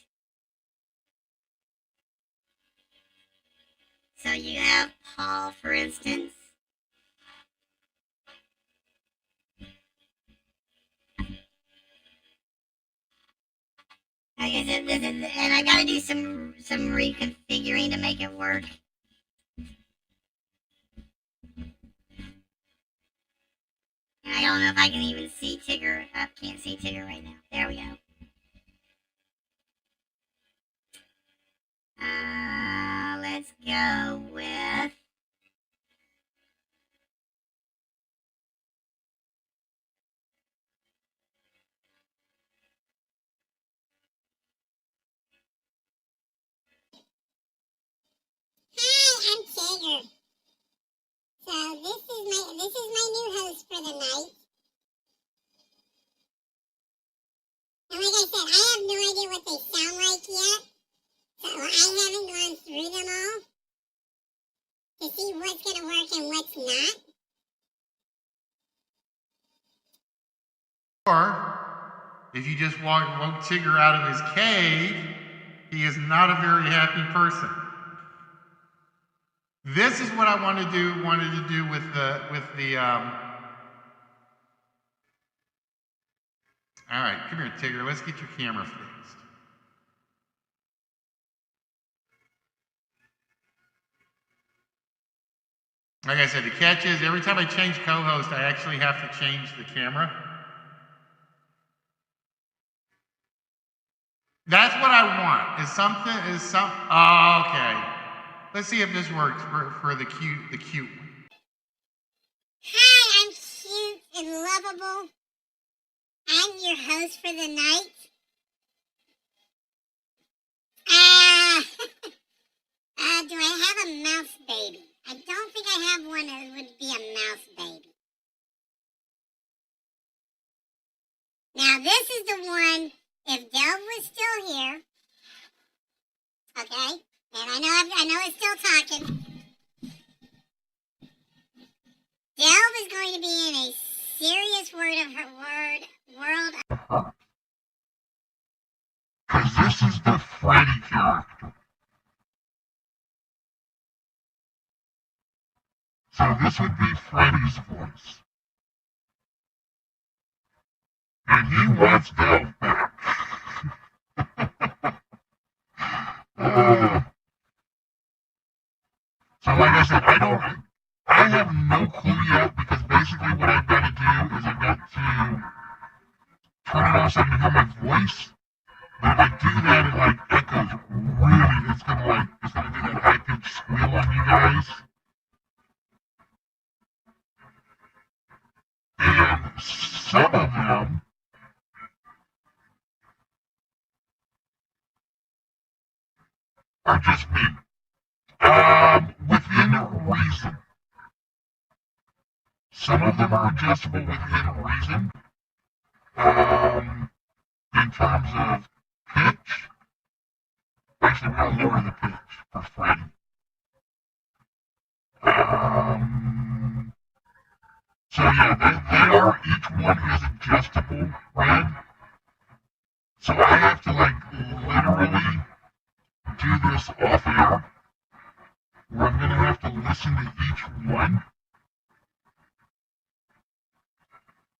So you have Paul, for instance. Like I said, this is, and I gotta do some reconfiguring to make it work. I don't know if I can even see Tigger. I can't see Tigger right now. There we go. Let's go with... Hi, I'm Tigger. So this is my new host for the night. And like I said, I have no idea what they sound like yet. So I haven't gone through them all to see what's gonna work and what's not. Or, if you just woke Tigger out of his cave, he is not a very happy person. This is what I wanted to do with the all right, come here, Tigger. Let's get your camera fixed. Like I said, the catch is every time I change co-host, I actually have to change the camera. That's what I want. Oh, okay. Let's see if this works for the cute one. Hi, I'm cute and lovable. I'm your host for the night. Do I have a mouse baby? I don't think I have one that would be a mouse baby. Now this is the one, if Delv was still here, okay, and I know it's still talking. Delv is going to be in a serious world. Because this is the Freddy character. So this would be Freddy's voice. And he wants Delv back. So like I said, I have no clue yet, because basically what I've got to do is I've got to turn it off so I can hear my voice. But if I do that, it like echoes really, it's gonna do that high-pitched squeal on you guys. And some of them are just me. Within reason. Some of them are adjustable within reason. In terms of pitch, actually I'll lower the pitch for Freddy. So yeah, they are, each one is adjustable, Red. So I have to like literally do this off air, where I'm gonna have to listen to each one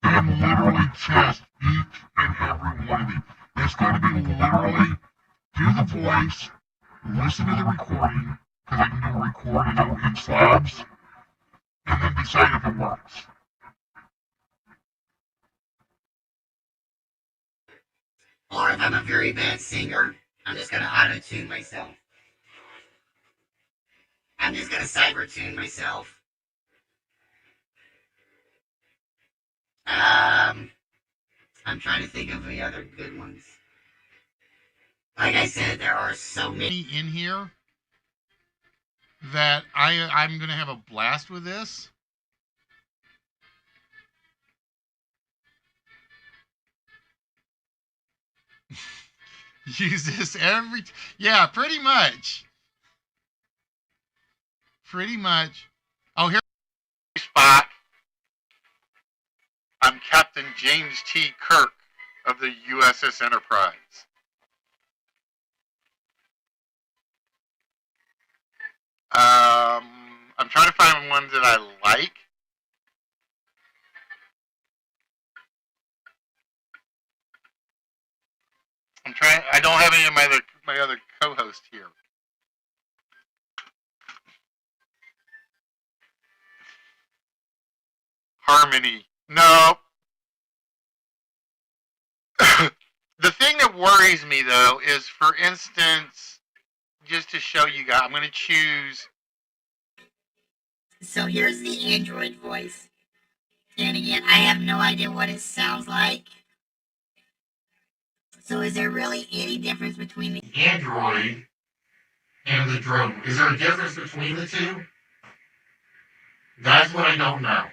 and literally test each and every one of these. It's going to be literally do the voice, listen to the recording, because I can do a recording in slabs, and then decide if it works. Or if I'm a very bad singer, I'm just gonna auto-tune myself. I'm just gonna cyber-tune myself. I'm trying to think of the other good ones. Like I said, there are so many in here that I'm gonna have a blast with this. Use this yeah, pretty much. Pretty much. Oh, here's my spot. I'm Captain James T. Kirk of the USS Enterprise. I'm trying to find ones that I like. I don't have any of my other co-hosts here. Harmony. No. The thing that worries me though is, for instance, just to show you guys, I'm going to choose. So here's the Android voice. And again, I have no idea what it sounds like. So is there really any difference between the Android and the drone. Is there a difference between the two? That's what I don't know.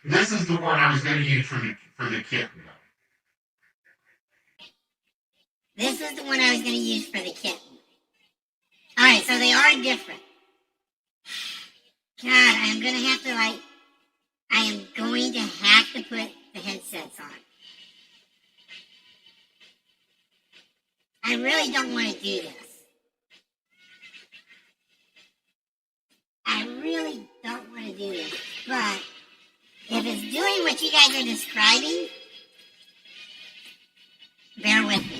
This is the one I was going to use for the kitten, though. This is the one I was going to use for the kitten. Alright, so they are different. God, I am going to have to put the headsets on. I really don't want to do this. I really don't want to do this. But if it's doing what you guys are describing, bear with me.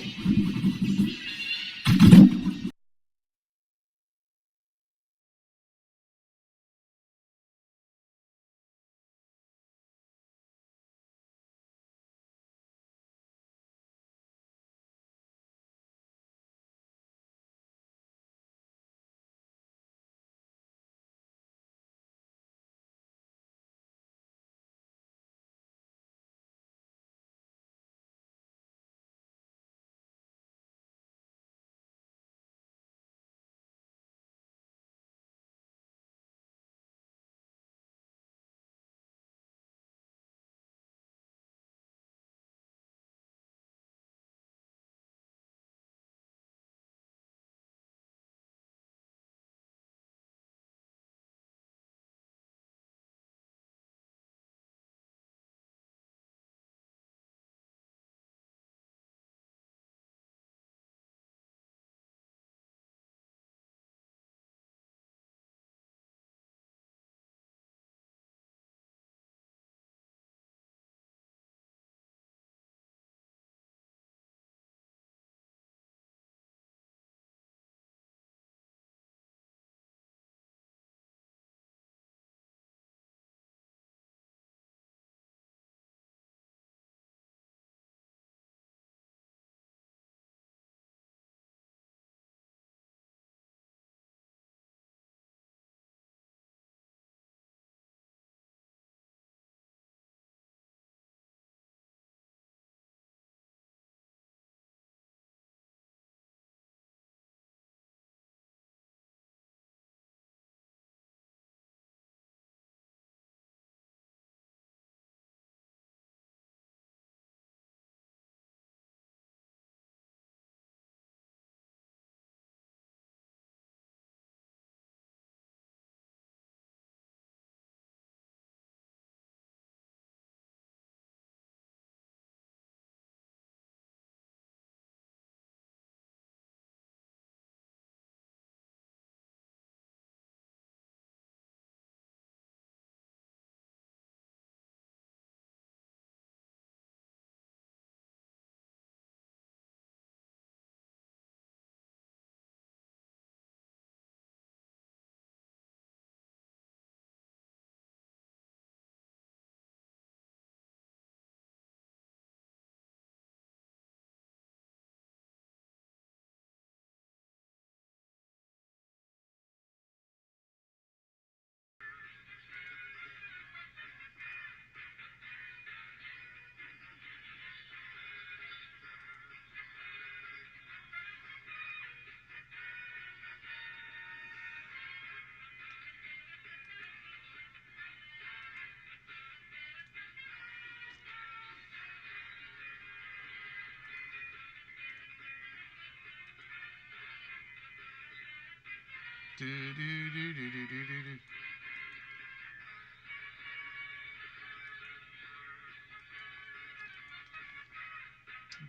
Do, do, do, do, do, do, do.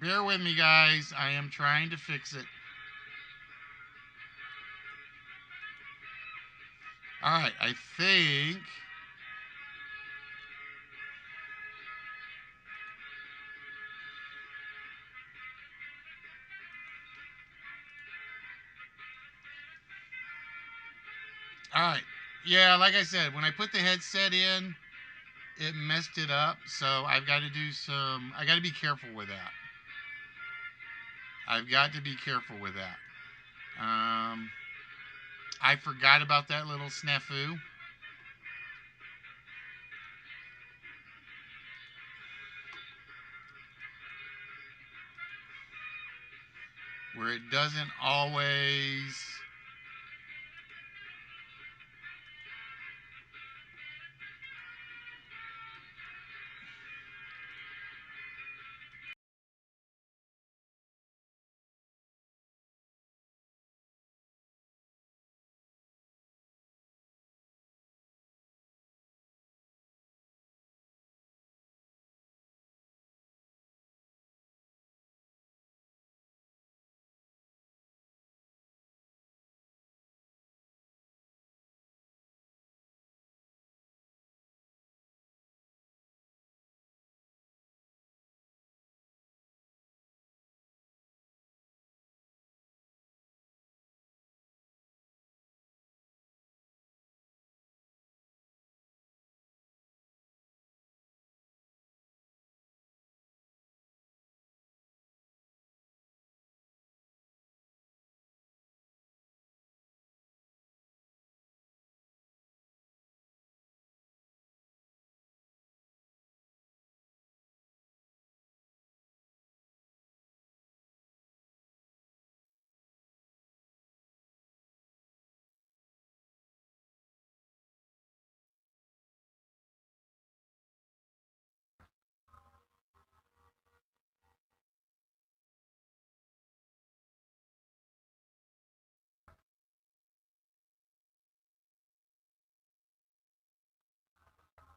Bear with me, guys. I am trying to fix it. All right, I think. All right. Yeah, like I said, when I put the headset in, it messed it up. So I've got to do some. I got to be careful with that. I've got to be careful with that. I forgot about that little snafu. Where it doesn't always.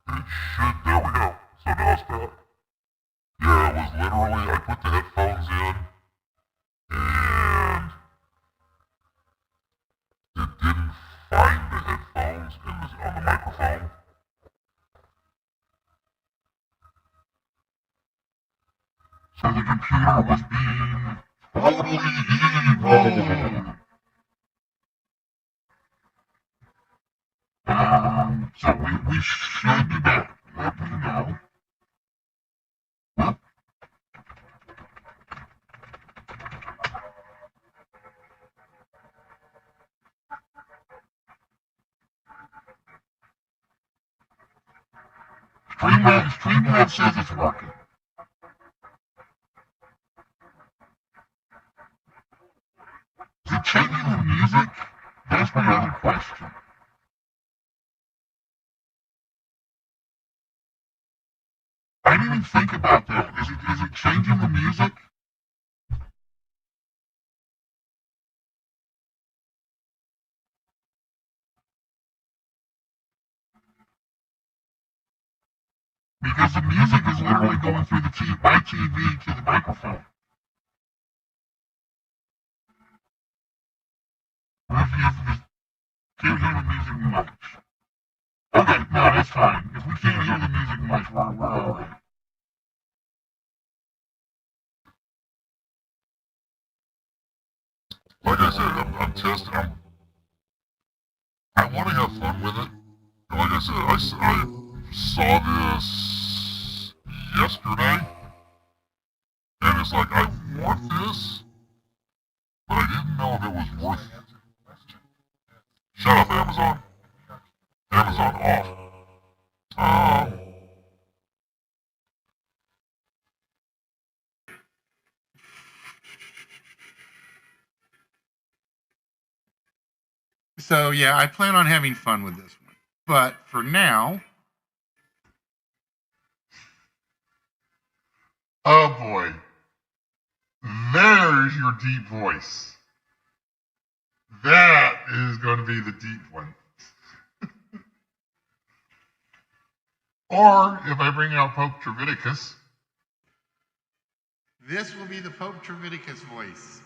It should. There we go. So now it's better. Yeah, it was literally, I put the headphones in, and it didn't find the headphones on the microphone. So the computer was being totally evil. So we should be back. Let me know. Streamlabs says it's working. Is it changing the music? That's my other question. I didn't even think about that. Is it changing the music? Because the music is literally going through my TV to the microphone. If you can't hear the music much. Okay, no, that's fine. If we can't hear the music much, we're alright. Like I said, I'm testing. I want to have fun with it. And like I said, I saw this yesterday, and it's like, I want this, but I didn't know if it was worth it. Shut up, Amazon. Amazon off. So yeah, I plan on having fun with this one. But for now, Oh boy. There's your deep voice. That is going to be the deep one. Or if I bring out Pope Treviticus, This will be the Pope Treviticus voice.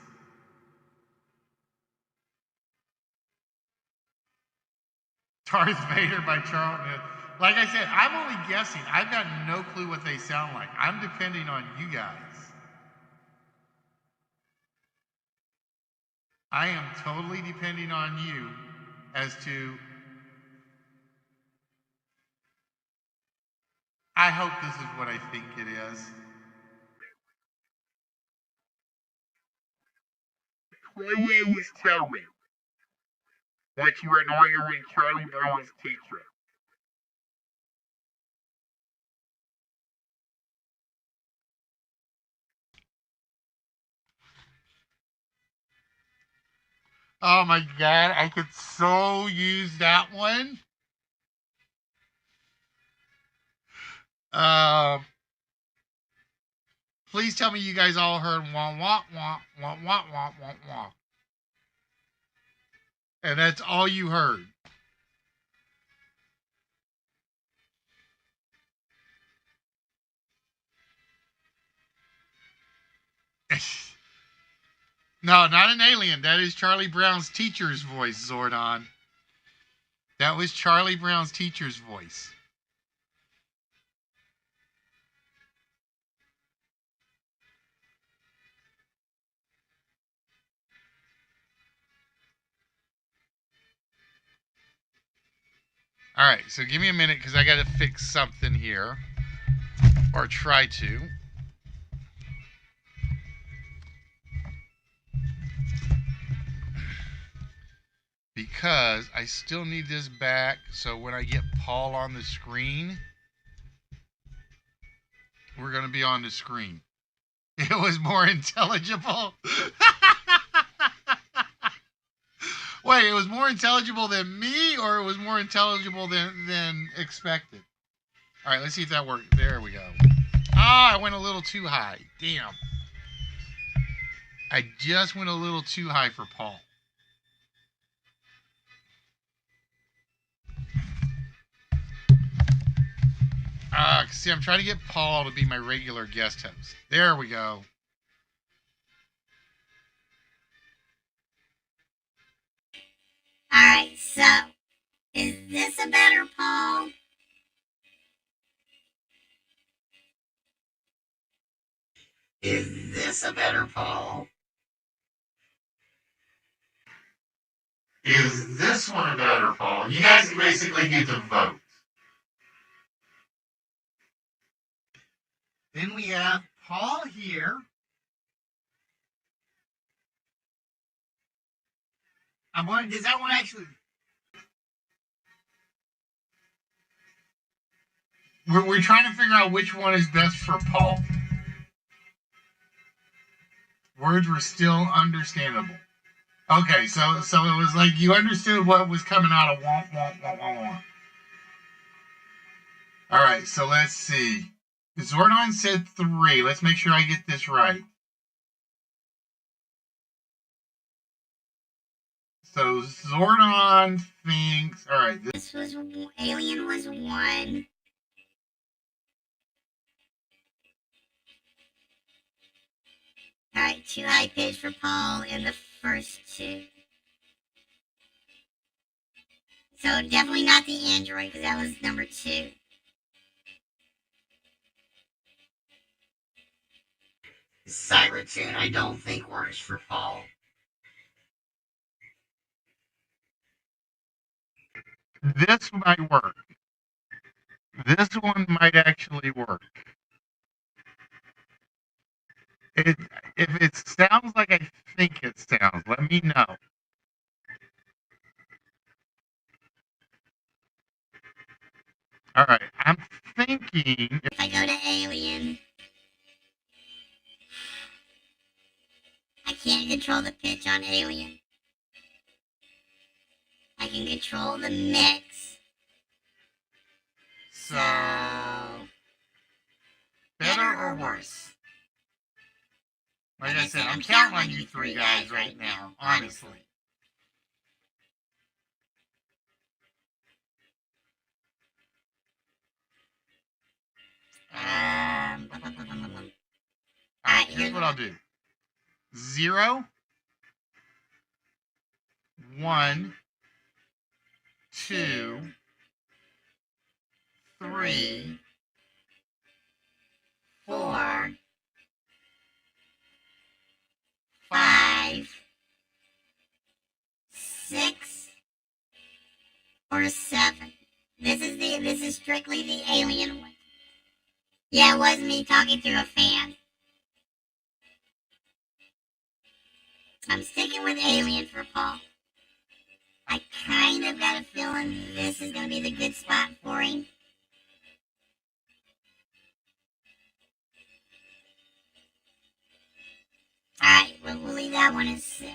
Darth Vader by Charlton. Like I said, I'm only guessing. I've got no clue what they sound like. I'm depending on you guys. I am totally depending on you as to. I hope this is what I think it is. Please tell me what you are knowing Charlie Brown's teacher. Oh my God, I could so use that one. Please tell me you guys all heard wah wah wah wah wah wah wah wah. And that's all you heard. No, not an alien. That is Charlie Brown's teacher's voice, Zordon. That was Charlie Brown's teacher's voice. All right, so give me a minute because I got to fix something here. Or try to. Because I still need this back so when I get Paul on the screen, we're going to be on the screen. It was more intelligible. Wait, it was more intelligible than me, or it was more intelligible than expected? All right, let's see if that worked. There we go. Ah, I went a little too high. Damn. I just went a little too high for Paul. See, I'm trying to get Paul to be my regular guest host. There we go. Alright, so, is this a better Paul? Is this a better Paul? Is this one a better Paul? You guys basically get to vote. Then we have Paul here. I'm wondering, does that one actually? We're trying to figure out which one is best for Paul. Words were still understandable. Okay, so it was like you understood what was coming out of womp womp womp womp womp. All right, so let's see. Zordon said 3. Let's make sure I get this right. So Zordon thinks. All right. This was Alien was 1. Alright, 2 high pitch for Paul in the first 2. So definitely not the android because that was number 2. Cybertune I don't think works for Paul. This might work. This one might actually work. If it sounds like I think it sounds, let me know. All right, I'm thinking. If I go to Alien, I can't control the pitch on Alien. I can control the mix. So, better or worse? Like I said, I'm counting on you 3 guys right now, honestly. here's what I'll do. 0, 1, 2, 3, 4, 5, 6, or 7. This is strictly the alien one. Yeah, it was me talking through a fan. I'm sticking with alien for Paul. I kind of got a feeling this is going to be the good spot for him. Alright, we'll leave that one as 6.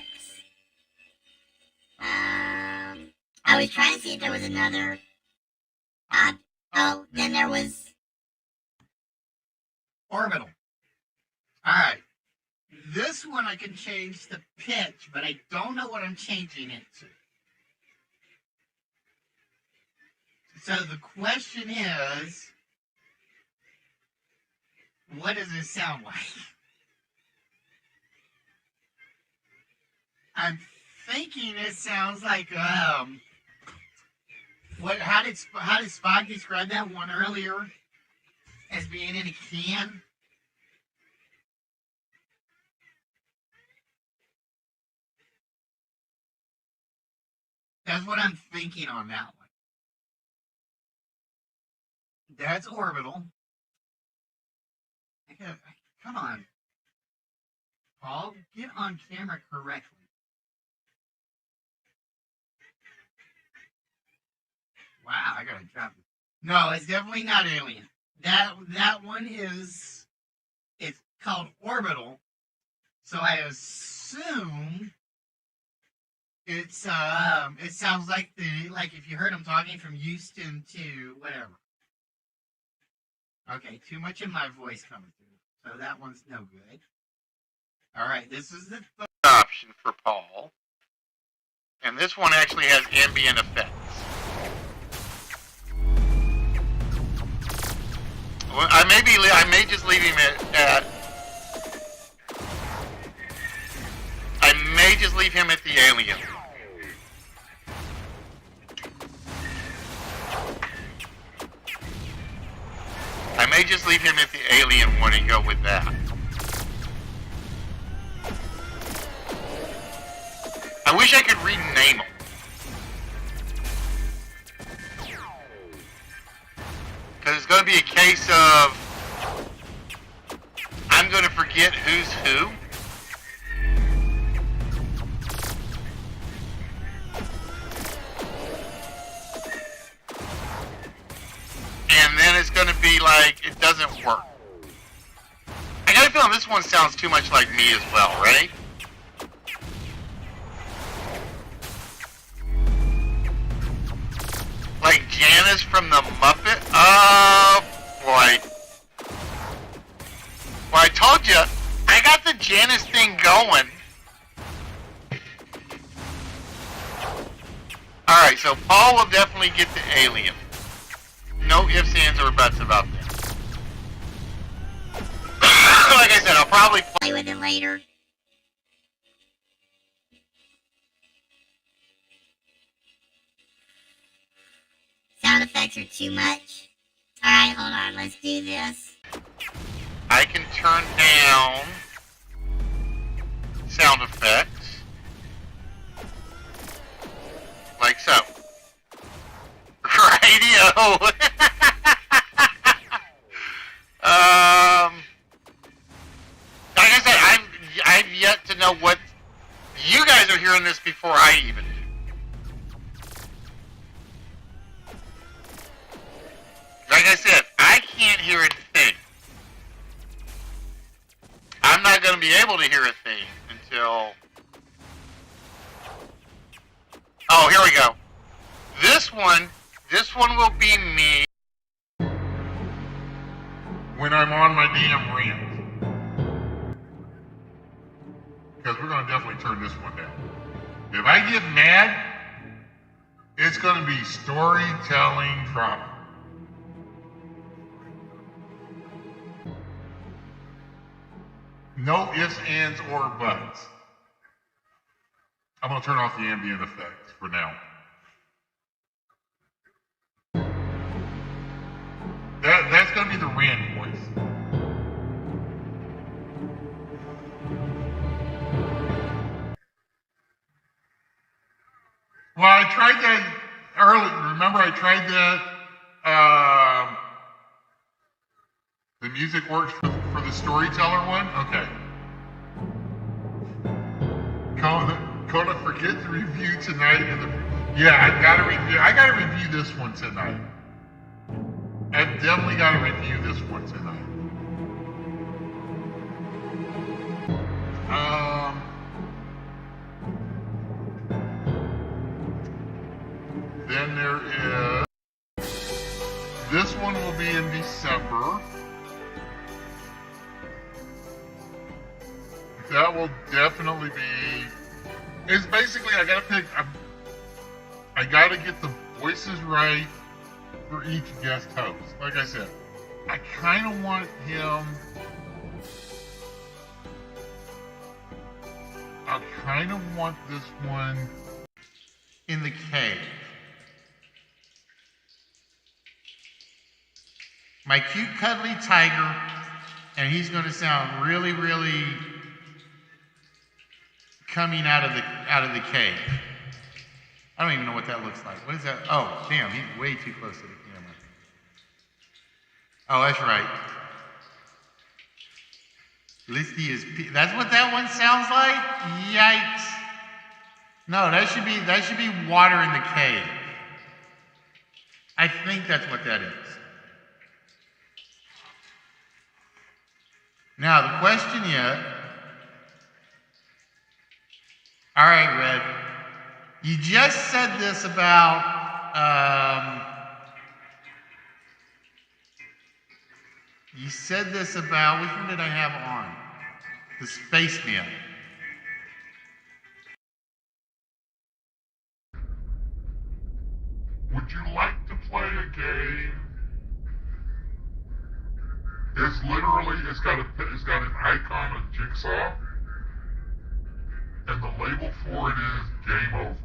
I was trying to see if there was another. Then there was orbital. Alright. This one I can change the pitch, but I don't know what I'm changing it to. So the question is, what does it sound like? I'm thinking it sounds like how did Spock describe that one earlier as being in a can? That's what I'm thinking on that one. That's orbital. Come on. Paul, get on camera correctly. Wow, I gotta drop it. No, it's definitely not alien. That one is, it's called orbital. So I assume it sounds like if you heard him talking from Houston to whatever. Okay, too much of my voice coming through. So that one's no good. All right, this is the third option for Paul. And this one actually has ambient effects. Well, I may just leave him at I may just leave him at the alien. I may just leave him at the alien one and go with that. I wish I could rename them. Because it's going to be a case of I'm going to forget who's who. And then it's going to be like, it doesn't work. I got a feeling this one sounds too much like me as well, right? Like Janice from the Muppet? Oh, boy. Well, I told you, I got the Janice thing going. Alright, so Paul will definitely get the alien. No ifs, ands, or buts about that. Like I said, I'll probably play with it later. Sound effects are too much. Alright, hold on, let's do this. I can turn down sound effects. Like so. Radio! Like I said, I've yet to know what you guys are hearing this before I even do. Like I said, I can't hear a thing. I'm not going to be able to hear a thing until... Oh, here we go. This one will be me when I'm on my damn rant. Because we're going to definitely turn this one down. If I get mad, it's going to be storytelling drama. No ifs, ands, or buts. I'm going to turn off the ambient effects for now. That's going to be the Rand voice. Well, I tried that earlier. Remember, I tried that. The music works for the storyteller one? Okay. Kona, forget the review tonight. Yeah, I gotta review this one tonight. I've definitely gotta review this one tonight. Then there is... This one will be in December. That will definitely be... It's basically, I gotta get the voices right for each guest host. Like I said, I kind of want him... I kind of want this one... In the cave. My cute cuddly tiger, and he's going to sound really, really coming out of the cave. I don't even know what that looks like. What is that? Oh, damn, he's way too close to the camera. Oh, that's right. Listy is. That's what that one sounds like? Yikes. No, that should be water in the cave. I think that's what that is. Now the question is, all right, Red, you just said this about which one did I have on? The Spaceman. Would you like to play a game? It's got an icon of Jigsaw, and the label for it is Game Over.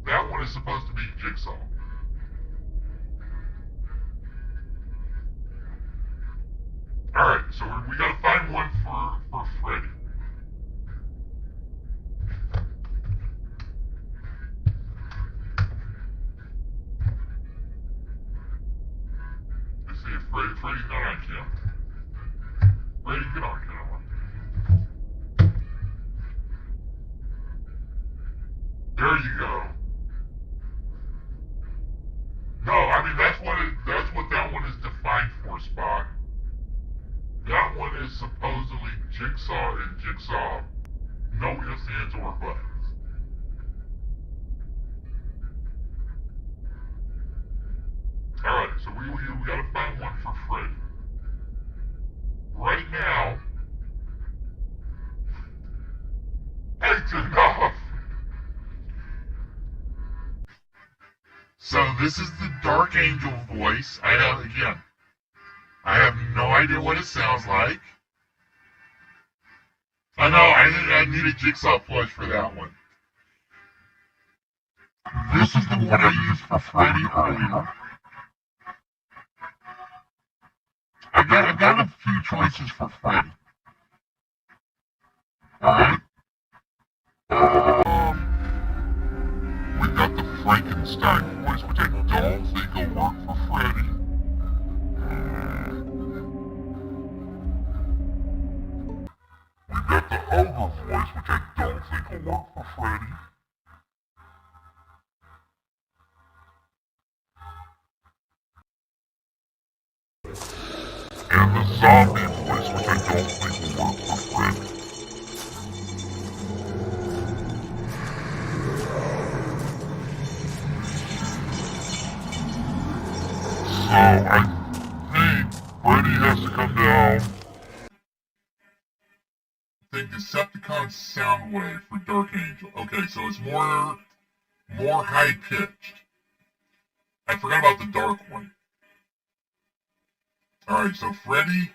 That one is supposed to be Jigsaw. Alright, so we gotta find one for Freddy. Let's see if Freddy's not on camera. Freddy, get on camera. There you go. No, I mean that's what that one is defined for, Spot. That one is supposedly Jigsaw and Jigsaw. No ifs, ands, or buts. Alright, so we gotta find one for Freddy. Right now, it's enough! So this is the Dark Angel voice. I have no idea what it sounds like. I know, I need a Jigsaw plush for that one. This is the one I used for Freddy earlier. I got a few choices for Freddy. Alright? We got the Frankenstein voice, which I don't think will work for Freddy. We got the Ogre voice, which I don't think will work for Freddy. And the Zombie voice, which I don't think will work for Freddy. So I think Freddy has to come down. I think Decepticon Soundwave for Dark Angel. Okay, so it's more high pitched. I forgot about the dark one. Alright, so Freddy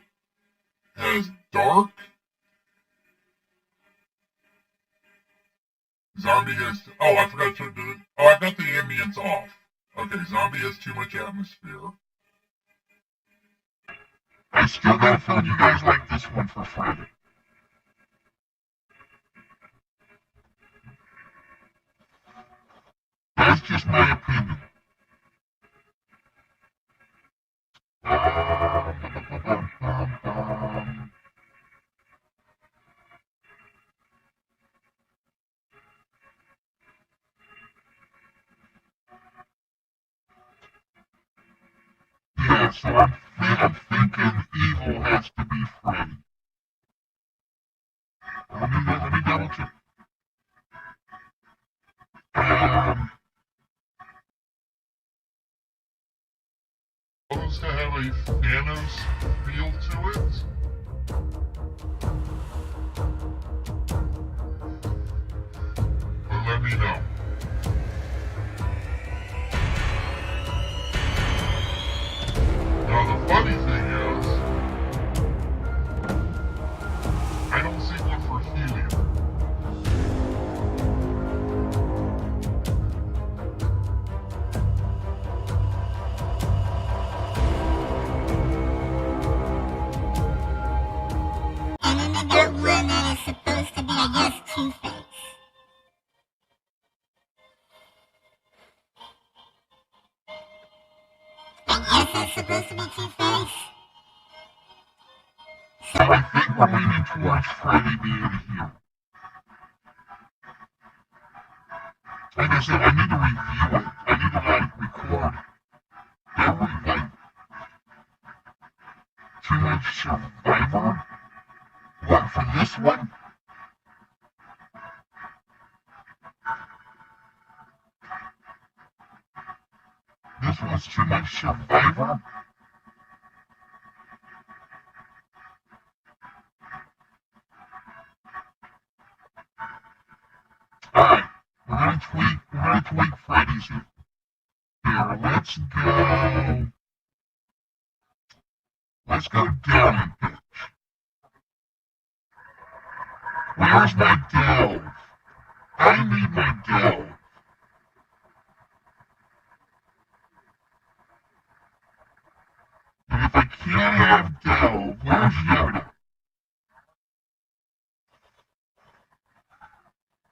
has dark. Zombie has... Oh, I forgot to do it. Oh, I got the ambience off. Okay, zombie has too much atmosphere. I still gotta feel you guys like this one for Freddy. That's just my opinion. Yeah, so I'm thinking evil has to be Freddy. Let me double check. Supposed to have a Thanos feel to it. But let me know. Now the funny thing is, I don't see one for helium. And then they got one that is supposed to be, I guess, Two-Face. I guess that's supposed to be Two-Face. So I think we're leaning towards Freddy being here. Like I said, I need to review it. I need to record every too much Survivor. What, for this one? This was too much Survivor? Alright, we're gonna tweak Freddy's here. Here, let's go down a bit. Where's my delve? I need my delve. And if I can't have delve, where's Yoda?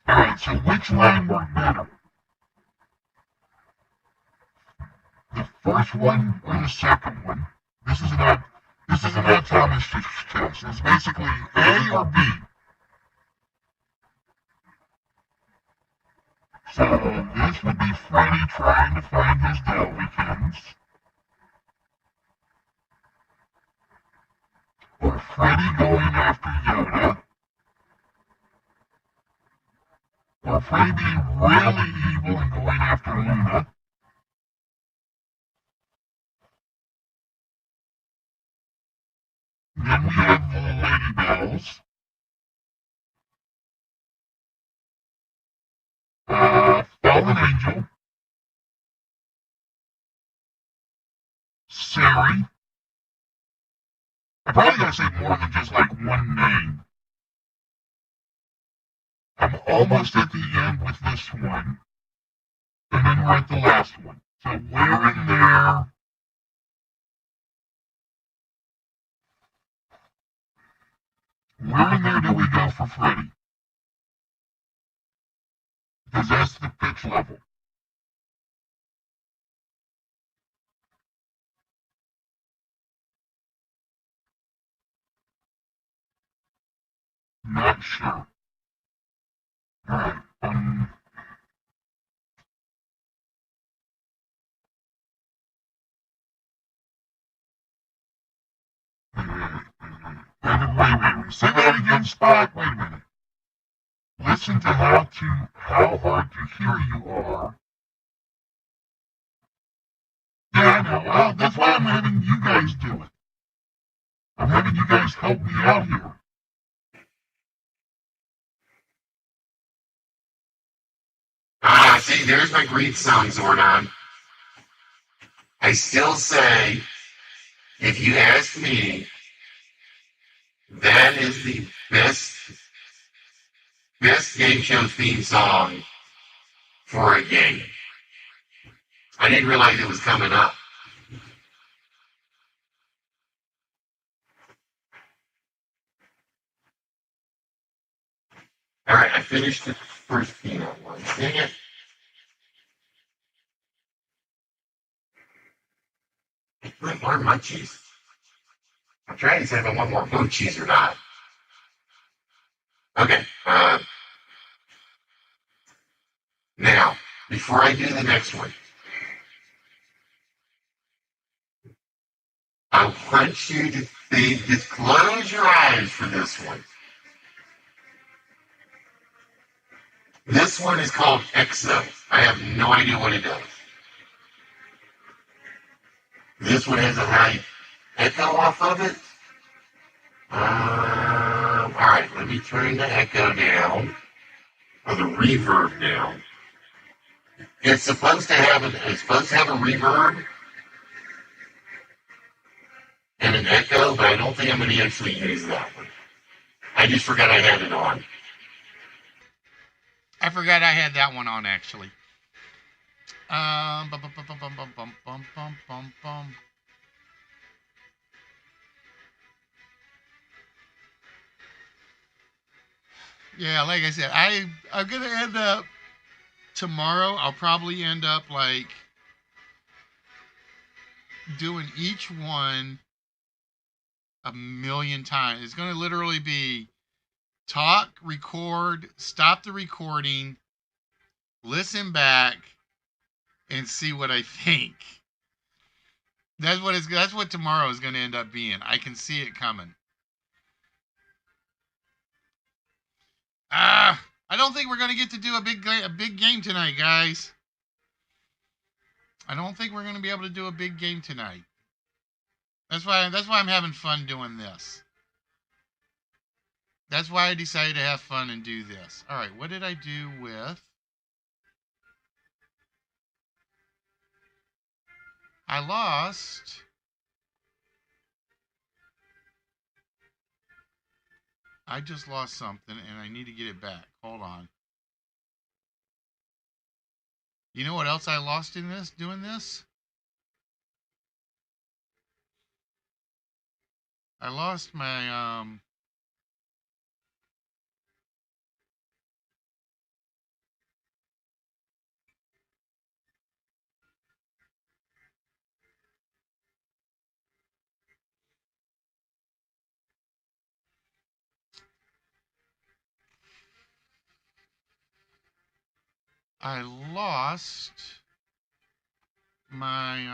Alright, so which line worked better? The first one or the second one? This is not Thomas test. It's basically A or B. So this would be Freddy trying to find his Delvikins. Or Freddy going after Yoda. Or Freddy being really evil and going after Luna. Then we have the Lady Bells. Fallen Angel. Sari. I probably gotta say more than just like one name. I'm almost at the end with this one. And then we're at the last one. So where in there... Where in there do we go for Freddy? Because that's the pitch level. Not sure. Alright, wait. Say that again, Spot. Wait a minute. Listen to how hard to hear you are. Yeah, I know. Well, that's why I'm having you guys do it. I'm having you guys help me out here. Ah, see, there's my great sound, Zordon. I still say If you ask me, that is the best game show theme song for a game. I didn't realize it was coming up. All right, I finished the first peanut one. Dang it. More munchies. I'm trying to say if I want more blue cheese or not. Okay. Now, before I do the next one, I want you to think, just close your eyes for this one. This one is called EXO. I have no idea what it does. This one has a high echo off of it. All right, let me turn the echo down, or the reverb down. It's supposed to have a reverb and an echo, but I don't think I'm going to actually use that one. I just forgot I had it on. I forgot I had that one on actually. Yeah, like I said, I'm gonna end up tomorrow. I'll probably end up like doing each one a million times. It's gonna literally be talk, record, stop the recording, listen back, and see what I think. That's what tomorrow is gonna end up being. I can see it coming. I don't think we're gonna get to do a big game tonight, guys. I don't think we're gonna be able to do a big game tonight. That's why I'm having fun doing this. That's why I decided to have fun and do this. All right, what did I do with? I lost. I just lost something and I need to get it back. Hold on. You know what else I lost in this, doing this? I lost my, I lost my,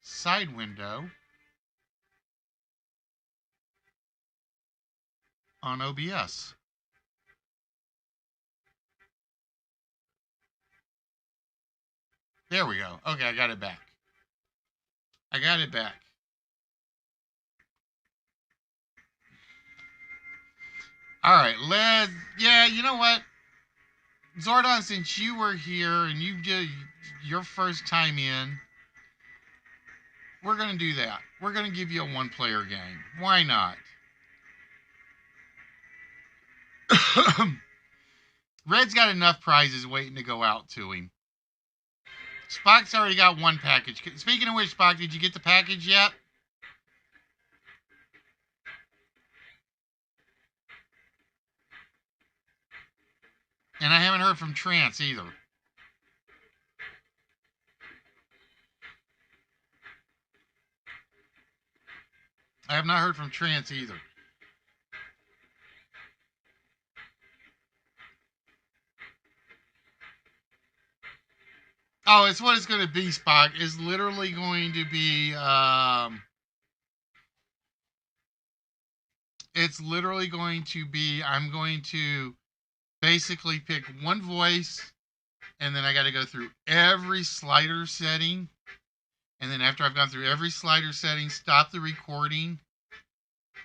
side window on OBS. There we go. Okay, I got it back. I got it back. All right, yeah, you know what? Zordon, since you were here and you did your first time in, we're going to do that. We're going to give you a one-player game. Why not? Red's got enough prizes waiting to go out to him. Spock's already got one package. Speaking of which, Spock, did you get the package yet? And I haven't heard from Trance either. I have not heard from Trance either. Oh, it's what it's going to be, Spock. It's literally going to be, I'm going to basically pick one voice, and then I got to go through every slider setting. And then after I've gone through every slider setting, stop the recording,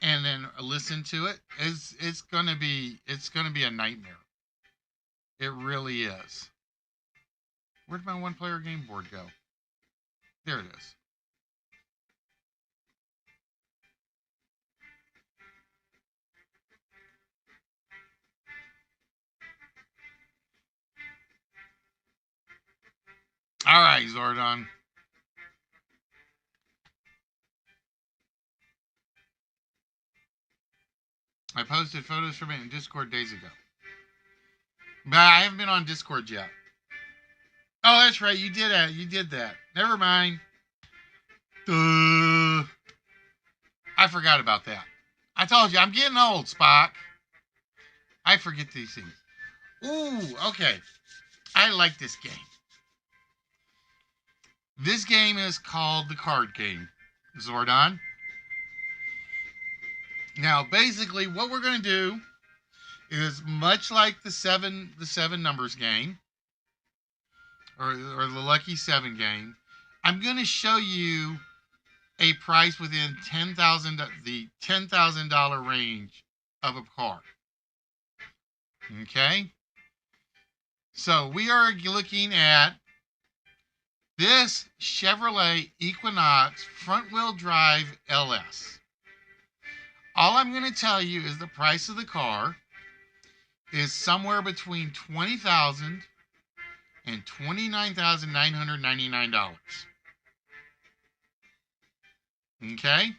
and then listen to it. It's gonna be a nightmare. It really is. Where'd my one-player game board go? There it is. right, Zordon. I posted photos from it in Discord days ago. But I haven't been on Discord yet. Oh, that's right. You did that. You did that. Never mind. I forgot about that. I told you, I'm getting old, Spock. I forget these things. Ooh, okay. I like this game. This game is called the card game, Zordon. Now, basically, what we're going to do is much like the seven numbers game, or the Lucky 7 game. I'm going to show you a price within the $10,000 range of a card. Okay? So we are looking at this Chevrolet Equinox front-wheel drive LS. All I'm going to tell you is the price of the car is somewhere between $20,000 and $29,999. Okay?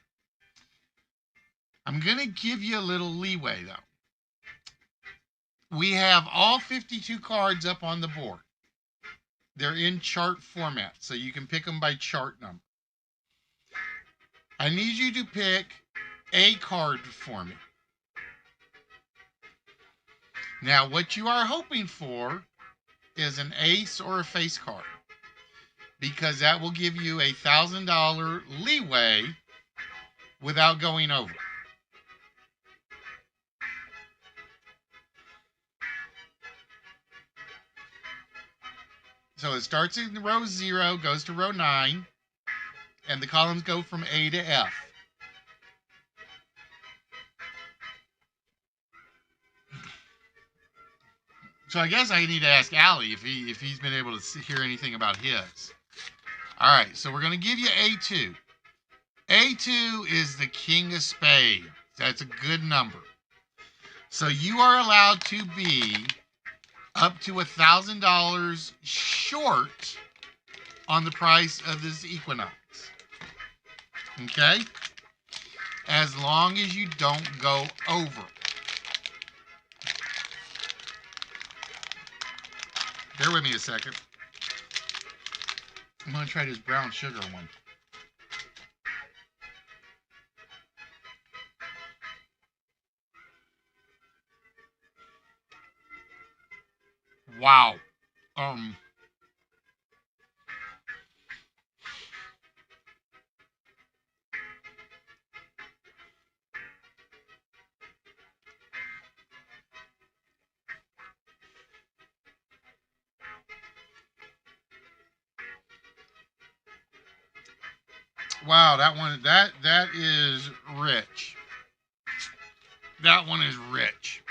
I'm going to give you a little leeway, though. We have all 52 cards up on the board. They're in chart format, so you can pick them by chart number. I need you to pick a card for me. Now, what you are hoping for is an ace or a face card, because that will give you a $1,000 leeway without going over. So it starts in row 0, goes to row 9, and the columns go from A to F. So I guess I need to ask Allie if he's been able to hear anything about his. All right, so we're going to give you A2. A2 is the king of spades. That's a good number. So you are allowed to be up to $1,000 short on the price of this Equinox. Okay? As long as you don't go over. Bear with me a second. I'm going to try this brown sugar one. Wow. Wow, that is rich. That one is rich.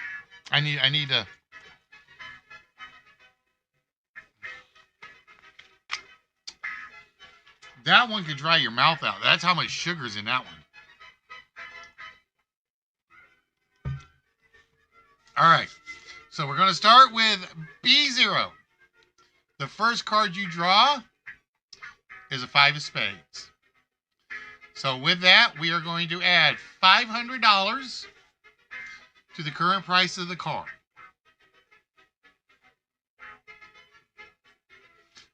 I need to. That one could dry your mouth out. That's how much sugar's in that one. All right. So we're going to start with B0. The first card you draw is a 5 of spades. So with that, we are going to add $500 to the current price of the card.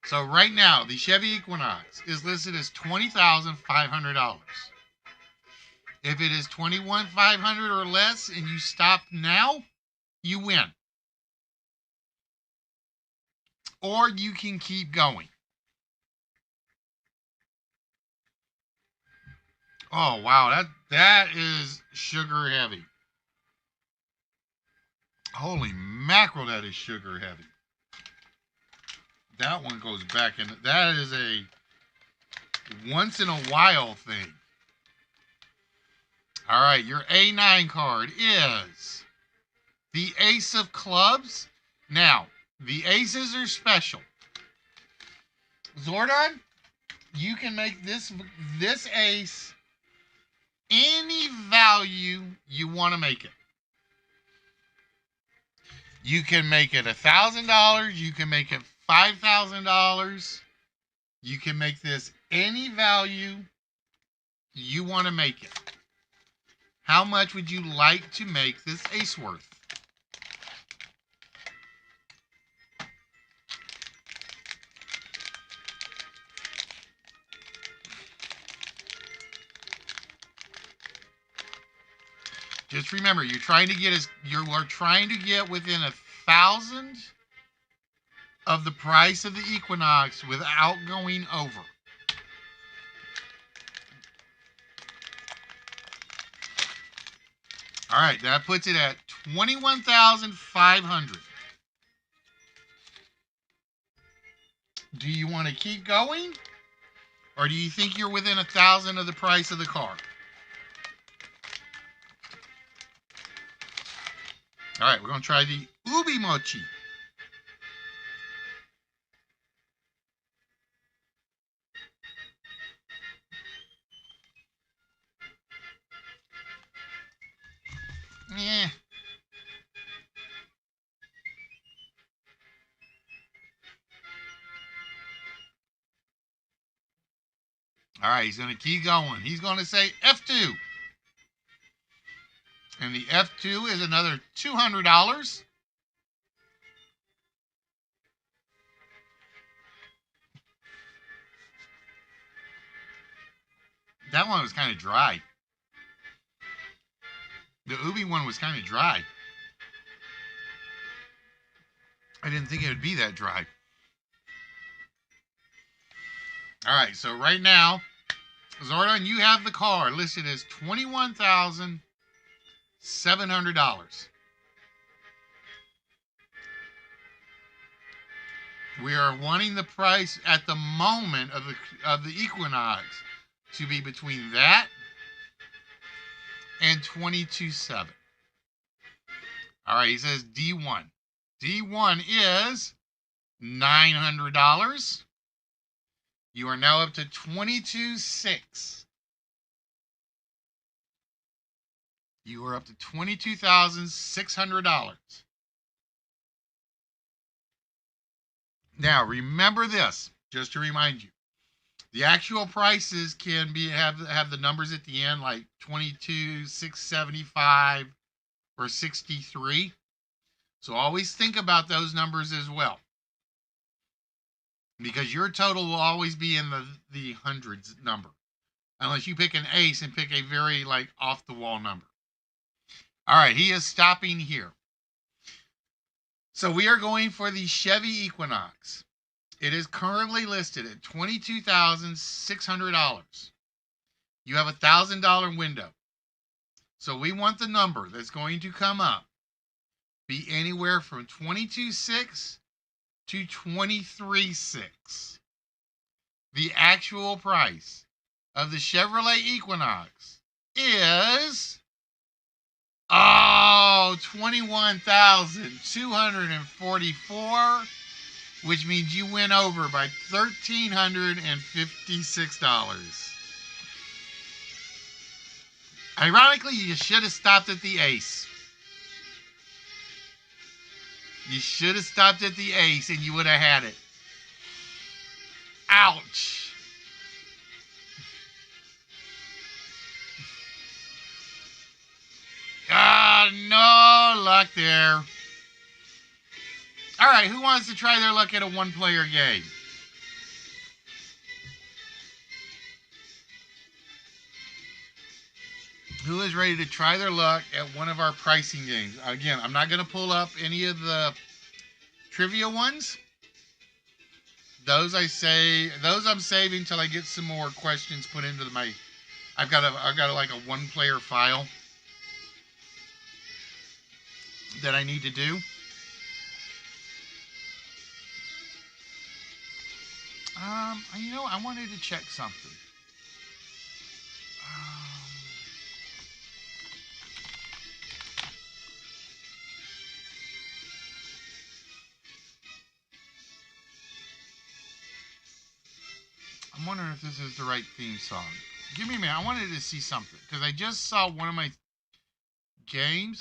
So right now, the Chevy Equinox is listed as $20,500. If it is $21,500 or less and you stop now, you win. Or you can keep going. Oh, wow, that is sugar heavy. Holy mackerel, that is sugar heavy. That one goes back in. That is a once in a while thing. All right, your A9 card is the Ace of Clubs. Now, the aces are special. Zordon, you can make this ace any value you want to make it. You can make it $1,000. You can make it $5,000. You can make this any value you want to make it. How much would you like to make this ace worth? Just remember, you are trying to get within 1,000 of the price of the Equinox without going over. All right, that puts it at 21,500. Do you want to keep going? Or do you think you're within 1,000 of the price of the car? All right, we're going to try the Ubi Mochi. Yeah. All right, he's going to keep going. He's going to say F2. And the F2 is another $200. That one was kind of dry. The Ubi one was kind of dry. I didn't think it would be that dry. All right, so right now, Zordon, you have the car listed as $21,700. We are wanting the price at the moment of the Equinox to be between that and 22.7. All right, he says D1. D1 is $900. You are now up to 22.6. You are up to $22,600. Now, remember this, just to remind you. The actual prices can be have the numbers at the end like 22,675 or 63. So always think about those numbers as well. Because your total will always be in the hundreds number. Unless you pick an ace and pick a very like off the wall number. All right, he is stopping here. So we are going for the Chevy Equinox. It is currently listed at $22,600. You have a $1,000 window. So we want the number that's going to come up be anywhere from 22.6 to 23.6. The actual price of the Chevrolet Equinox is 21,244, which means you went over by $1,356. Ironically, you should have stopped at the ace. You should have stopped at the ace and you would have had it. Ouch. No luck there. All right, who wants to try their luck at a one-player game? Who is ready to try their luck at one of our pricing games? Again, I'm not going to pull up any of the trivia ones. Those I'm saving until I get some more questions put into my. I've got like a one-player file that I need to do. I wanted to check something. I'm wondering if this is the right theme song. Give me a minute. I wanted to see something because I just saw one of my games.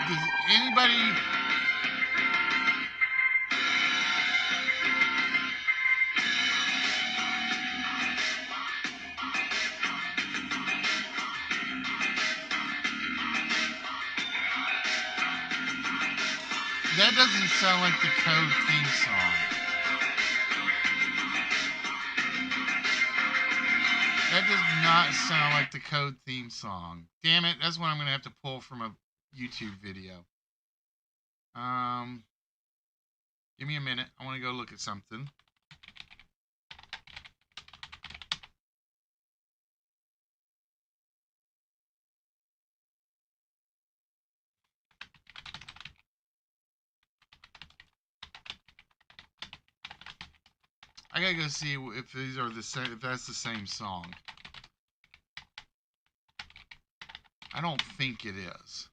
Does anybody That doesn't sound like the Code theme song. That does not sound like the Code theme song. Damn it, that's what I'm going to have to pull from a YouTube video. Give me a minute. I want to go look at something. I gotta go see if these are the same. If that's the same song. I don't think it is.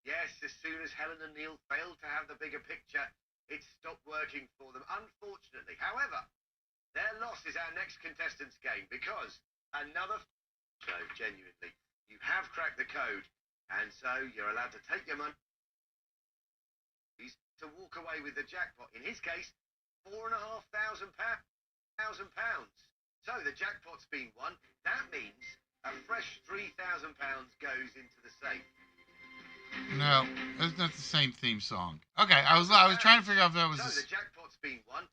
Yes, as soon as Helen and Neil failed to have the bigger picture, it stopped working for them, unfortunately. However, their loss is our next contestant's game because another show, genuinely. You have cracked the code, and so you're allowed to take your money to walk away with the jackpot. In his case, £4,500. So the jackpot's been won. That means a fresh £3,000 goes into the safe. No, that's not the same theme song. Okay, I was trying to figure out if that was. So the jackpot's been won.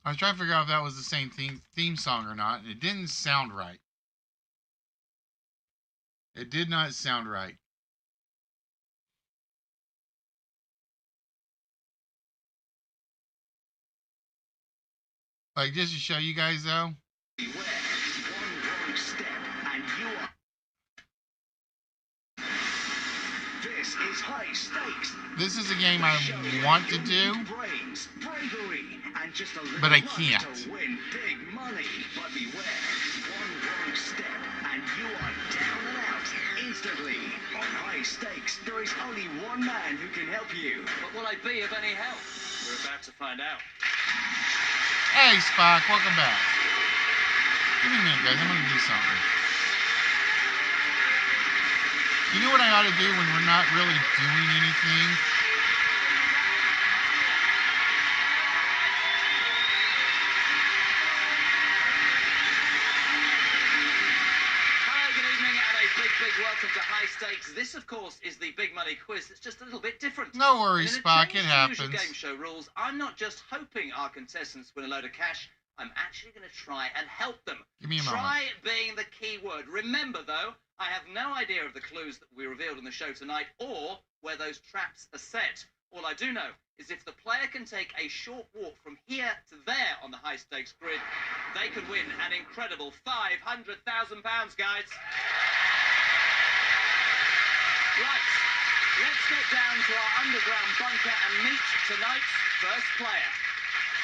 I was trying to figure out if that was the same theme song or not, and it didn't sound right. It did not sound right. Like, just to show you guys, though. Beware, one wrong step, and you are. This is high stakes. This is a game I want to do, Brains, bravery, and just a little but I luck can't. to win big money. But beware, one wrong step, and you are down and out instantly. On high stakes, there is only one man who can help you. But will I be of any help? We're about to find out. Hey, Spock, welcome back. Give me a minute, guys. I'm going to do something. You know what I ought to do when we're not really doing anything? Hi, good evening, and a big welcome to High Stakes. This, of course, is the big money quiz. It's just a little bit different. No worries, And in a Spock. change It to happens. usual game show rules, I'm not just hoping our contestants win a load of cash. I'm actually going to try and help them. Give me a moment. Try being the key word. Remember, though, I have no idea of the clues that we revealed in the show tonight or where those traps are set. All I do know is if the player can take a short walk from here to there on the high stakes grid, they could win an incredible £500,000, guys. Right, let's get down to our underground bunker and meet tonight's first player.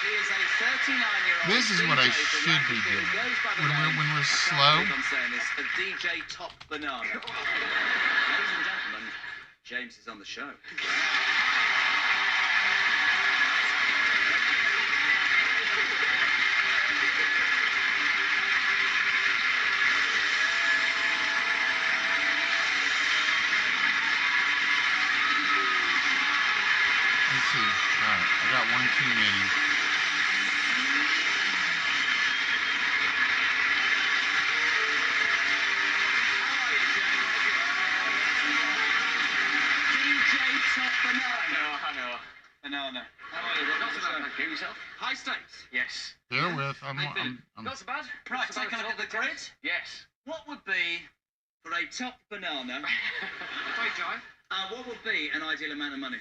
He is a 39-year-old. This is what I DJ from should be Lancashire who doing. goes by the When name, we're I can't slow. believe I'm saying this, of DJ Top Banana. Ladies and gentlemen, James is on the show. Let's see. All right, I got one too many. How are you, James? DJ Top Banana. I know. Banana. How are you? Not so bad, thank you. Yourself? High stakes. Yes. Bear with. I'm Not so bad. Right, Not so take a bad look at at the all. grid. Yes. What would be, for a top banana, Very dry. what would be an ideal amount of money?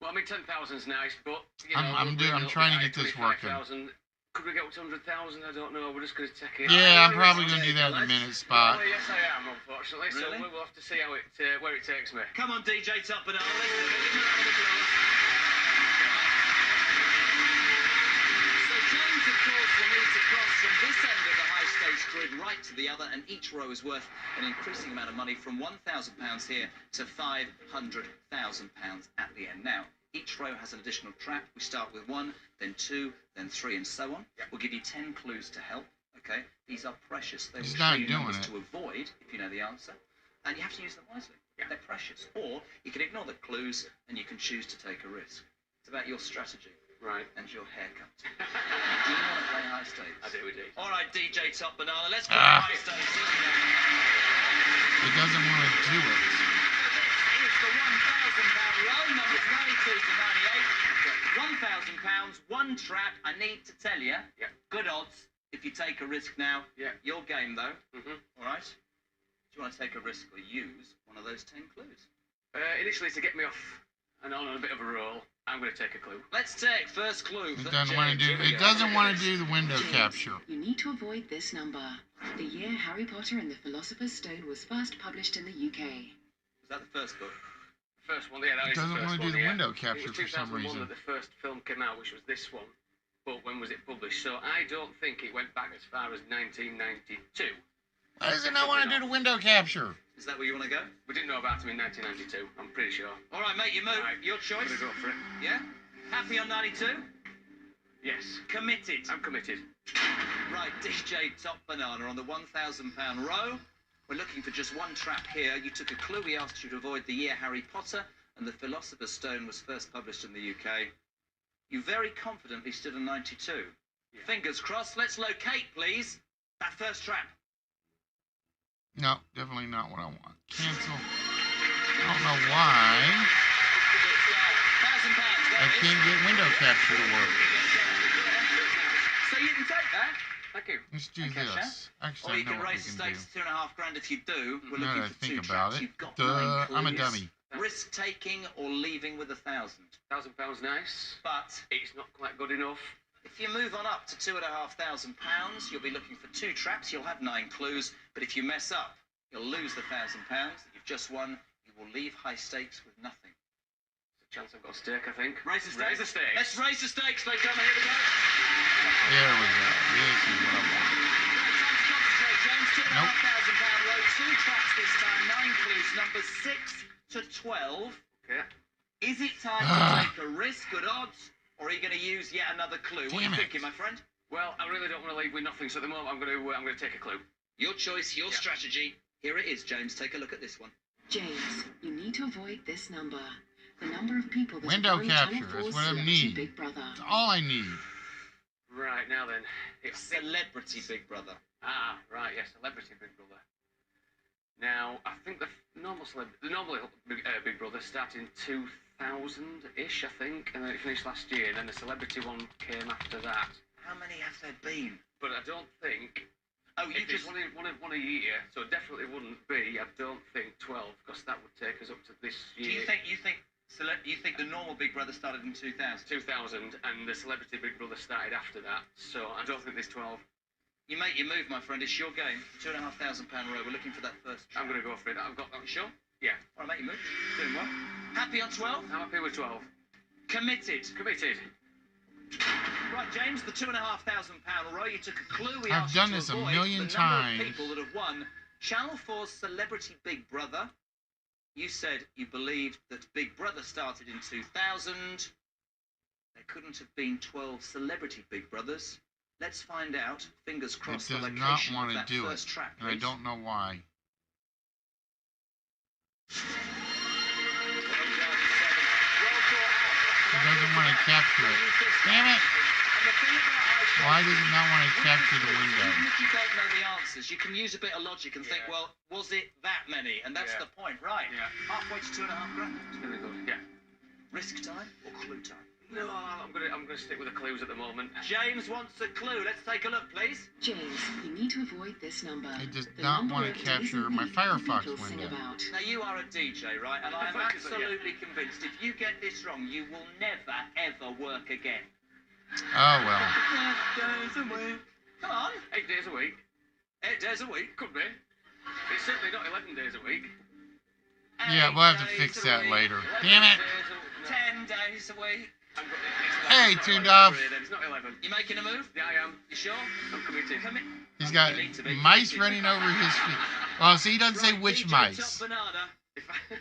Well, I mean, 10,000's nice, but you I'm- know, I'm we're doing- a I'm little trying bit to get higher, this working. 25,000. Could we get up to 100,000? I don't know. We're just going to take it. Yeah, I'm Where probably is going to do it, that in a lads? minute, Spock. Well, yes, I am, unfortunately. Really? So we'll have to see how it where it takes me. Come on, DJ Top Banana, let's do it. Give me a round of applause. So James, of course, will need to cross from this end of the high stakes grid right to the other, and each row is worth an increasing amount of money from £1,000 here to £500,000 at the end. Now, each row has an additional trap. We start with 1, then 2, then 3, and so on. Yeah. We'll give you 10 clues to help. Okay, these are precious. They He's will not show you doing numbers it. to avoid if you know the answer, and you have to use them wisely. Yeah. They're precious. Or you can ignore the clues and you can choose to take a risk. It's about your strategy. Right. And your haircut. Do you want to play high stakes? I do indeed. All right, DJ Top Banana, let's play Ah. high stakes. Here we go. He doesn't want to do it. This is the £1,000 roll, numbers 92 to 98. £1,000, one trap. I need to tell you, good odds if you take a risk now. Yeah. Your game, though. Mm-hmm. All right? Do you want to take a risk or use one of those 10 clues? Initially, to get me off and on a bit of a roll, I'm going to take a clue. Let's take first clue. He for doesn't want to James. do. Here we He go. doesn't want to do the window capture. You need to avoid this number. The year Harry Potter and the Philosopher's Stone was first published in the UK. Was that the first book? First one, yeah, that He is the doesn't first want to one, do the yeah. window It capture was for some 2001 reason. that the first film came out, which was this one. But when was it published? So I don't think it went back as far as 1992. Why does he not want to do the window capture? Is that where you want to go? We didn't know about him in 1992, I'm pretty sure. All right, mate, you move. Right. Your choice. I'm going to go for it. Yeah? Happy on 92? Yes, Committed. I'm committed. Right, DJ Top Banana on the £1,000 row. We're looking for just one trap here. You took a clue. We asked you to avoid the year Harry Potter and the Philosopher's Stone was first published in the UK. You very confidently stood on 92. Yeah. Fingers crossed. Let's locate, please, that first trap. No, definitely not what I want. Cancel. I don't know why £1,000. I can't get window capture to work. So you can take that. Thank you. Let's do Okay, this. Or Actually, you I know can what we raise the can do. stakes to £2.5 grand if you do. We're Now looking that I for two think about traps. it, You've got duh, 9 clues. I'm a dummy. Risk taking or leaving with 1,000. £1,000 nice, But it's not quite good enough. if you move on up to £2,500, you'll be looking for 2 traps. You'll have 9 clues. But if you mess up, you'll lose the £1,000 that you've just won. You will leave high stakes with nothing. There's a chance I've got a stake, I think. Raise the stakes. Raise the stakes. Let's raise the stakes, ladies and gentlemen. Here we go. There we go. This is what I want. Right, time to concentrate, James. Nope. £2,500 row. 2 traps this time. 9 clues. Numbers 6 to 12. Okay. Is it time to take a risk, good odds, or are you going to use yet another clue? What are you Damn it. thinking, my friend? Well, I really don't want to leave with nothing, so at the moment I'm going to take a clue. Your choice, your strategy. Here it is, James. Take a look at this one. James, you need to avoid this number. The number of people that Window are on capture, Channel that's 4's what I Celebrity need. Big Brother. That's all I need. Right, now then. It's Celebrity Big Brother. Right, yes, Celebrity Big Brother. Now, I think the normal Big Brother started in 2000-ish, I think, and then it finished last year, and then the Celebrity one came after that. How many have there been? But I don't think... Oh, you if it's just... one a year, so it definitely wouldn't be, I don't think 12, because that would take us up to this Do year. you think the normal Big Brother started in 2000? 2000, and the Celebrity Big Brother started after that, so I don't think there's 12. You make your move, my friend. It's your game. £2,500 row. We're looking for that first. I'm going to go for it. I've got that. Sure? Yeah. All right, make your move. Doing well. Happy on 12? I'm happy with 12. Committed. Committed. Right, James, the £2,500 row. You took a clue. We I've asked done you to this a avoid million the number times. of people that have won Channel 4's Celebrity Big Brother. You said you believed that Big Brother started in 2000. There couldn't have been 12 Celebrity Big Brothers. Let's find out. Fingers It crossed. does The not location want of to that do it, first trap, and I please. don't know why. He doesn't want to capture it. Damn it! Why does it not want to capture the window? Even if you don't know the answers, you can use a bit of logic and think, Yeah. well, was it that many? And that's Yeah. the point, right? Yeah. Halfway to £2,500. It's going to go. Yeah. Risk time or clue time? No, I'm gonna stick with the clues at the moment. James wants a clue. Let's take a look, please. James, you need to avoid this number. It does The not number want of to capture amazing my things the Firefox Beatles sing window. about. Now, you are a DJ, right? And I am Focus on- yeah. absolutely convinced if you get this wrong, you will never, ever work again. Oh well. 8 days a week. Come on. 8 days a week. 8 days a week. Could be. It's certainly not 11 days a week. Yeah, we'll have to 8 fix days a that week. later. 11 Damn it! days a- no. 10 days a week. Hey, It's not tuned 11, off. really, then. It's not 11. You making a move? Yeah, I am. You sure? I'm committed. He's got You need to be mice committed. running over his feet. Well, see, he doesn't say Right, which DJ mice. Top Banana. If I-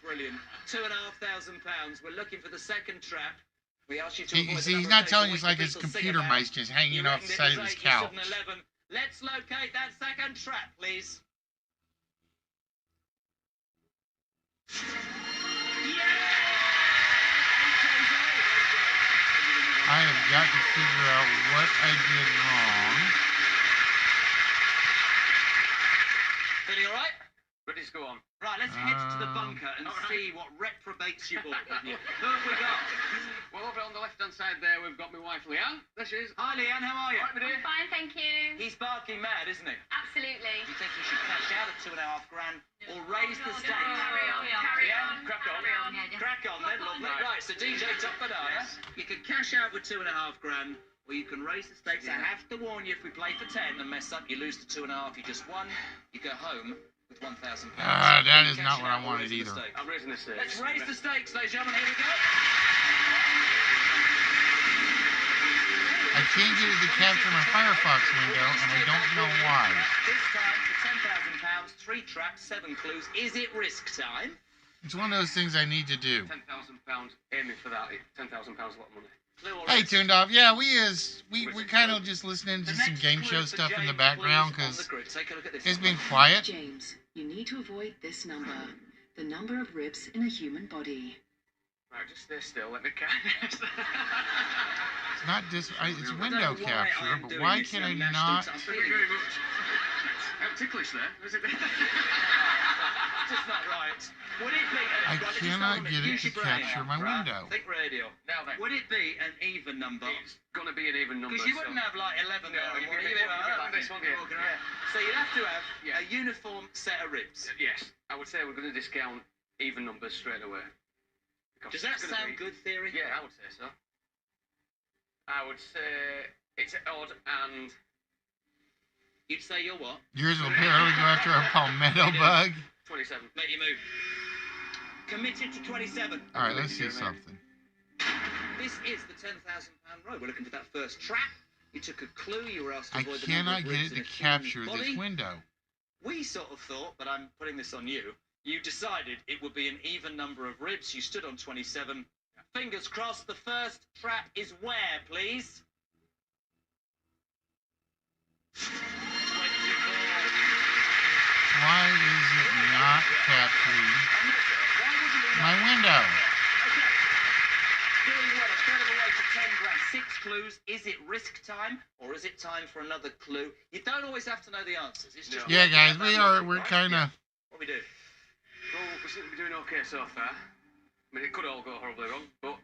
Brilliant. £2,500. We're looking for the second trap. We asked you to See, avoid the see, he's number not of days telling a you week it's like the his Beatles sing computer about. mice just hanging You off reckoned the it side was of his 8, you stood couch. an 11. Let's locate that second trap, please. Yeah! 8 days a week. I have got to figure out what I did wrong. Feeling all right? Ready to go on. Right, let's head to the bunker and see what reprobates you bought. Who have we got? Well, over on the left-hand side there, we've got my wife, Leanne. There she is. Hi, Leanne, how are you? Right, my dear. Fine, thank you. He's barking mad, isn't he? Absolutely. Do you think he should cash out at £2.5 grand or raise the stakes? Carry on. Yeah, crack on. Carry on. Crack on then, lovely. Right, so DJ Top Banana, you can cash out with £2.5 grand, or you can raise the stakes. I have to warn you, if we play for 10 and mess up, you lose the 2.5 you just won. You go home with £1,000. That is not what I wanted either. I'm raising the stakes. Let's raise the stakes, ladies and gentlemen. Here we go. I can't get it to capture my Firefox window, and I don't know why. This time for £10,000, 3 traps, 7 clues. Is it risk time? It's one of those things I need to do. £10,000 aiming for that. £10,000 a lot of money. Hey, Tuned Off. Yeah, we kind of just listening to some game show stuff in the background because it's been quiet. James, you need to avoid this number. The number of ribs in a human body. Right, just stay still. Let me count. It's not it's window capture, but why can I not? Thank you very much. Ticklish there, is it? Just not right. Would it be? I cannot get it to capture my window. Think radio. Now then. Would it be an even number? It's gonna be an even number. Because you wouldn't have like 11 there. No, like this one here. Yeah. So you'd have to have a uniform set of ribs. Yes, I would say we're going to discount even numbers straight away. Does that sound good theory? Yeah, I would say so. I would say it's odd and... You'd say you're what? Yours will apparently go after a palmetto bug. 27. Make you move. Committed to 27. All right, let's see something. This is the £10,000 road. We're looking for that first trap. You took a clue. You were asked to I avoid the number cannot of get ribs it in to a human capture body. this window. We sort of thought, but I'm putting this on you. You decided it would be an even number of ribs. You stood on 27. Fingers crossed. The first trap is where, please? 24. Why is it not capturing my window? Okay. Doing well. A third of the way to 10 grand. 6 clues. Is it risk time or is it time for another clue? You don't always have to know the answers. It's just Yeah, guys, we're kind of. What we do? Well, we seem to be doing okay so far. I mean, it could all go horribly wrong, but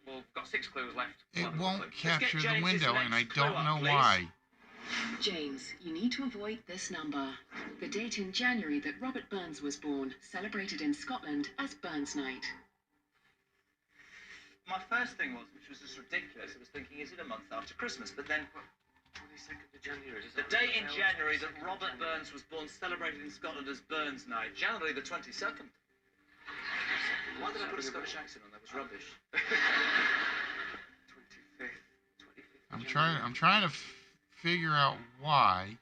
we've got 6 clues left. It won't capture the James's window, and I next clue don't up, know please. why. James, you need to avoid this number. The date in January that Robert Burns was born, celebrated in Scotland as Burns Night. My first thing was, which was just ridiculous, I was thinking, is it a month after Christmas? But then 22nd of January. the date in January that Robert Burns was born, celebrated in Scotland as Burns Night. January the 22nd. Why did I put a Scottish accent on? That was rubbish. 25th. I'm trying to figure out why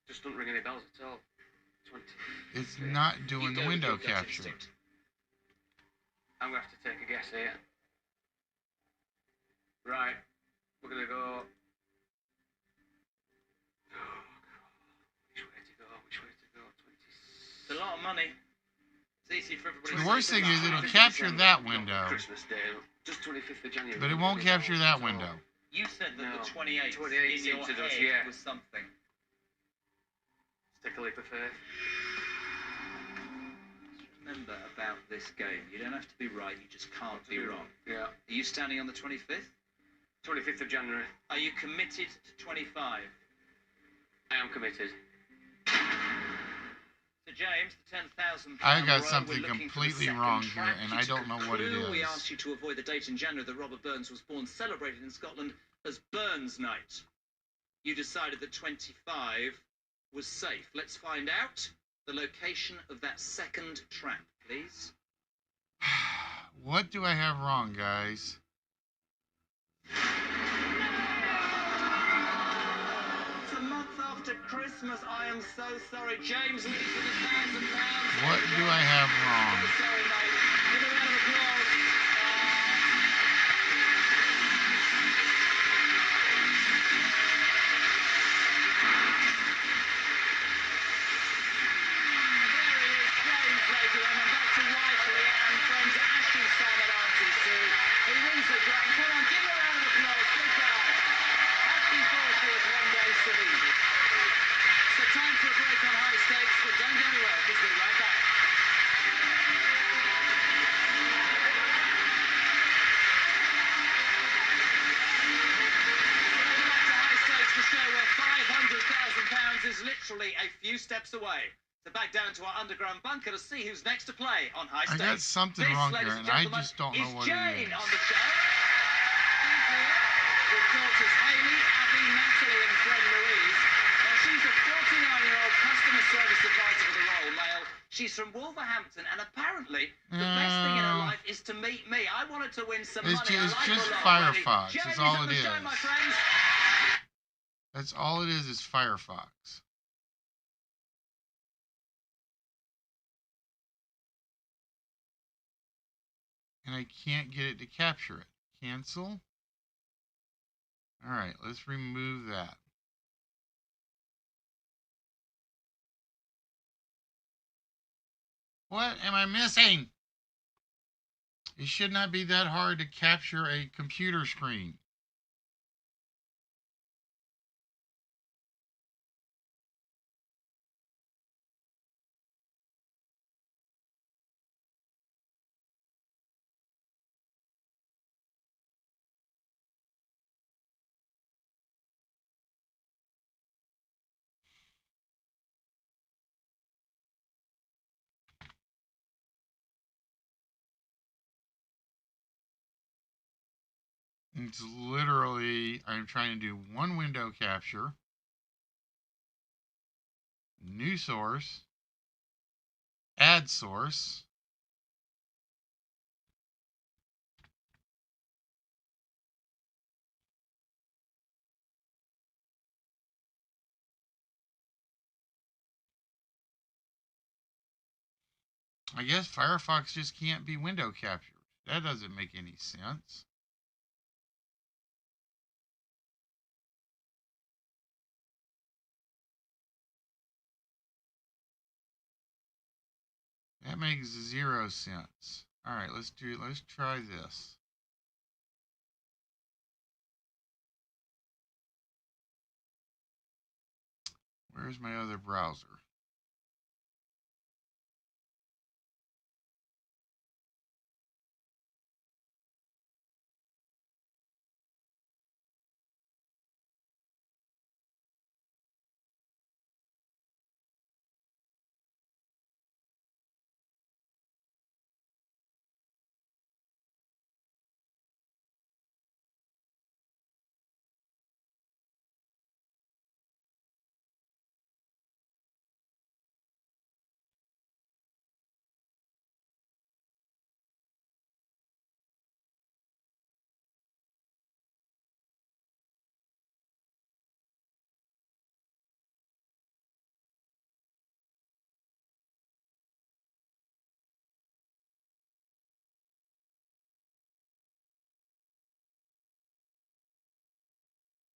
Just don't ring any bells at all. 25th. it's not doing the window Your gut capture. instinct. I'm going to have to take a guess here. Right. We're going to go... Oh, God. Which way to go? 26... It's a lot of money. It's easy for everybody. The worst thing is it'll capture that window, Christmas Day. Just 25th of January. but it won't capture that window. You said that No. the 28th 28th in your seems to head us, yeah. was something. Let's take a leap of faith. Remember about this game, you don't have to be right, you just can't be wrong. Yeah. Are you standing on the 25th? 25th of January. Are you committed to 25? I am committed. So James, the £10,000 I got row, something we're looking for the completely second wrong here, trap. and You I took don't know a what it clue. We is. asked you to avoid the date in January that Robert Burns was born, celebrated in Scotland as Burns Night. You decided that 25 was safe. Let's find out the location of that second trap, please. What do I have wrong, guys? It's a month after Christmas. I am so sorry. James, looking for the £1,000. What do I have wrong? So sorry, mate. Give a round of applause. There he is, James, ladies and gentlemen. Back to wife Leanne, friends Ashley, Sam and Auntie Sue. He wins the grand. Come on, give him a a few steps away. So back down to our underground bunker to see who's next to play on high I stage. got something This, wrong ladies here, and and I gentlemen, just don't know is what Jane it is. on the show. She's here with daughters Hayley, Abby, Natalie, and friend Louise. Now, she's a 49-year-old customer service advisor for the Royal Mail. She's from Wolverhampton, and apparently the best thing in her life is to meet me. I wanted to win some It's money. just, I like just a lot, Firefox. Jane That's is all on it the show, is. my friends. That's all it is Firefox. And I can't get it to capture it. Cancel. All right, let's remove that. What am I missing? It should not be that hard to capture a computer screen. It's literally, I'm trying to do one window capture, new source, add source, I guess Firefox just can't be window captured. That doesn't make any sense. That makes 0 sense. All right, let's try this. Where's my other browser?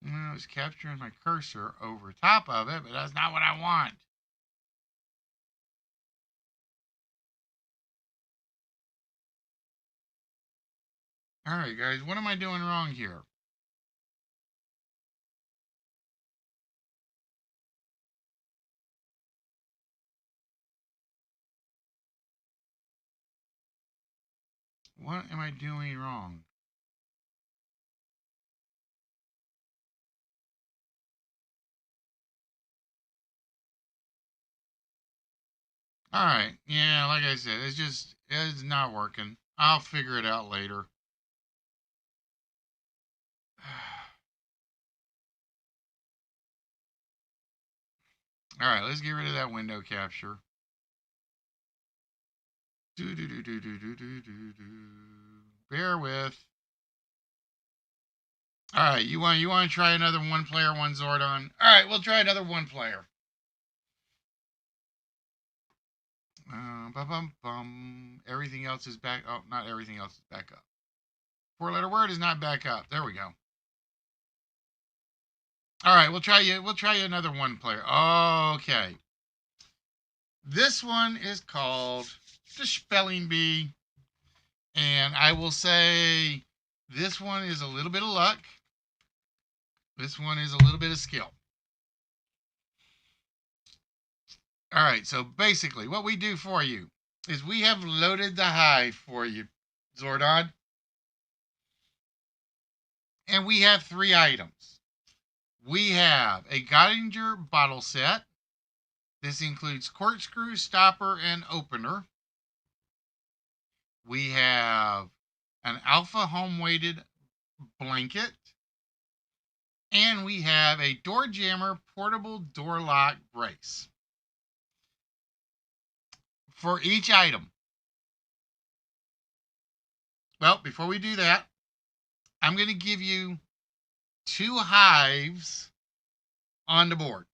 Well, it's capturing my cursor over top of it, but that's not what I want. All right, guys, what am I doing wrong here? What am I doing wrong? All right, yeah, like I said, it's not working. I'll figure it out later. All right, let's get rid of that window capture. Bear with. All right, you want to try another one player, one Zordon? All right, we'll try another one player. Everything else is back. Oh, not everything else is back up. 4-letter word is not back up. There we go. All right, we'll try you another one player. Okay. This one is called the Spelling Bee. And I will say this one is a little bit of luck. This one is a little bit of skill. All right, so basically what we do for you is we have loaded the hive for you, Zordon. And we have 3 items. We have a Gottinger bottle set. This includes corkscrew, stopper, and opener. We have an alpha home weighted blanket. And we have a door jammer portable door lock brace. For each item. Well, before we do that, I'm going to give you 2 hives on the board.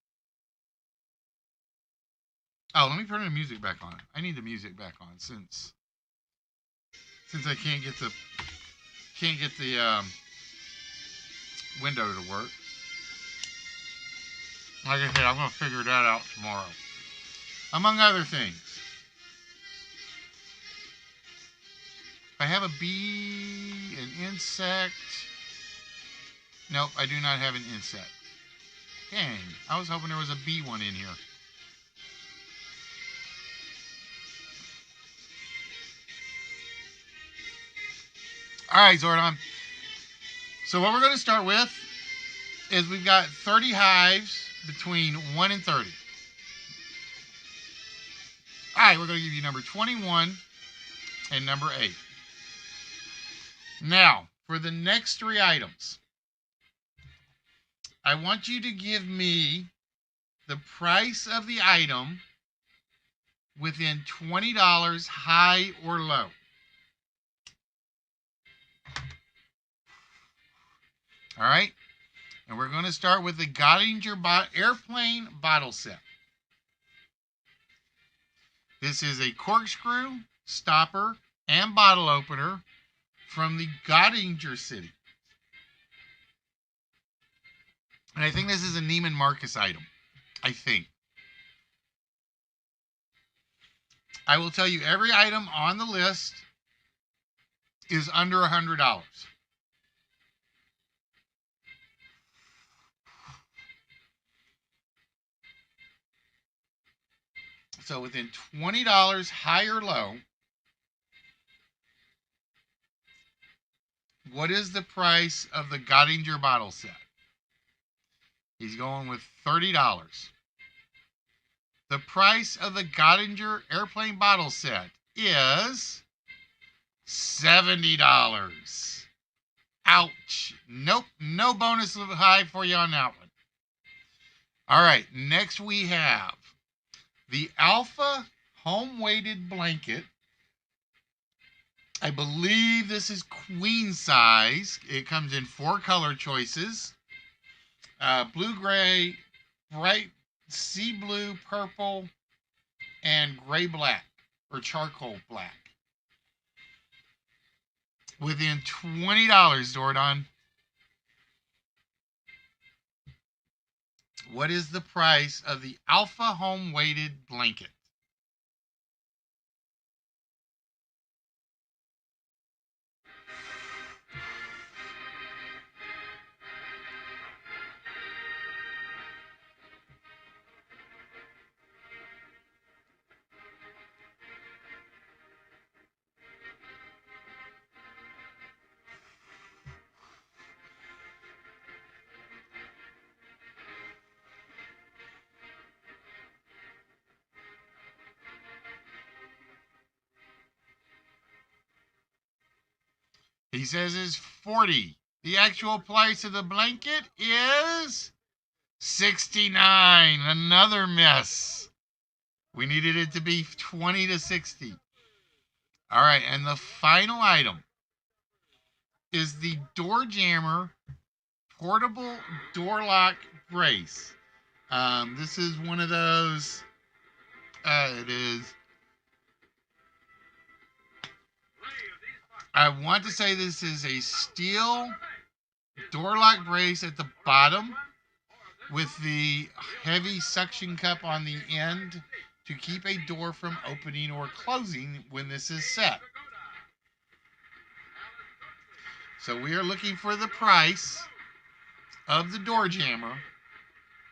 Oh, let me turn the music back on. I need the music back on since I can't get the window to work. Like I said, I'm going to figure that out tomorrow. Among other things. I have a bee, an insect. Nope, I do not have an insect. Dang, I was hoping there was a bee one in here. Alright, Zordon. So what we're going to start with is we've got 30 hives between 1 and 30. Alright, we're going to give you number 21 and number 8. Now, for the next 3 items, I want you to give me the price of the item within $20 high or low. All right? And we're going to start with the Gottinger airplane bottle set. This is a corkscrew, stopper, and bottle opener from the Gottinger City. And I think this is a Neiman Marcus item. I think. I will tell you, every item on the list is under $100. So within $20 high or low, what is the price of the Gottinger bottle set? He's going with $30. The price of the Gottinger airplane bottle set is $70. Ouch. Nope, no bonus high for you on that one. All right, next we have the Alpha home weighted blanket. I believe this is queen size. It comes in 4 color choices. Blue, gray, bright sea blue, purple, and gray black, or charcoal black. Within $20, Zordon. What is the price of the Alpha home weighted blanket? He says it's $40. The actual price of the blanket is $69. Another miss. We needed it to be 20 to 60. All right, and the final item is the door jammer portable door lock brace. This is one of those. It is. I want to say this is a steel door lock brace at the bottom with the heavy suction cup on the end to keep a door from opening or closing when this is set. So we are looking for the price of the door jammer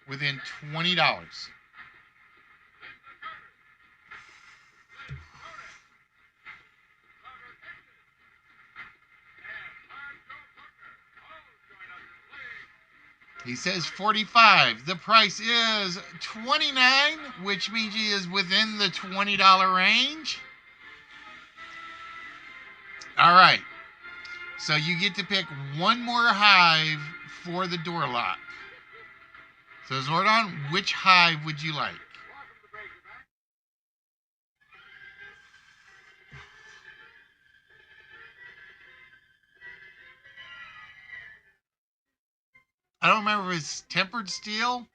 within $20. He says 45. The price is 29, which means he is within the $20 range. All right. So you get to pick one more hive for the door lock. So Zordon, which hive would you like? I don't remember if it's tempered steel.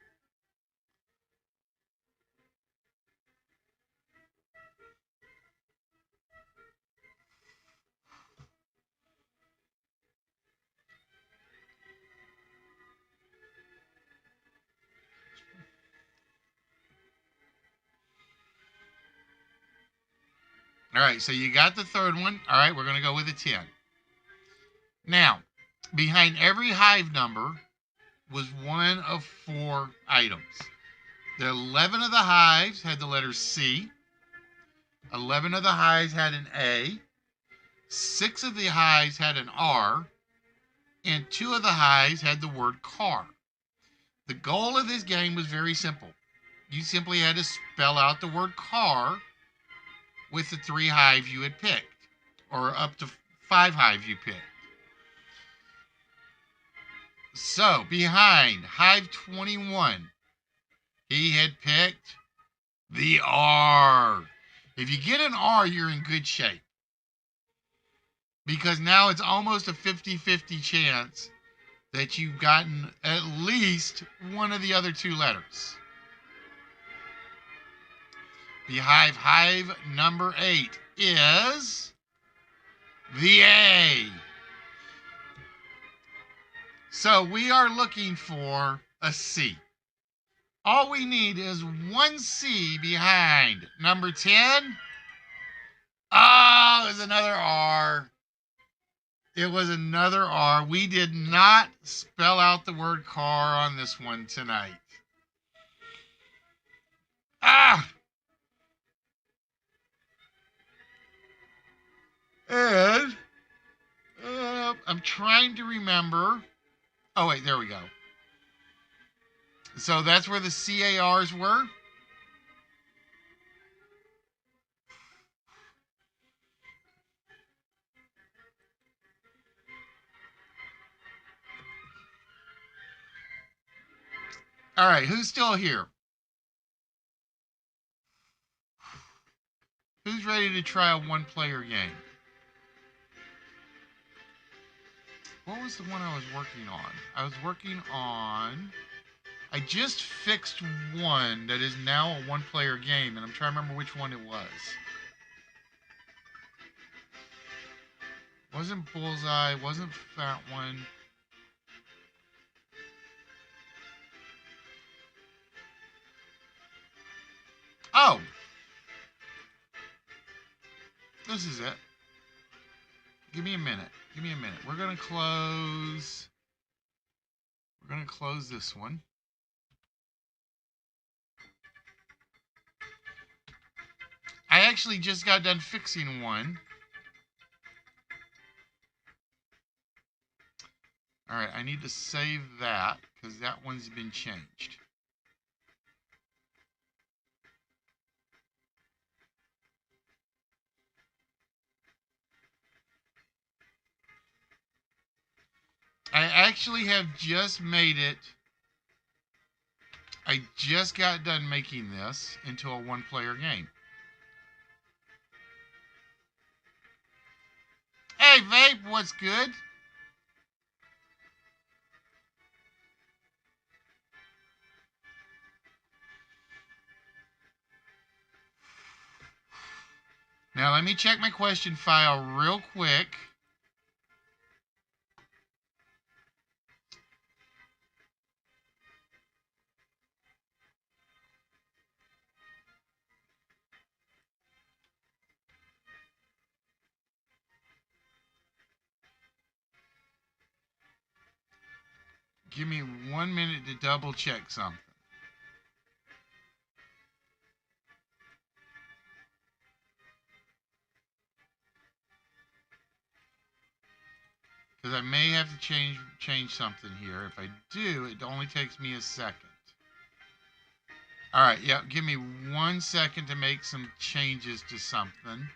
All right, so you got the third one. All right, we're going to go with a 10. Now, behind every hive number was one of 4 items. The 11 of the hives had the letter C. 11 of the hives had an A. 6 of the hives had an R. And 2 of the hives had the word car. The goal of this game was very simple. You simply had to spell out the word car with the 3 hives you had picked, or up to 5 hives you picked. So, behind hive 21, he had picked the R. If you get an R, you're in good shape. Because now it's almost a 50-50 chance that you've gotten at least one of the other 2 letters. Behind hive number 8 is the A. So we are looking for a C. All we need is one C behind number 10. Oh, there's another R. It was another R. We did not spell out the word car on this one tonight. And I'm trying to remember. Oh, wait, there we go. So that's where the CARs were. All right, who's still here? Who's ready to try a one-player game? What was the one I was working on? I was working on... I just fixed one that is now a one-player game, and I'm trying to remember which one it was. Wasn't Bullseye, wasn't that one. Oh! This is it. Give me a minute. Give me a minute. We're going to close... We're going to close this one. I actually just got done fixing one. All right, I need to save that because that one's been changed. I actually have just made it. I just got done making this into a one-player game. Hey, Vape, what's good? Now, let me check my question file real quick. Give me 1 minute to double check something. because I may have to change something here. If I do, it only takes me a second. All right, yeah, give me 1 second to make some changes to something.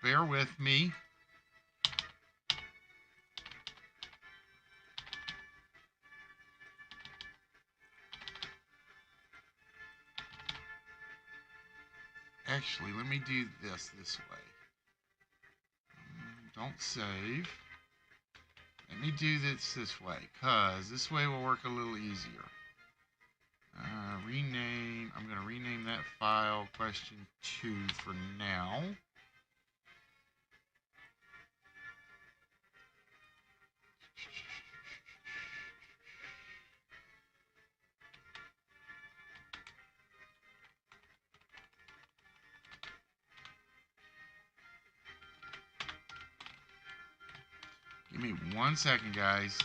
Bear with me. Actually, let me do this way. Don't save. Let me do this way, because this way will work a little easier. Rename. I'm going to rename that file question 2 for now. Give me 1 second, guys.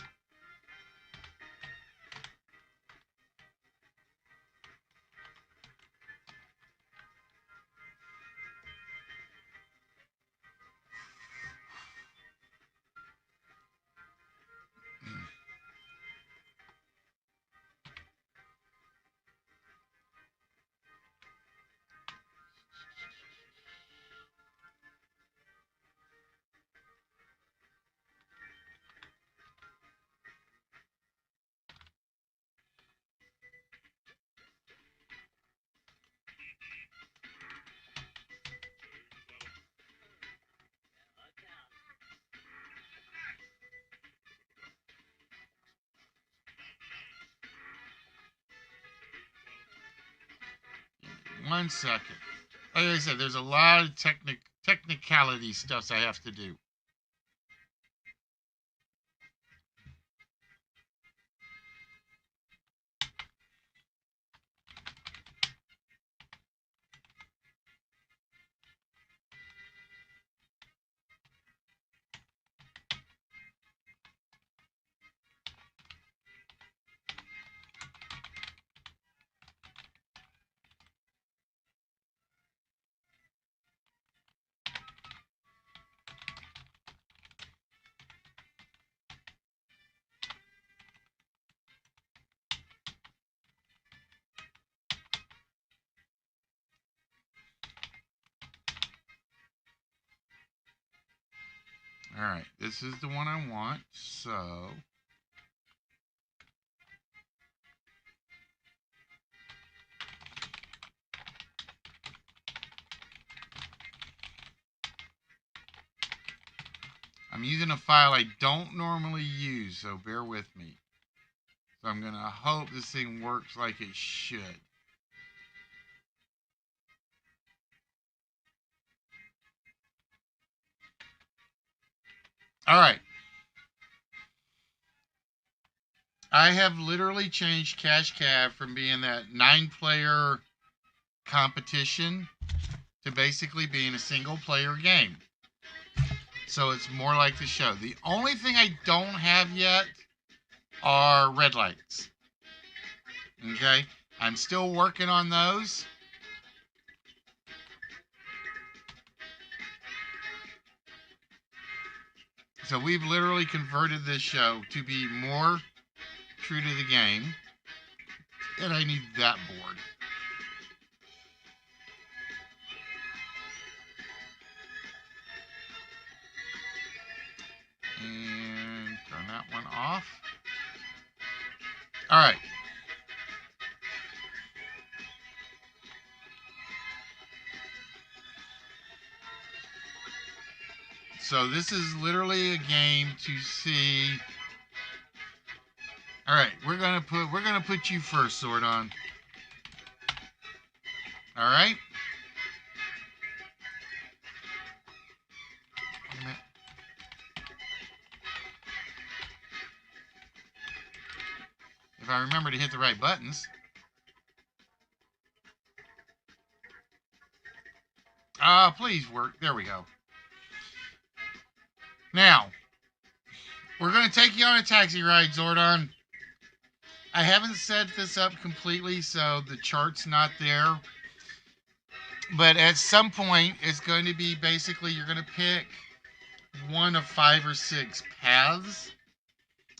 One second. Like I said, there's a lot of technicality stuff I have to do. All right, this is the one I want, so I'm using a file I don't normally use, so bear with me. So I'm going to hope this thing works like it should. All right. I have literally changed Cash Cab from being that 9-player competition to basically being a single-player game. So it's more like the show. The only thing I don't have yet are red lights. Okay? I'm still working on those. So we've literally converted this show to be more true to the game. And I need that board. And turn that one off. All right. So this is literally a game to see All right, we're gonna put you first, Zordon. All right. Wait a minute. If I remember to hit the right buttons. Please work. There we go. Now, we're going to take you on a taxi ride, Zordon. I haven't set this up completely, so the chart's not there. But at some point, it's going to be basically you're going to pick one of 5 or 6 paths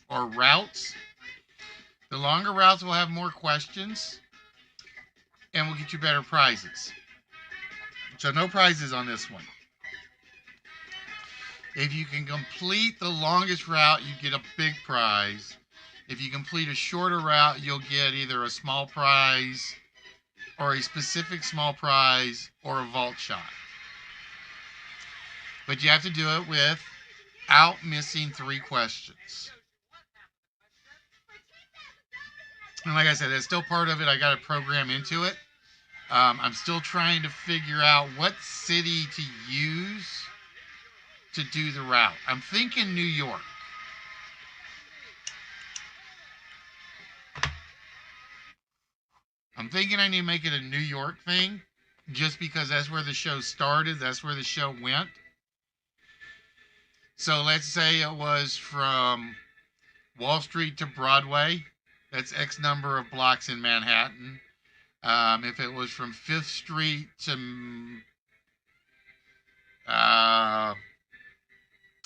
or routes. The longer routes will have more questions, and we'll get you better prizes. So no prizes on this one. If you can complete the longest route, you get a big prize. If you complete a shorter route, you'll get either a small prize or a specific small prize or a vault shot. But you have to do it without missing 3 questions. And like I said, that's still part of it. I got a program into it. I'm still trying to figure out what city to use to do the route. I'm thinking New York. I'm thinking I need to make it a New York thing, just because that's where the show started. That's where the show went. So let's say it was from Wall Street to Broadway. That's X number of blocks in Manhattan. If it was from 5th Street to...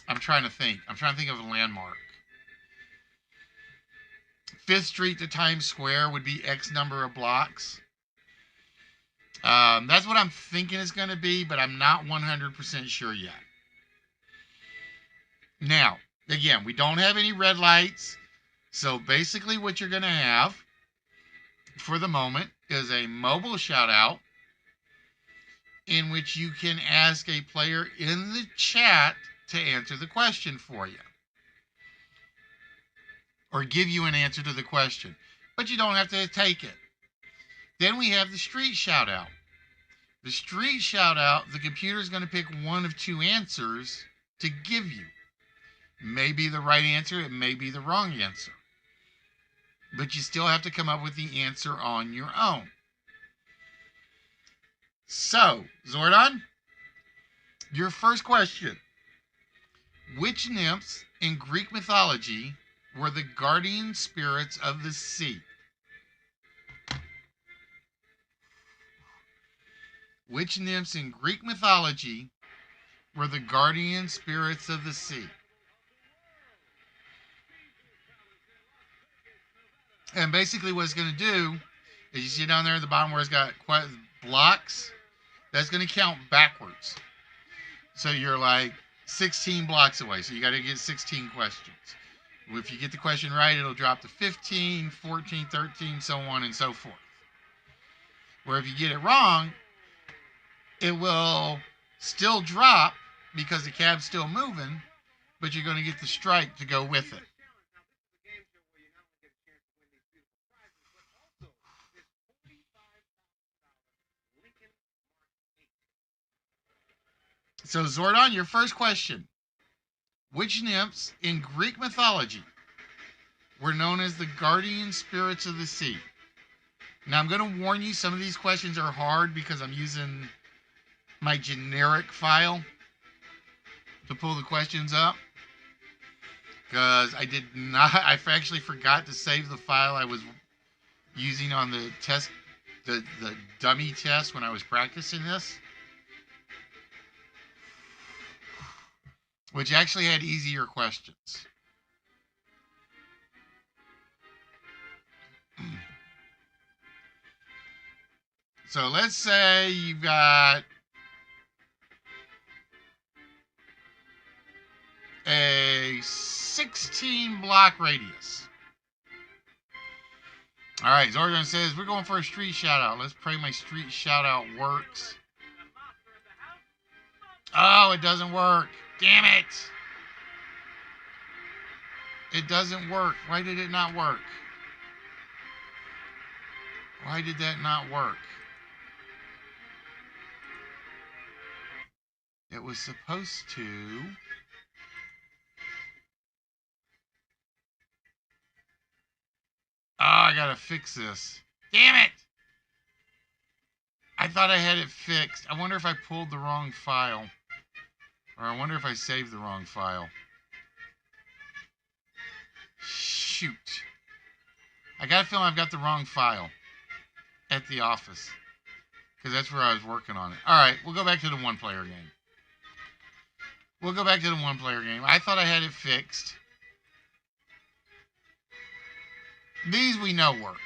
I'm trying to think. I'm trying to think of a landmark. 5th Street to Times Square would be X number of blocks. That's what I'm thinking it's going to be, but I'm not 100% sure yet. Now, again, we don't have any red lights. So basically what you're going to have for the moment is a mobile shout out in which you can ask a player in the chat to answer the question for you. Or give you an answer to the question. But you don't have to take it. Then we have the street shout out. The street shout out, the computer is going to pick one of 2 answers to give you. It may be the right answer, it may be the wrong answer. But you still have to come up with the answer on your own. So, Zordon, your first question. Which nymphs in Greek mythology were the guardian spirits of the sea? Which nymphs in Greek mythology were the guardian spirits of the sea? And basically what it's going to do is you see down there at the bottom where it's got blocks, that's going to count backwards. So you're like 16 blocks away. So you got to get 16 questions. If you get the question right, it'll drop to 15, 14, 13, so on and so forth. Where if you get it wrong, it will still drop because the cab's still moving, but you're going to get the strike to go with it. So, Zordon, your first question. Which nymphs in Greek mythology were known as the guardian spirits of the sea? Now, I'm going to warn you, some of these questions are hard because I'm using my generic file to pull the questions up. Because I actually forgot to save the file I was using on the test, the dummy test when I was practicing this. Which actually had easier questions. So let's say you've got a 16 block radius. All right, Zordon says, we're going for a street shout out. Let's pray my street shout out works. Oh, it doesn't work. Damn it. It doesn't work. Why did it not work? Why did that not work? It was supposed to. Oh, I gotta fix this. Damn it! I thought I had it fixed. I wonder if I pulled the wrong file. Or I wonder if I saved the wrong file. Shoot. I got a feeling I've got the wrong file at the office. Because that's where I was working on it. Alright, we'll go back to the one-player game. We'll go back to the one-player game. I thought I had it fixed. These we know work.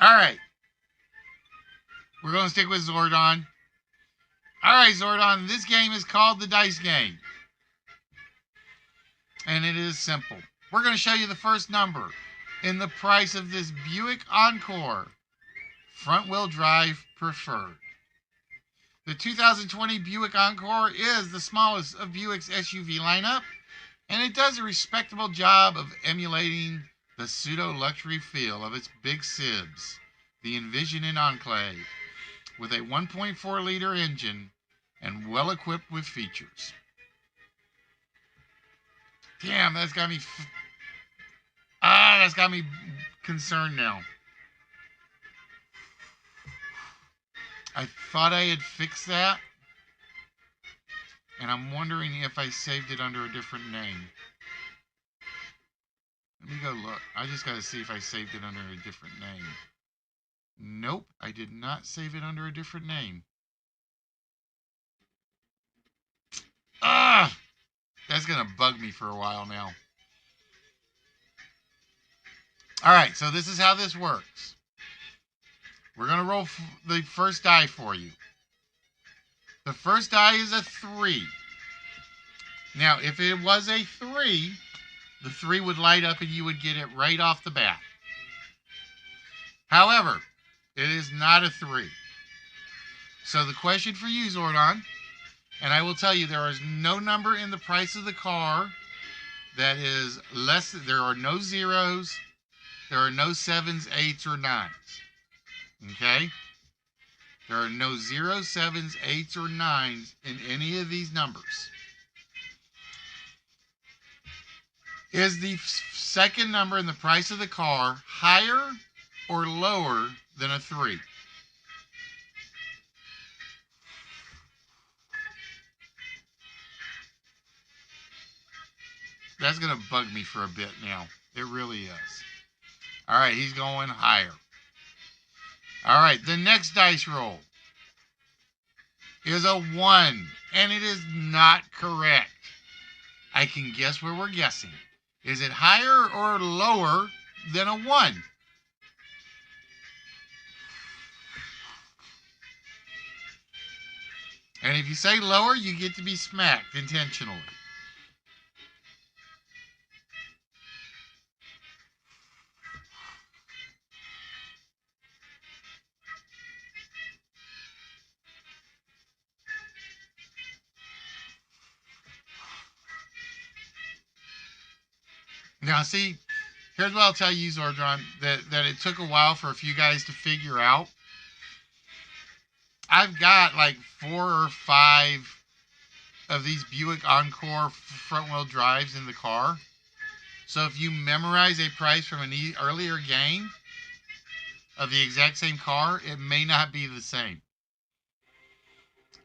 Alright. We're going to stick with Zordon. Alright, Zordon. This game is called the Dice Game. And it is simple. We're going to show you the first number in the price of this Buick Encore front-wheel drive preferred. The 2020 Buick Encore is the smallest of Buick's SUV lineup, and it does a respectable job of emulating the pseudo-luxury feel of its big sibs, the Envision and Enclave, with a 1.4-liter engine and well-equipped with features. Damn, that's got me concerned now. I thought I had fixed that, and I'm wondering if I saved it under a different name. Let me go look. I just got to see if I saved it under a different name. Nope, I did not save it under a different name. Ah! That's going to bug me for a while now. Alright, so this is how this works. We're going to roll the first die for you. The first die is a 3. Now, if it was a 3, the 3 would light up and you would get it right off the bat. However, it is not a 3. So the question for you, Zordon, and I will tell you there is no number in the price of the car that is less. There are no zeros. There are no 7s, 8s, or 9s. Okay? There are no 0s, 7s, 8s, or 9s in any of these numbers. Is the second number in the price of the car higher or lower than a 3? That's going to bug me for a bit now. It really is. All right, he's going higher. All right, the next dice roll is a 1, and it is not correct. I can guess where we're guessing. Is it higher or lower than a 1? And if you say lower, you get to be smacked intentionally. Now, see, here's what I'll tell you, Zordon, that it took a while for a few guys to figure out. I've got like 4 or 5 of these Buick Encore front-wheel drives in the car. So if you memorize a price from an earlier game of the exact same car, it may not be the same.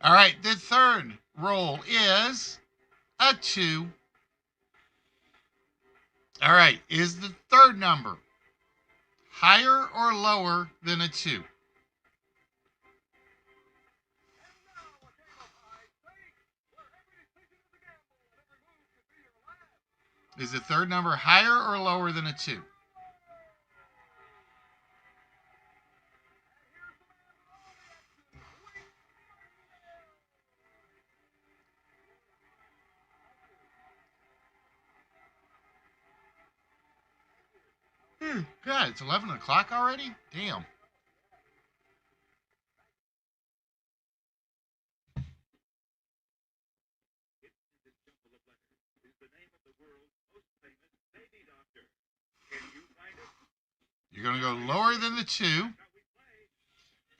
All right, the third roll is a 2. All right, is the third number higher or lower than a 2? Is the third number higher or lower than a 2? God, it's 11 o'clock already? Damn. You're going to go lower than the 2.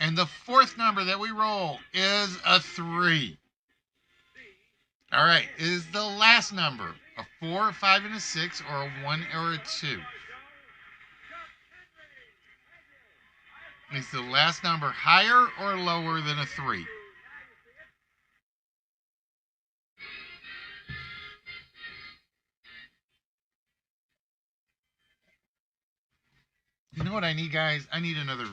And the fourth number that we roll is a 3. All right, is the last number a 4, a 5, and a 6, or a 1 or a 2? Is the last number higher or lower than a 3? You know what I need, guys? I need another.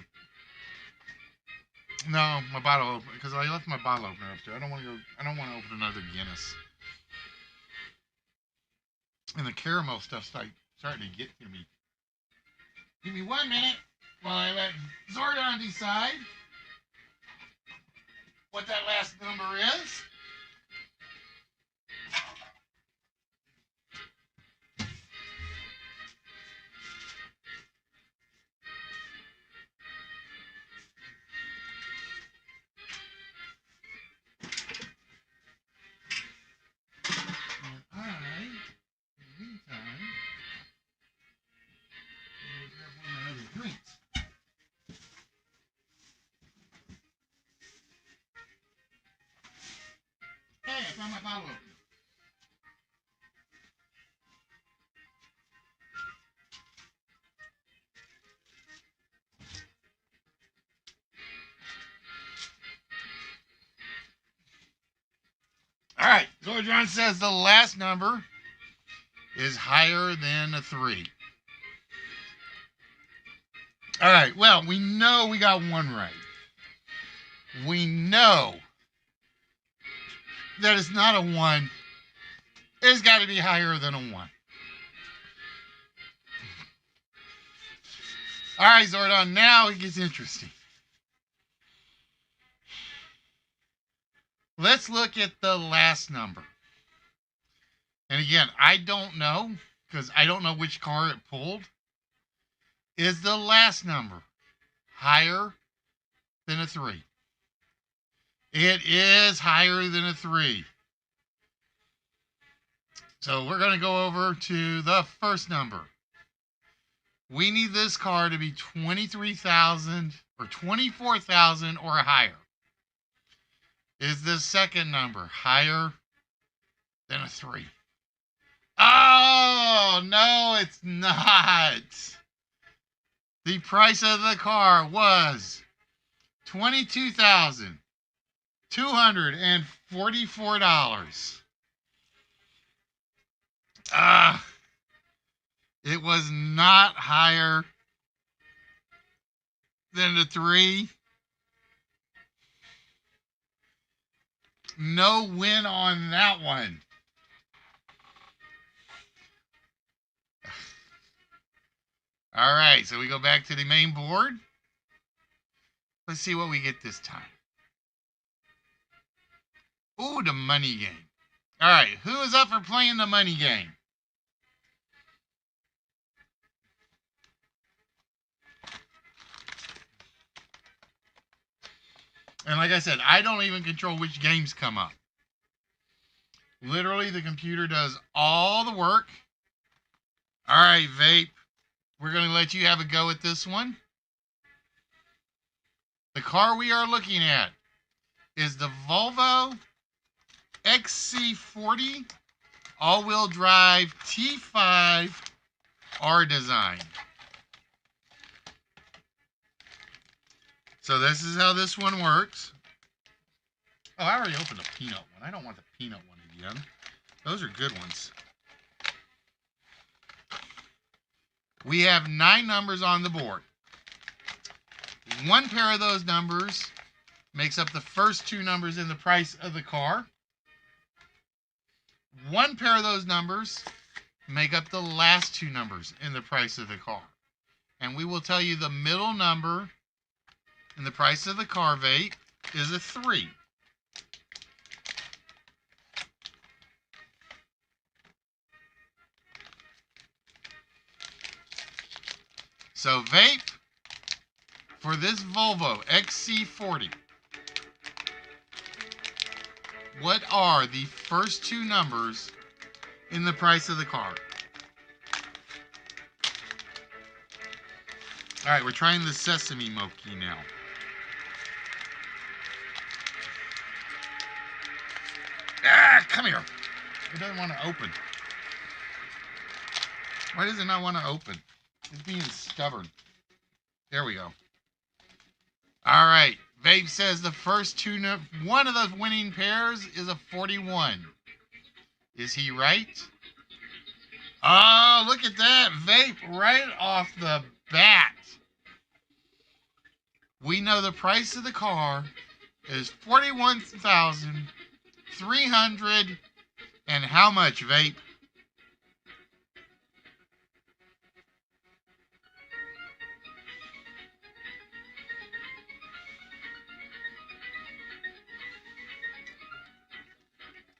No, my bottle, because I left my bottle opener up there. I don't want to go. I don't want to open another Guinness. And the caramel stuff's starting to get to me. Give me 1 minute while I let Zordon decide what that last number is. And I, in the meantime, will grab one of my other drinks. Hey, I found my bottle opener. All right, Zordon says the last number is higher than a 3. All right, well, we know we got one right. We know that it's not a 1. It's got to be higher than a 1. All right, Zordon, now it gets interesting. Let's look at the last number. And again, I don't know, because I don't know which car it pulled. Is the last number higher than a 3? It is higher than a 3. So we're going to go over to the first number. We need this car to be 23,000 or 24,000 or higher. Is the second number higher than a 3? Oh, no, it's not. The price of the car was $22,244. It was not higher than the 3. No win on that one. All right, so we go back to the main board. Let's see what we get this time. Ooh, the money game. All right, who is up for playing the money game? And like I said, I don't even control which games come up. Literally, the computer does all the work. All right, Vape. We're going to let you have a go at this one. The car we are looking at is the Volvo XC40 all-wheel drive T5 R design. So this is how this one works. Oh, I already opened a peanut one. I don't want the peanut one again. Those are good ones. We have 9 numbers on the board. One pair of those numbers makes up the first 2 numbers in the price of the car. One pair of those numbers make up the last 2 numbers in the price of the car. And we will tell you the middle number in the price of the car, Vape, is a 3. So, Vape, for this Volvo XC40, what are the first 2 numbers in the price of the car. All right, we're trying the sesame mochi now. Ah, come here. It doesn't want to open. Why does it not want to open? It's being stubborn. There we go. All right. Vape says the first one of those winning pairs is a 41. Is he right? Oh, look at that. Vape right off the bat. We know the price of the car is $41,300 and how much, Vape?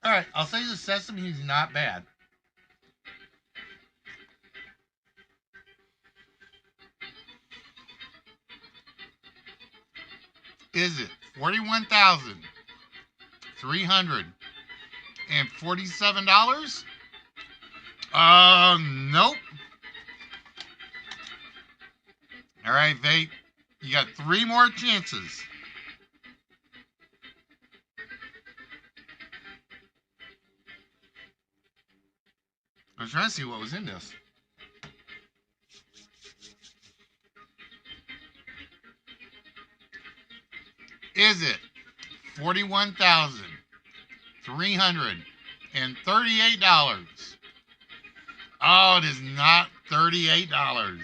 All right, I'll say the sesame is not bad. Is it $41,347? Nope. All right, Vape. You got 3 more chances. I was trying to see what was in this. Is it $41,338? Oh, it is not $38.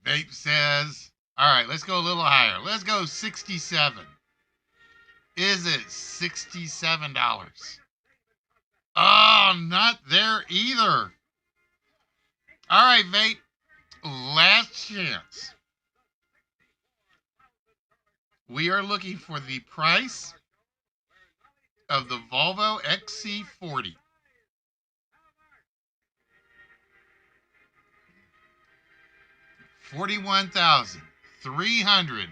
Vape says, all right, let's go a little higher. Let's go 67. Is it $67? Oh, not there either. All right, Vape. Last chance. We are looking for the price of the Volvo XC40. $41,300.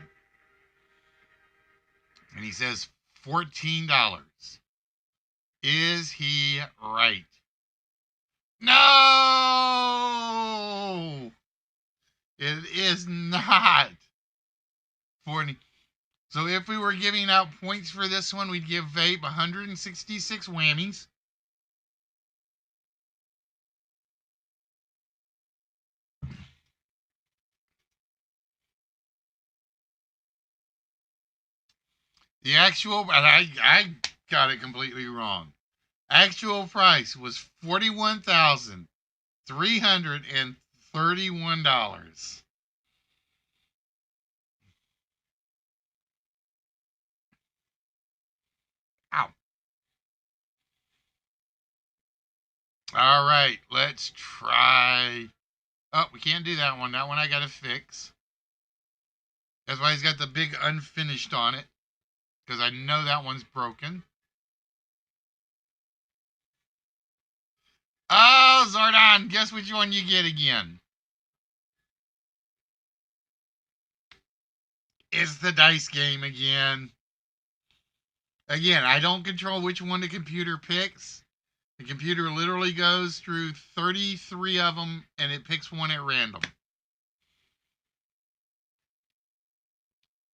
And he says $14. Is he right? No! It is not 40. So if we were giving out points for this one, we'd give Vape 166 whammies. The actual, and I got it completely wrong. Actual price was $41,331. Ow. All right, let's try. Oh, we can't do that one. That one I got to fix. That's why he's got the big unfinished on it. Because I know that one's broken. Oh, Zordon, guess which one you get again? It's the dice game again. Again, I don't control which one the computer picks. The computer literally goes through 33 of them and it picks one at random.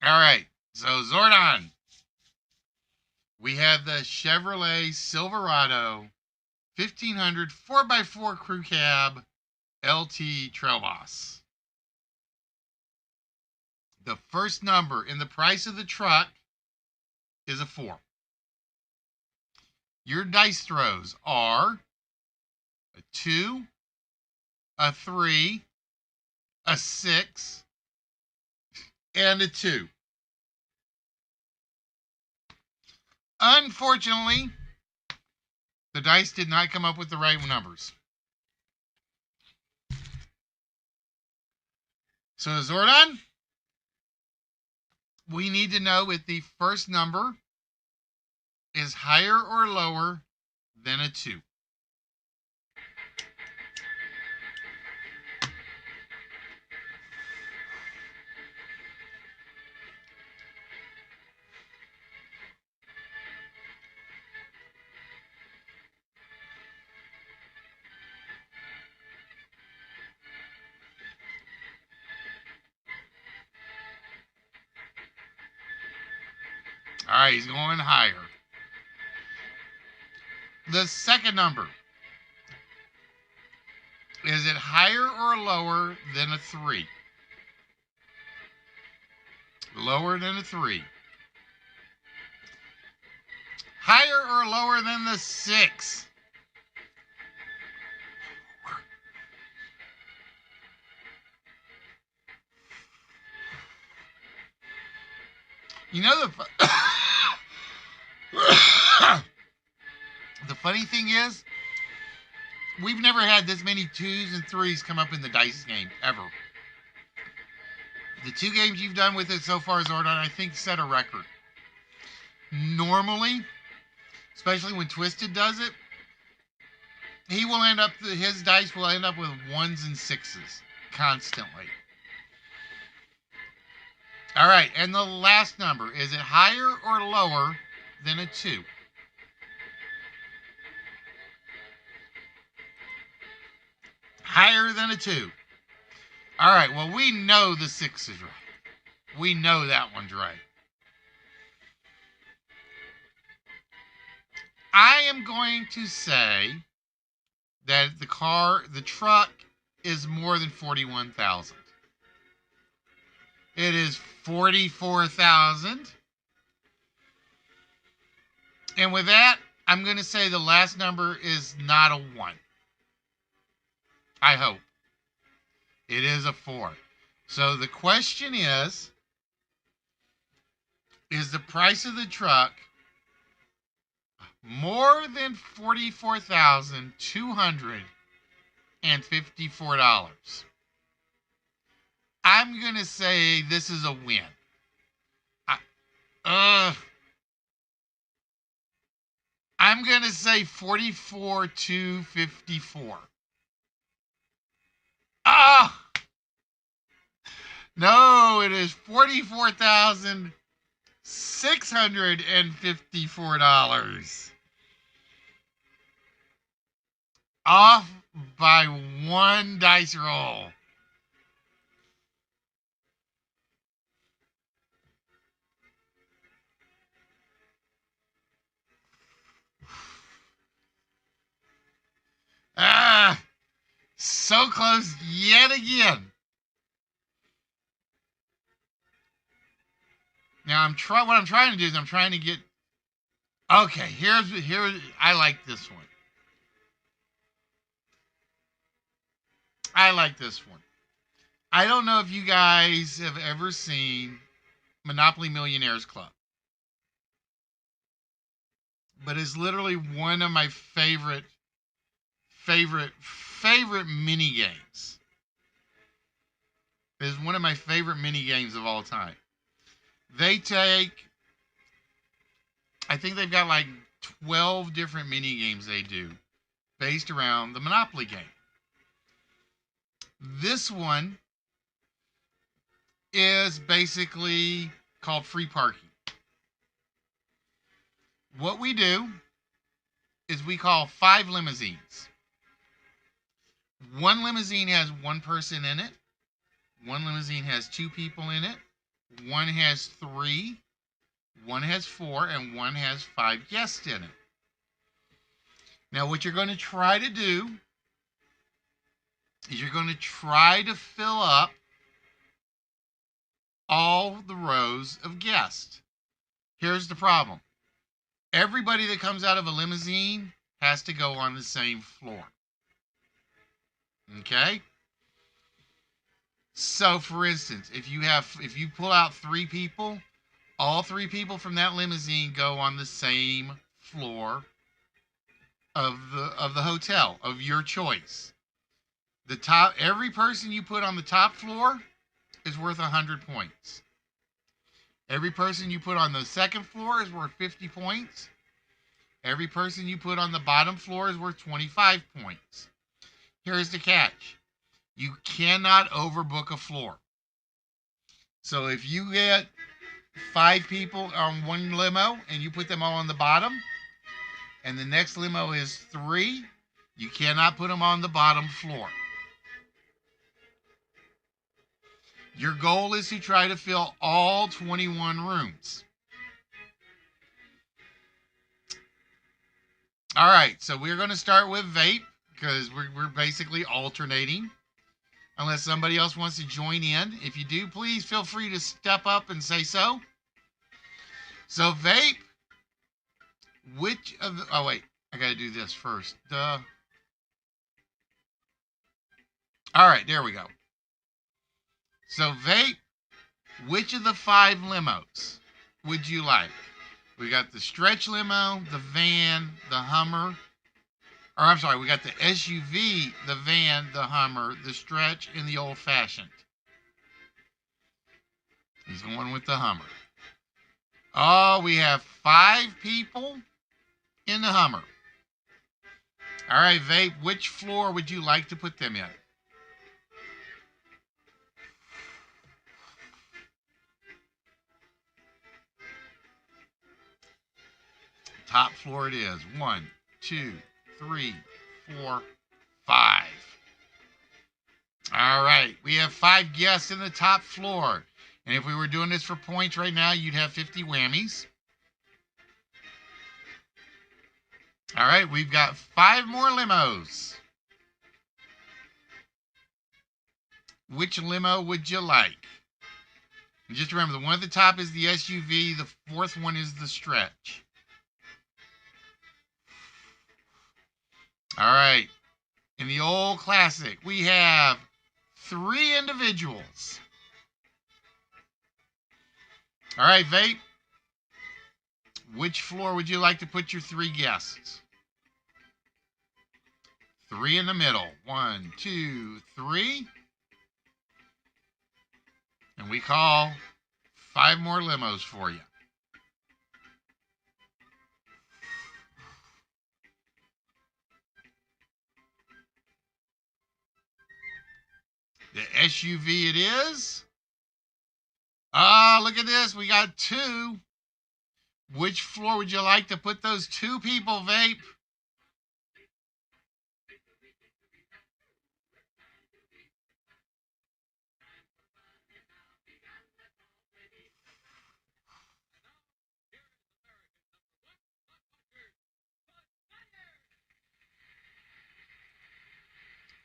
All right, so Zordon. We have the Chevrolet Silverado 1500 4x4 Crew Cab LT Trail Boss. The first number in the price of the truck is a 4. Your dice throws are a 2, a 3, a 6, and a 2. Unfortunately, the dice did not come up with the right numbers. So, Zordon, we need to know if the first number is higher or lower than a 2. All right, he's going higher. The second number. Is it higher or lower than a 3? Lower than a 3. Higher or lower than the 6? You know the funny thing is, we've never had this many 2s and 3s come up in the dice game, ever. The 2 games you've done with it so far, Zordon, I think set a record. Normally, especially when Twisted does it, he will end up, his dice will end up with 1s and 6s constantly. All right, and the last number, is it higher or lower than a 2? Higher than a 2. All right, well, we know the 6 is right. We know that one's right. I am going to say that the truck is more than 41,000. It is 44,000. And with that, I'm going to say the last number is not a 1. I hope. It is a 4. So the question is the price of the truck more than $44,254? I'm going to say this is a win. I'm going to say 44,254. Ah! No, it is $44,654. Off by 1 dice roll. Ah! So close yet again. Now what I'm trying to do is I'm trying to get. Okay, here I like this one. I like this one. I don't know if you guys have ever seen Monopoly Millionaires Club, but it's literally one of my favorite mini games. It's one of my favorite mini games of all time. I think they've got like 12 different mini games they do based around the Monopoly game. This one is basically called free parking. What we do is we call 5 limousines. One limousine has 1 person in it. One limousine has 2 people in it. One has 3. One has 4, and one has 5 guests in it. Now, what you're going to try to do is you're going to try to fill up all the rows of guests. Here's the problem. Everybody that comes out of a limousine has to go on the same floor. Okay? So, for instance, if you pull out 3 people, all 3 people from that limousine go on the same floor of the hotel of your choice. Every person you put on the top floor is worth 100 points. Every person you put on the second floor is worth 50 points. Every person you put on the bottom floor is worth 25 points. Here's the catch. You cannot overbook a floor. So if you get 5 people on one limo and you put them all on the bottom, and the next limo is 3, you cannot put them on the bottom floor. Your goal is to try to fill all 21 rooms. All right, so we're going to start with vape because we're basically alternating. Unless somebody else wants to join in. If you do, please feel free to step up and say so. So vape, which of the, oh wait, I got to do this first. Duh. All right, there we go. So vape, which of the 5 limos would you like? We got the stretch limo, the van, the Hummer. Or I'm sorry, we got the SUV, the van, the Hummer, the stretch, and the old-fashioned. He's going with the Hummer. Oh, we have 5 people in the Hummer. All right, vape, which floor would you like to put them in? Top floor it is. 1, 2, 3, 4, 5. All right. We have 5 guests in the top floor. And if we were doing this for points right now, you'd have 50 whammies. All right. We've got 5 more limos. Which limo would you like? And just remember, the one at the top is the SUV. The 4th one is the stretch. All right. In the old classic, we have 3 individuals. All right, vape. Which floor would you like to put your 3 guests? 3 in the middle. 1, 2, 3. And we call 5 more limos for you. The SUV it is. Ah, look at this. We got 2. Which floor would you like to put those 2 people, vape?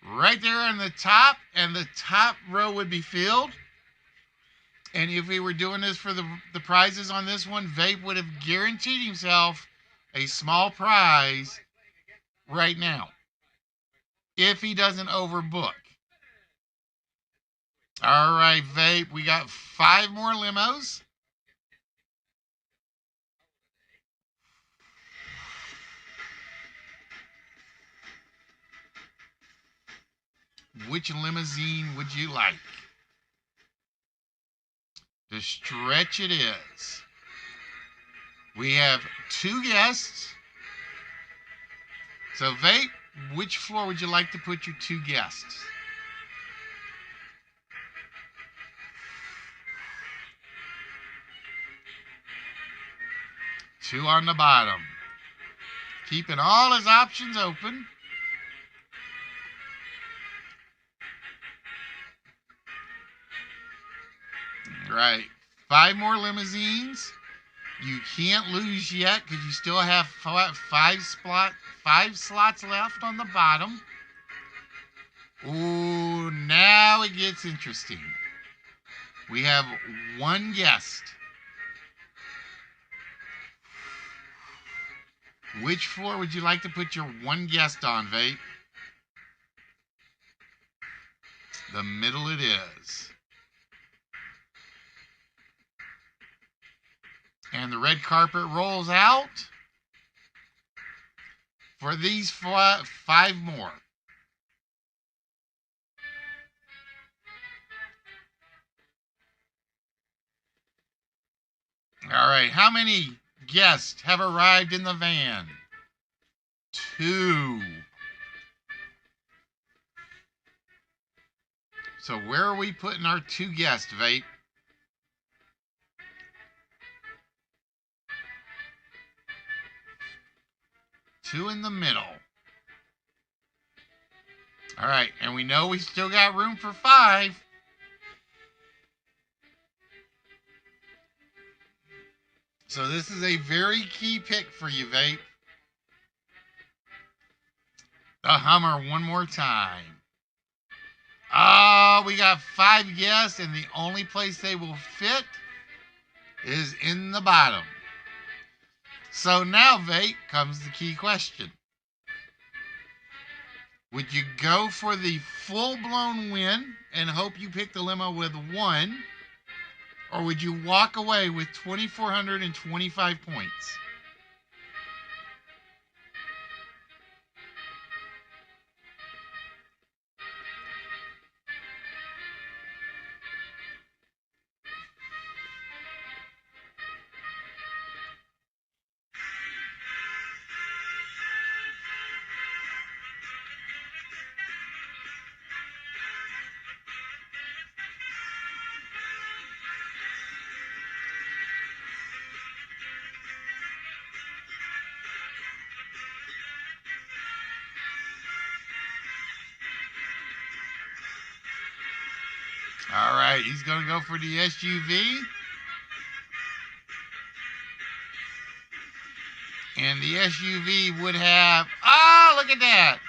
Right there on the top, and the top row would be filled. And if we were doing this for the prizes on this one, vape would have guaranteed himself a small prize right now if he doesn't overbook. All right, vape, we got 5 more limos. Which limousine would you like? The stretch it is. We have 2 guests. So, vape, which floor would you like to put your 2 guests? Two on the bottom. Keeping all his options open. Right. 5 more limousines. You can't lose yet because you still have 5 slots left on the bottom. Ooh, now it gets interesting. We have 1 guest. Which floor would you like to put your 1 guest on, vape? The middle it is. And the red carpet rolls out for these 5 more. All right, how many guests have arrived in the van? 2. So where are we putting our 2 guests, vape? Two in the middle. All right, and we know we still got room for 5. So this is a very key pick for you, vape. the Hummer one more time. Oh, we got 5 guests, and the only place they will fit is in the bottom. So now, Vate, comes the key question. Would you go for the full-blown win and hope you pick the limo with 1? Or would you walk away with 2,425 points? All right, he's going to go for the SUV. And the SUV would have, oh, look at that.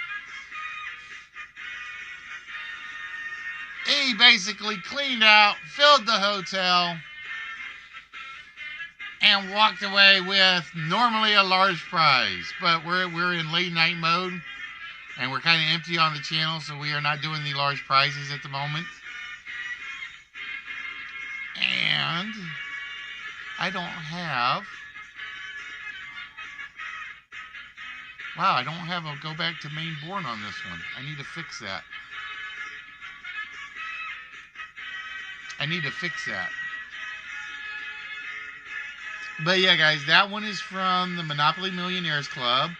He basically cleaned out, filled the hotel, and walked away with normally a large prize. But we're in late night mode, and we're kind of empty on the channel, so we are not doing the large prizes at the moment. And I don't have, wow, I don't have a go back to main board on this one. I need to fix that. But yeah, guys, that one is from the Monopoly Millionaires Club.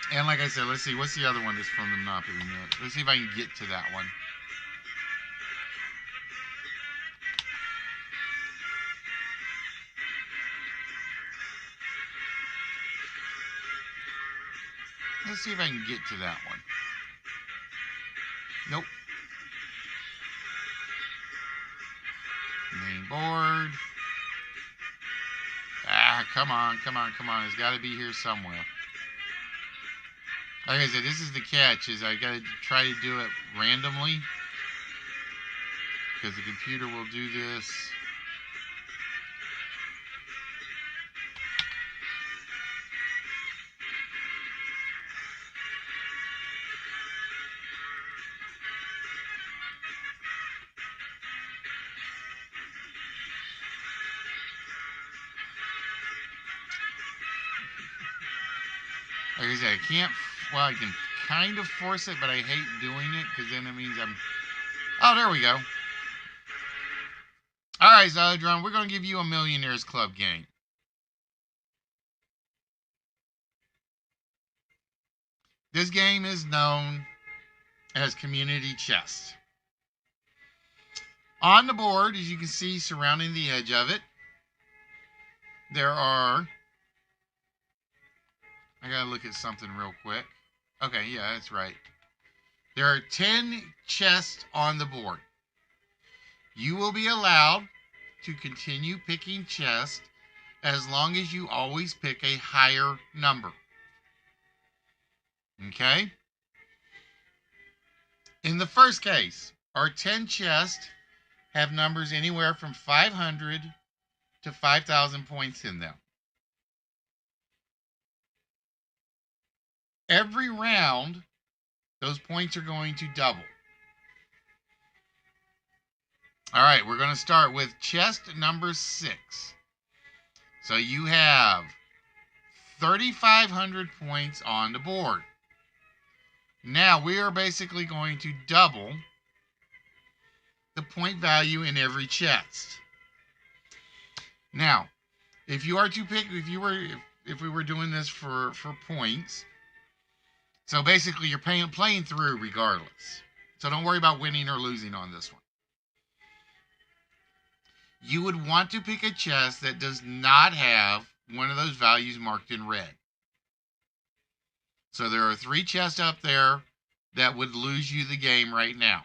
And like I said, let's see, what's the other one that's from the Monopoly Millionaires? Let's see if I can get to that one. Let's see if I can get to that one. Nope. Main board. Ah, come on. It's got to be here somewhere. Like I said, this is the catch, is I got to try to do it randomly, because the computer will do this. Like I said, I can't, well, I can kind of force it, but I hate doing it, because then it means I'm, oh, there we go. All right, Zolodron, we're going to give you a Millionaires Club game. This game is known as Community Chest. On the board, as you can see, surrounding the edge of it, there are, I gotta look at something real quick. Okay, yeah, that's right. There are 10 chests on the board. You will be allowed to continue picking chests as long as you always pick a higher number. Okay? In the first case, our 10 chests have numbers anywhere from 500 to 5,000 points in them. Every round, those points are going to double. All right, we're going to start with chest number 6. So you have 3,500 points on the board. Now we are basically going to double the point value in every chest. Now, if you are to pick, if we were doing this for points, so basically you're playing through regardless. So don't worry about winning or losing on this one. You would want to pick a chest that does not have one of those values marked in red. So there are 3 chests up there that would lose you the game right now.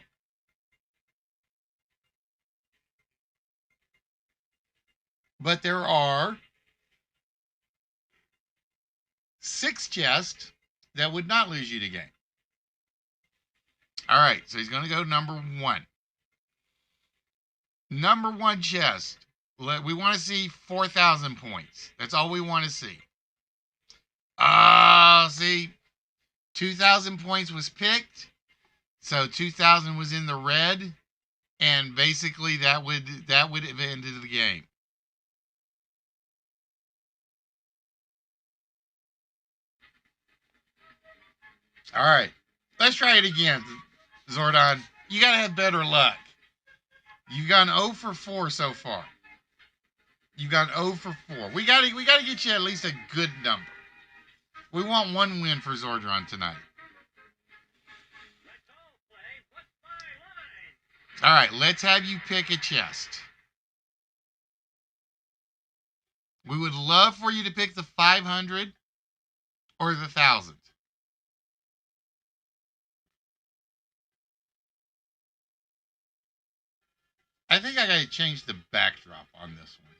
But there are 6 chests that would not lose you the game. All right, so he's going to go number 1. Number 1 chest. We want to see 4,000 points. That's all we want to see. See, 2,000 points was picked. So 2,000 was in the red. And basically that would have ended the game. All right, let's try it again, Zordon. You got to have better luck. You've gone 0 for 4 so far. You've gone 0 for 4. We got to get you at least a good number. We want 1 win for Zordon tonight. All right, let's have you pick a chest. We would love for you to pick the 500 or the 1,000. I think I got to change the backdrop on this one.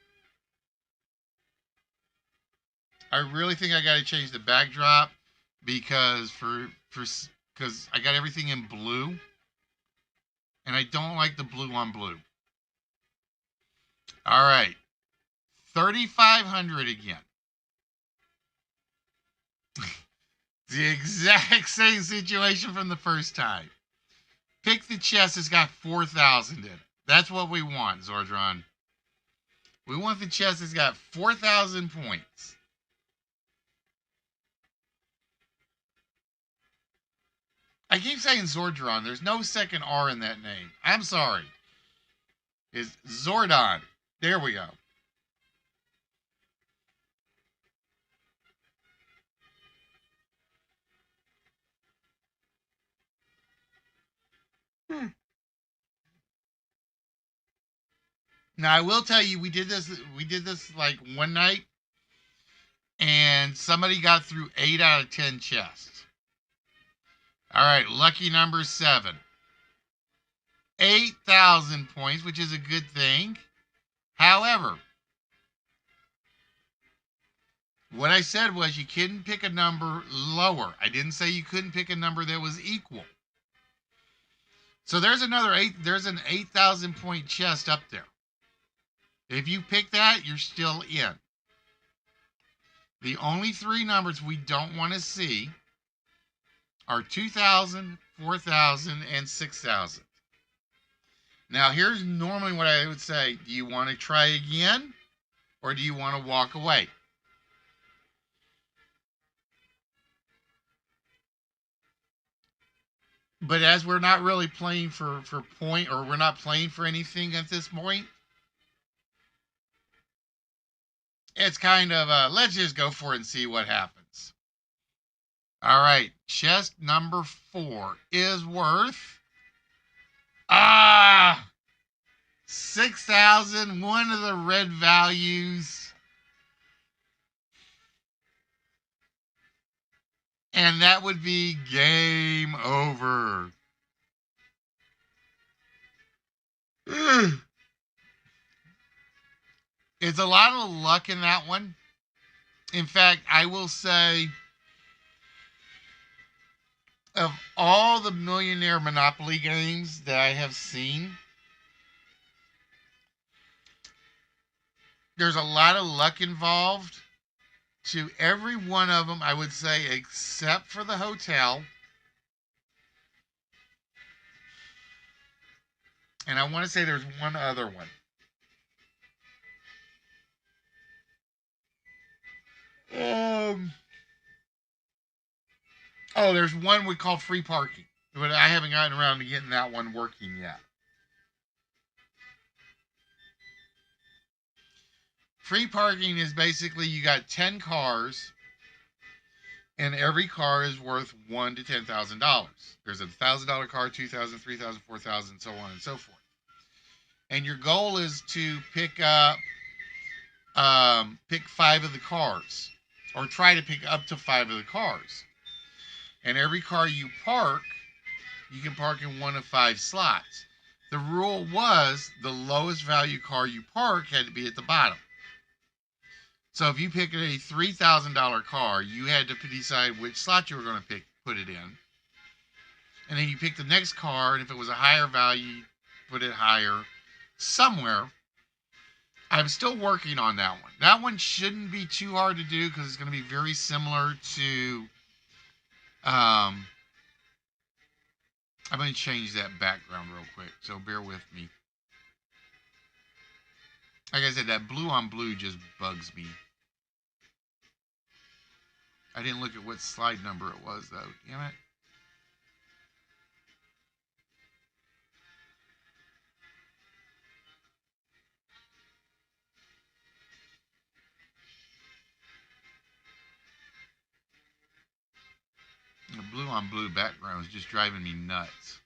I really think I got to change the backdrop because because I got everything in blue, and I don't like the blue on blue. All right, 3,500 again. The exact same situation from the first time. Pick the chest that's got 4,000 in it. That's what we want, Zordon. We want the chest that's got 4,000 points. I keep saying Zordon. There's no second R in that name. I'm sorry. It's Zordon. There we go. Now I will tell you, we did this like one night, and somebody got through 8 out of 10 chests. All right, lucky number 7. 8,000 points, which is a good thing. However, what I said was you couldn't pick a number lower. I didn't say you couldn't pick a number that was equal. So there's an 8,000 point chest up there. If you pick that, you're still in. The only 3 numbers we don't want to see are 2,000, 4,000, and 6,000. Now, here's normally what I would say. Do you want to try again, or do you want to walk away? But as we're not really playing for point, or we're not playing for anything at this point, it's kind of, let's just go for it and see what happens. All right, chest number 4 is worth 6,000, one of the red values. And that would be game over. It's a lot of luck in that one. In fact, I will say, of all the Millionaire Monopoly games that I have seen, there's a lot of luck involved. To every one of them, I would say, except for the hotel. And I want to say there's one other one. There's one we call free parking. But I haven't gotten around to getting that one working yet. Free parking is basically you got 10 cars, and every car is worth $1,000 to $10,000. There's a $1,000 car, $2,000, $3,000, $4,000, so on and so forth. And your goal is to pick 5 of the cars, or try to pick up to 5 of the cars. And every car you park, you can park in one of 5 slots. The rule was the lowest value car you park had to be at the bottom. So if you pick a $3,000 car, you had to decide which slot you were going to put it in. And then you pick the next car, and if it was a higher value, put it higher somewhere. I'm still working on that one. That one shouldn't be too hard to do because it's going to be very similar to... I'm going to change that background real quick, so bear with me. Like I said, that blue on blue just bugs me. I didn't look at what slide number it was, though. Damn it. The blue on blue background is just driving me nuts.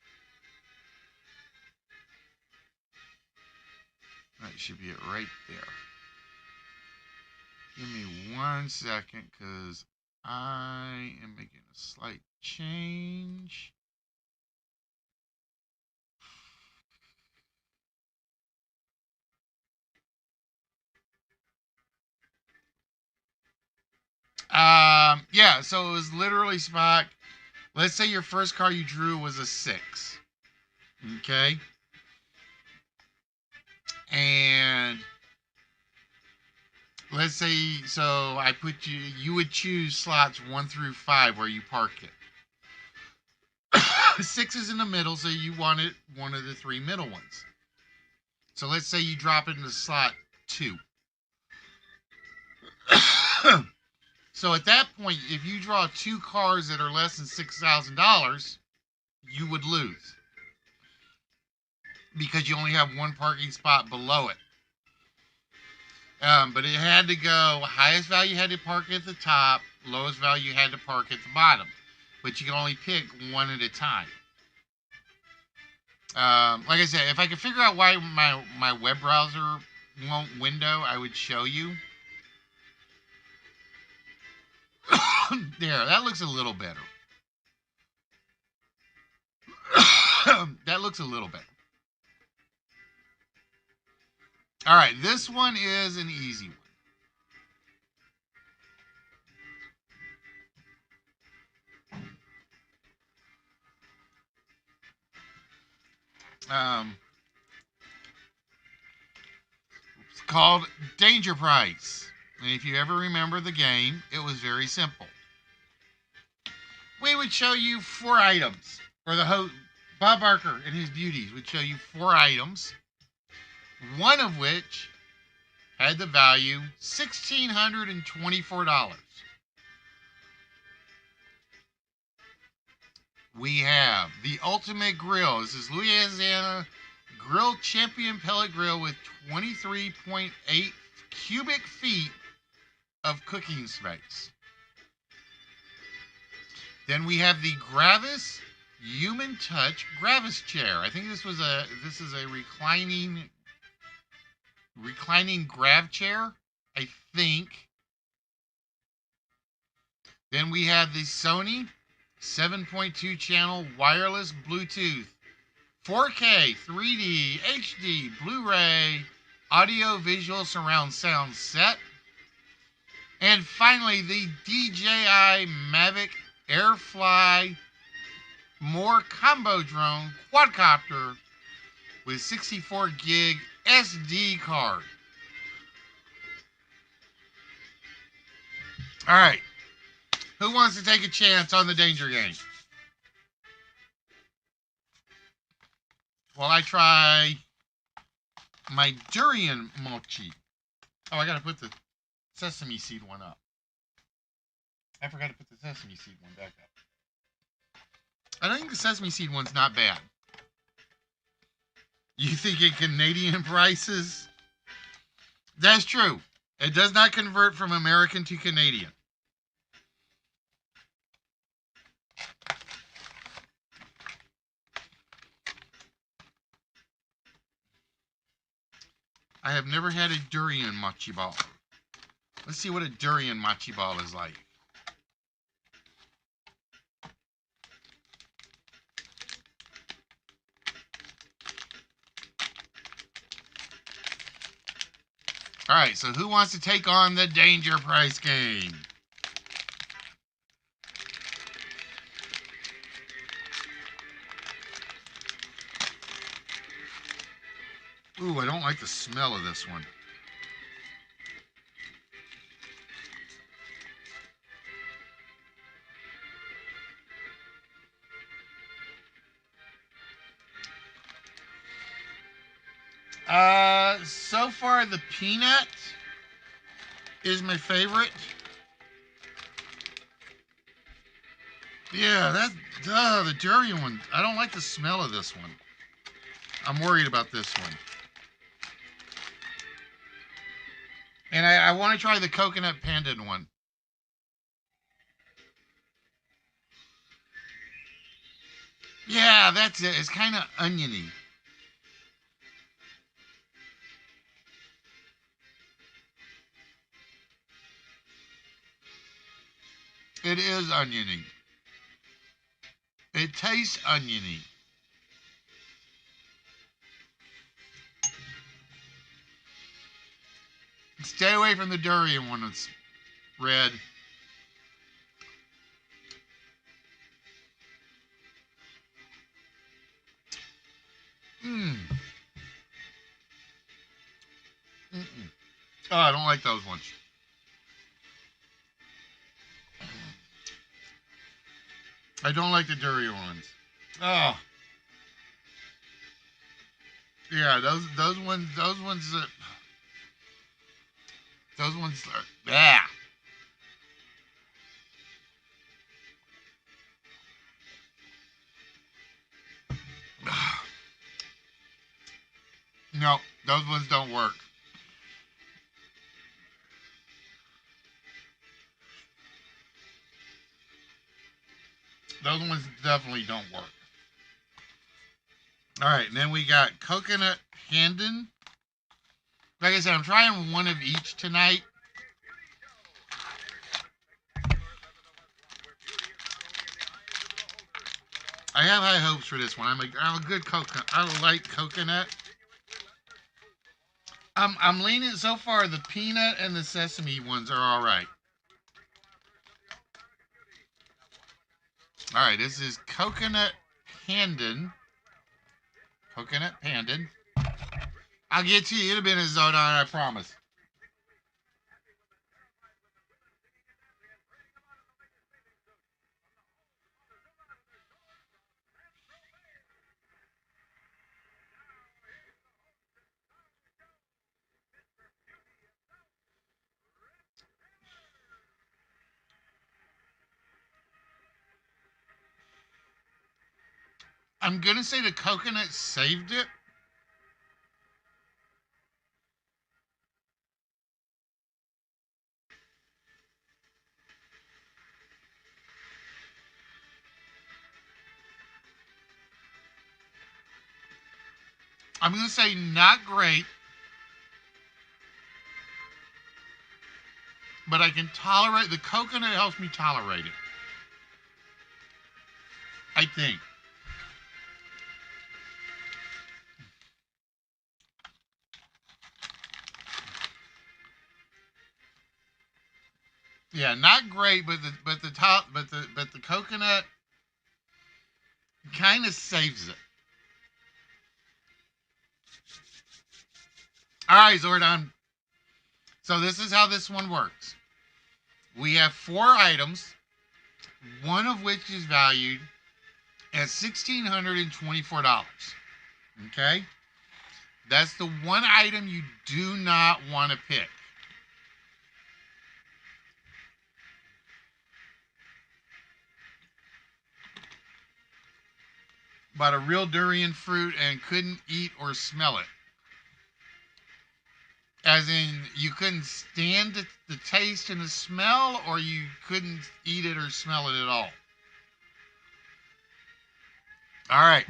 That should be it right there. Give me 1 second, because I am making a slight change. Yeah, so it was literally Spock. Let's say your first car you drew was a 6. Okay? And let's say, so I put you would choose slots 1 through 5 where you park it. 6 is in the middle, so you wanted one of the 3 middle ones. So let's say you drop it into slot 2. So at that point, if you draw 2 cars that are less than $6,000, you would lose. Because you only have 1 parking spot below it. But it had to go, highest value had to park at the top, lowest value had to park at the bottom. But you can only pick 1 at a time. Like I said, if I could figure out why my web browser won't window, I would show you. There, that looks a little better. That looks a little better. All right, this one is an easy one. It's called Danger Price. And if you ever remember the game, it was very simple. We would show you 4 items, or the host, Bob Barker and his beauties would show you 4 items, one of which had the value $1,624. We have the Ultimate Grill. This is Louisiana Grill Champion Pellet Grill with 23.8 cubic feet of cooking space. Then we have the Gravis Human Touch Gravis chair. I think this is a reclining grav chair, I think. Then we have the Sony 7.2 channel wireless Bluetooth 4K 3D HD Blu-ray audio visual surround sound set. And finally, the DJI Mavic Airfly More Combo Drone Quadcopter with 64 gig SD card. All right. Who wants to take a chance on the Danger game? While I try my durian mochi. Oh, I got to put the sesame seed one up. I forgot to put the sesame seed one back up. I think the sesame seed one's not bad. You think in Canadian prices? That's true. It does not convert from American to Canadian. I have never had a durian mochi ball. Let's see what a durian mochi ball is like. All right, so who wants to take on the danger price game? Ooh, I don't like the smell of this one. So far the peanut is my favorite. Yeah, that's the durian one. I don't like the smell of this one. I'm worried about this one. And I want to try the coconut pandan one. Yeah, that's it. It's kind of oniony. It is oniony. It tastes oniony. Stay away from the durian one. It's red. Mmm. Mm-mm. Oh, I don't like those ones. I don't like the durian ones. Oh. Yeah, those ones are, yeah. No, those ones don't work. Those ones definitely don't work. All right, and then we got coconut pandan. Like I said, I'm trying one of each tonight. I have high hopes for this one. I'm a good coconut. I like coconut. I'm leaning so far. The peanut and the sesame ones are all right. All right, this is coconut pandan. Coconut pandan. I'll get to you in a minute, Zodon, I promise. I'm going to say the coconut saved it. I'm going to say not great, but I can tolerate. The coconut helps me tolerate it, I think. Yeah, not great, but the coconut kind of saves it. All right, Zordon. So this is how this one works. We have 4 items, one of which is valued at $1,624. Okay? That's the one item you do not want to pick. Bought a real durian fruit and couldn't eat or smell it. As in, you couldn't stand the taste and the smell, or you couldn't eat it or smell it at all. All right,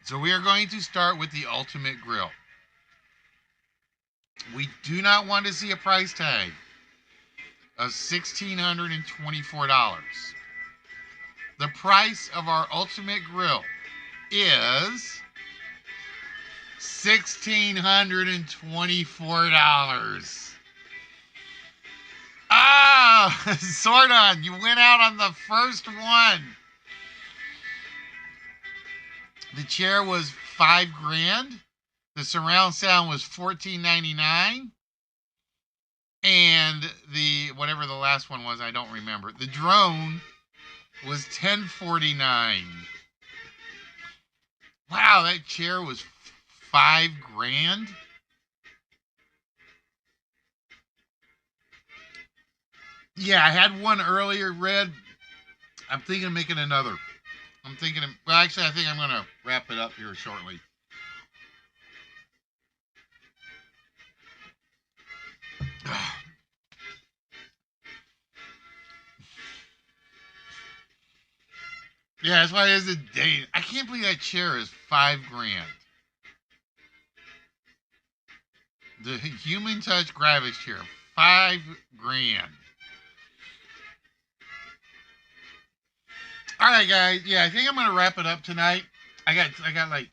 so we are going to start with the ultimate grill. We do not want to see a price tag of $1,624. The price of our ultimate grill is $1,624. Sordon, you went out on the first one. The chair was $5,000. The surround sound was $14.99. And the whatever the last one was, I don't remember. The drone was $10.49. Wow, that chair was $5,000. Yeah, I had one earlier, Red. I'm thinking of making another. Well, actually, I think I'm going to wrap it up here shortly. Yeah, that's why it is a day. I can't believe that chair is $5,000. The Human Touch Graphics chair, $5,000. All right, guys. Yeah, I think I'm gonna wrap it up tonight. I got like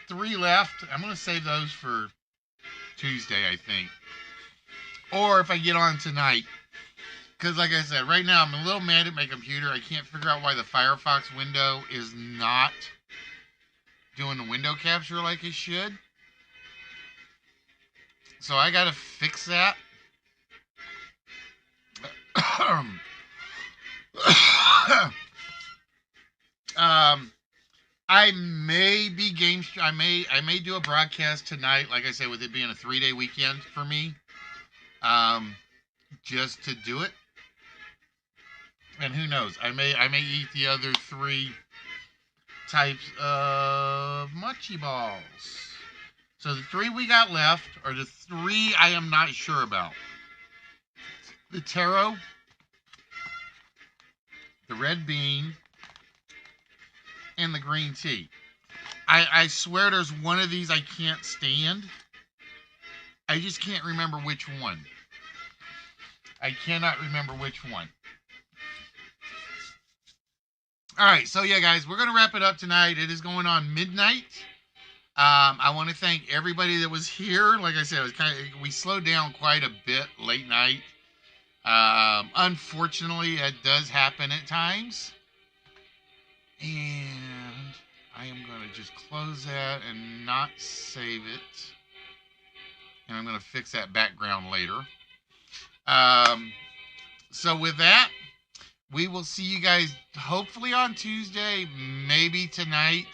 3 left. I'm gonna save those for Tuesday, I think, or if I get on tonight. Because, like I said, right now I'm a little mad at my computer. I can't figure out why the Firefox window is not doing the window capture like it should. So I gotta fix that. I may be I may do a broadcast tonight, like I said, with it being a 3-day weekend for me. Just to do it. And who knows? I may eat the other 3 types of mochi balls. So the 3 we got left are the 3 I am not sure about. The taro, the red bean, and the green tea. I swear there's one of these I can't stand. I just can't remember which one. I cannot remember which one. All right, so yeah, guys, we're going to wrap it up tonight. It is going on midnight. I want to thank everybody that was here. Like I said, it was we slowed down quite a bit late night. Unfortunately, it does happen at times. And I am going to just close that and not save it. And I'm going to fix that background later. So with that, we will see you guys hopefully on Tuesday, maybe tonight.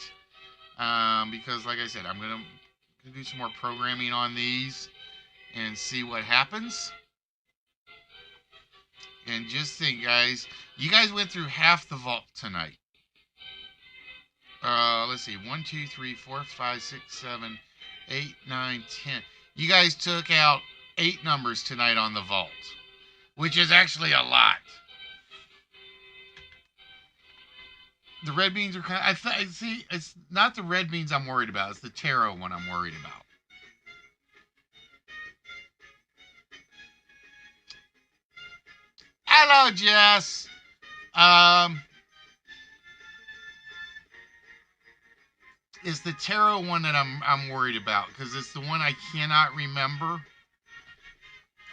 Because like I said, I'm going to do some more programming on these and see what happens. And just think, guys, you guys went through half the vault tonight. Let's see, 1, 2, 3, 4, 5, 6, 7, 8, 9, 10. You guys took out 8 numbers tonight on the vault, which is actually a lot. The red beans are kind of, I see, it's not the red beans I'm worried about. It's the taro one I'm worried about. Hello, Jess. It's the taro one that I'm worried about because it's the one I cannot remember.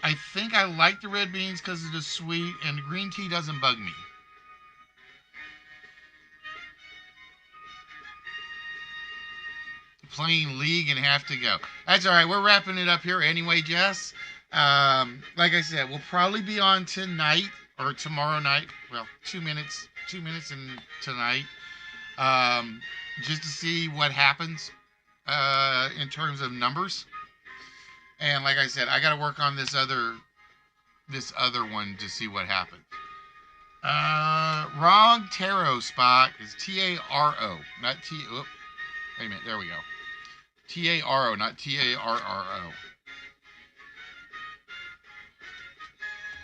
I think I like the red beans because of the sweet, and the green tea doesn't bug me. Playing League and have to go. That's all right. We're wrapping it up here anyway, Jess. Like I said, we'll probably be on tonight or tomorrow night. Well, 2 minutes and tonight. Just to see what happens in terms of numbers. And like I said, I got to work on this other one to see what happens. Wrong taro spot is T-A-R-O, not T. Wait a minute, there we go. T-A-R-O, not T-A-R-R-O.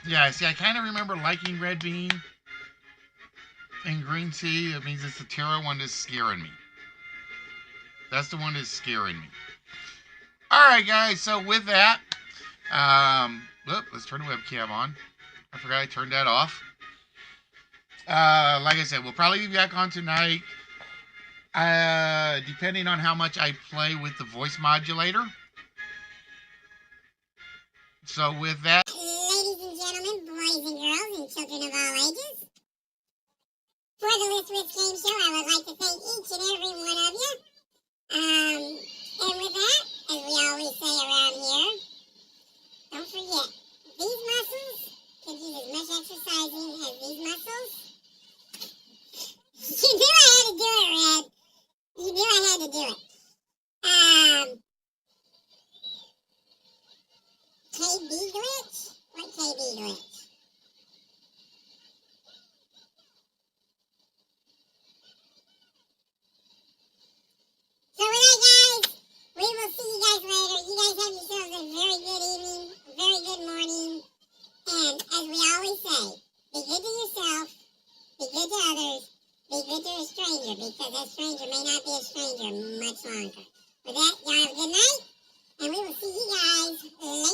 Yeah, see, I kind of remember liking red bean and green tea. That means it's the taro one that's scaring me. That's the one that's scaring me. All right, guys. So with that, let's turn the webcam on. I forgot I turned that off. Like I said, we'll probably be back on tonight. Depending on how much I play with the voice modulator. So with that, ladies and boys and girls and children of all ages. For the List Wits Game Show, I would like to thank each and every one of you. And with that, as we always say around here, don't forget, these muscles can use as much exercising as these muscles. You knew I had to do it, Red. You knew I had to do it. KB glitch? What KB glitch? So with that, guys, we will see you guys later. You guys have yourselves a very good evening, a very good morning. And as we always say, be good to yourself, be good to others, be good to a stranger, because that stranger may not be a stranger much longer. With that, y'all have a good night, and we will see you guys later.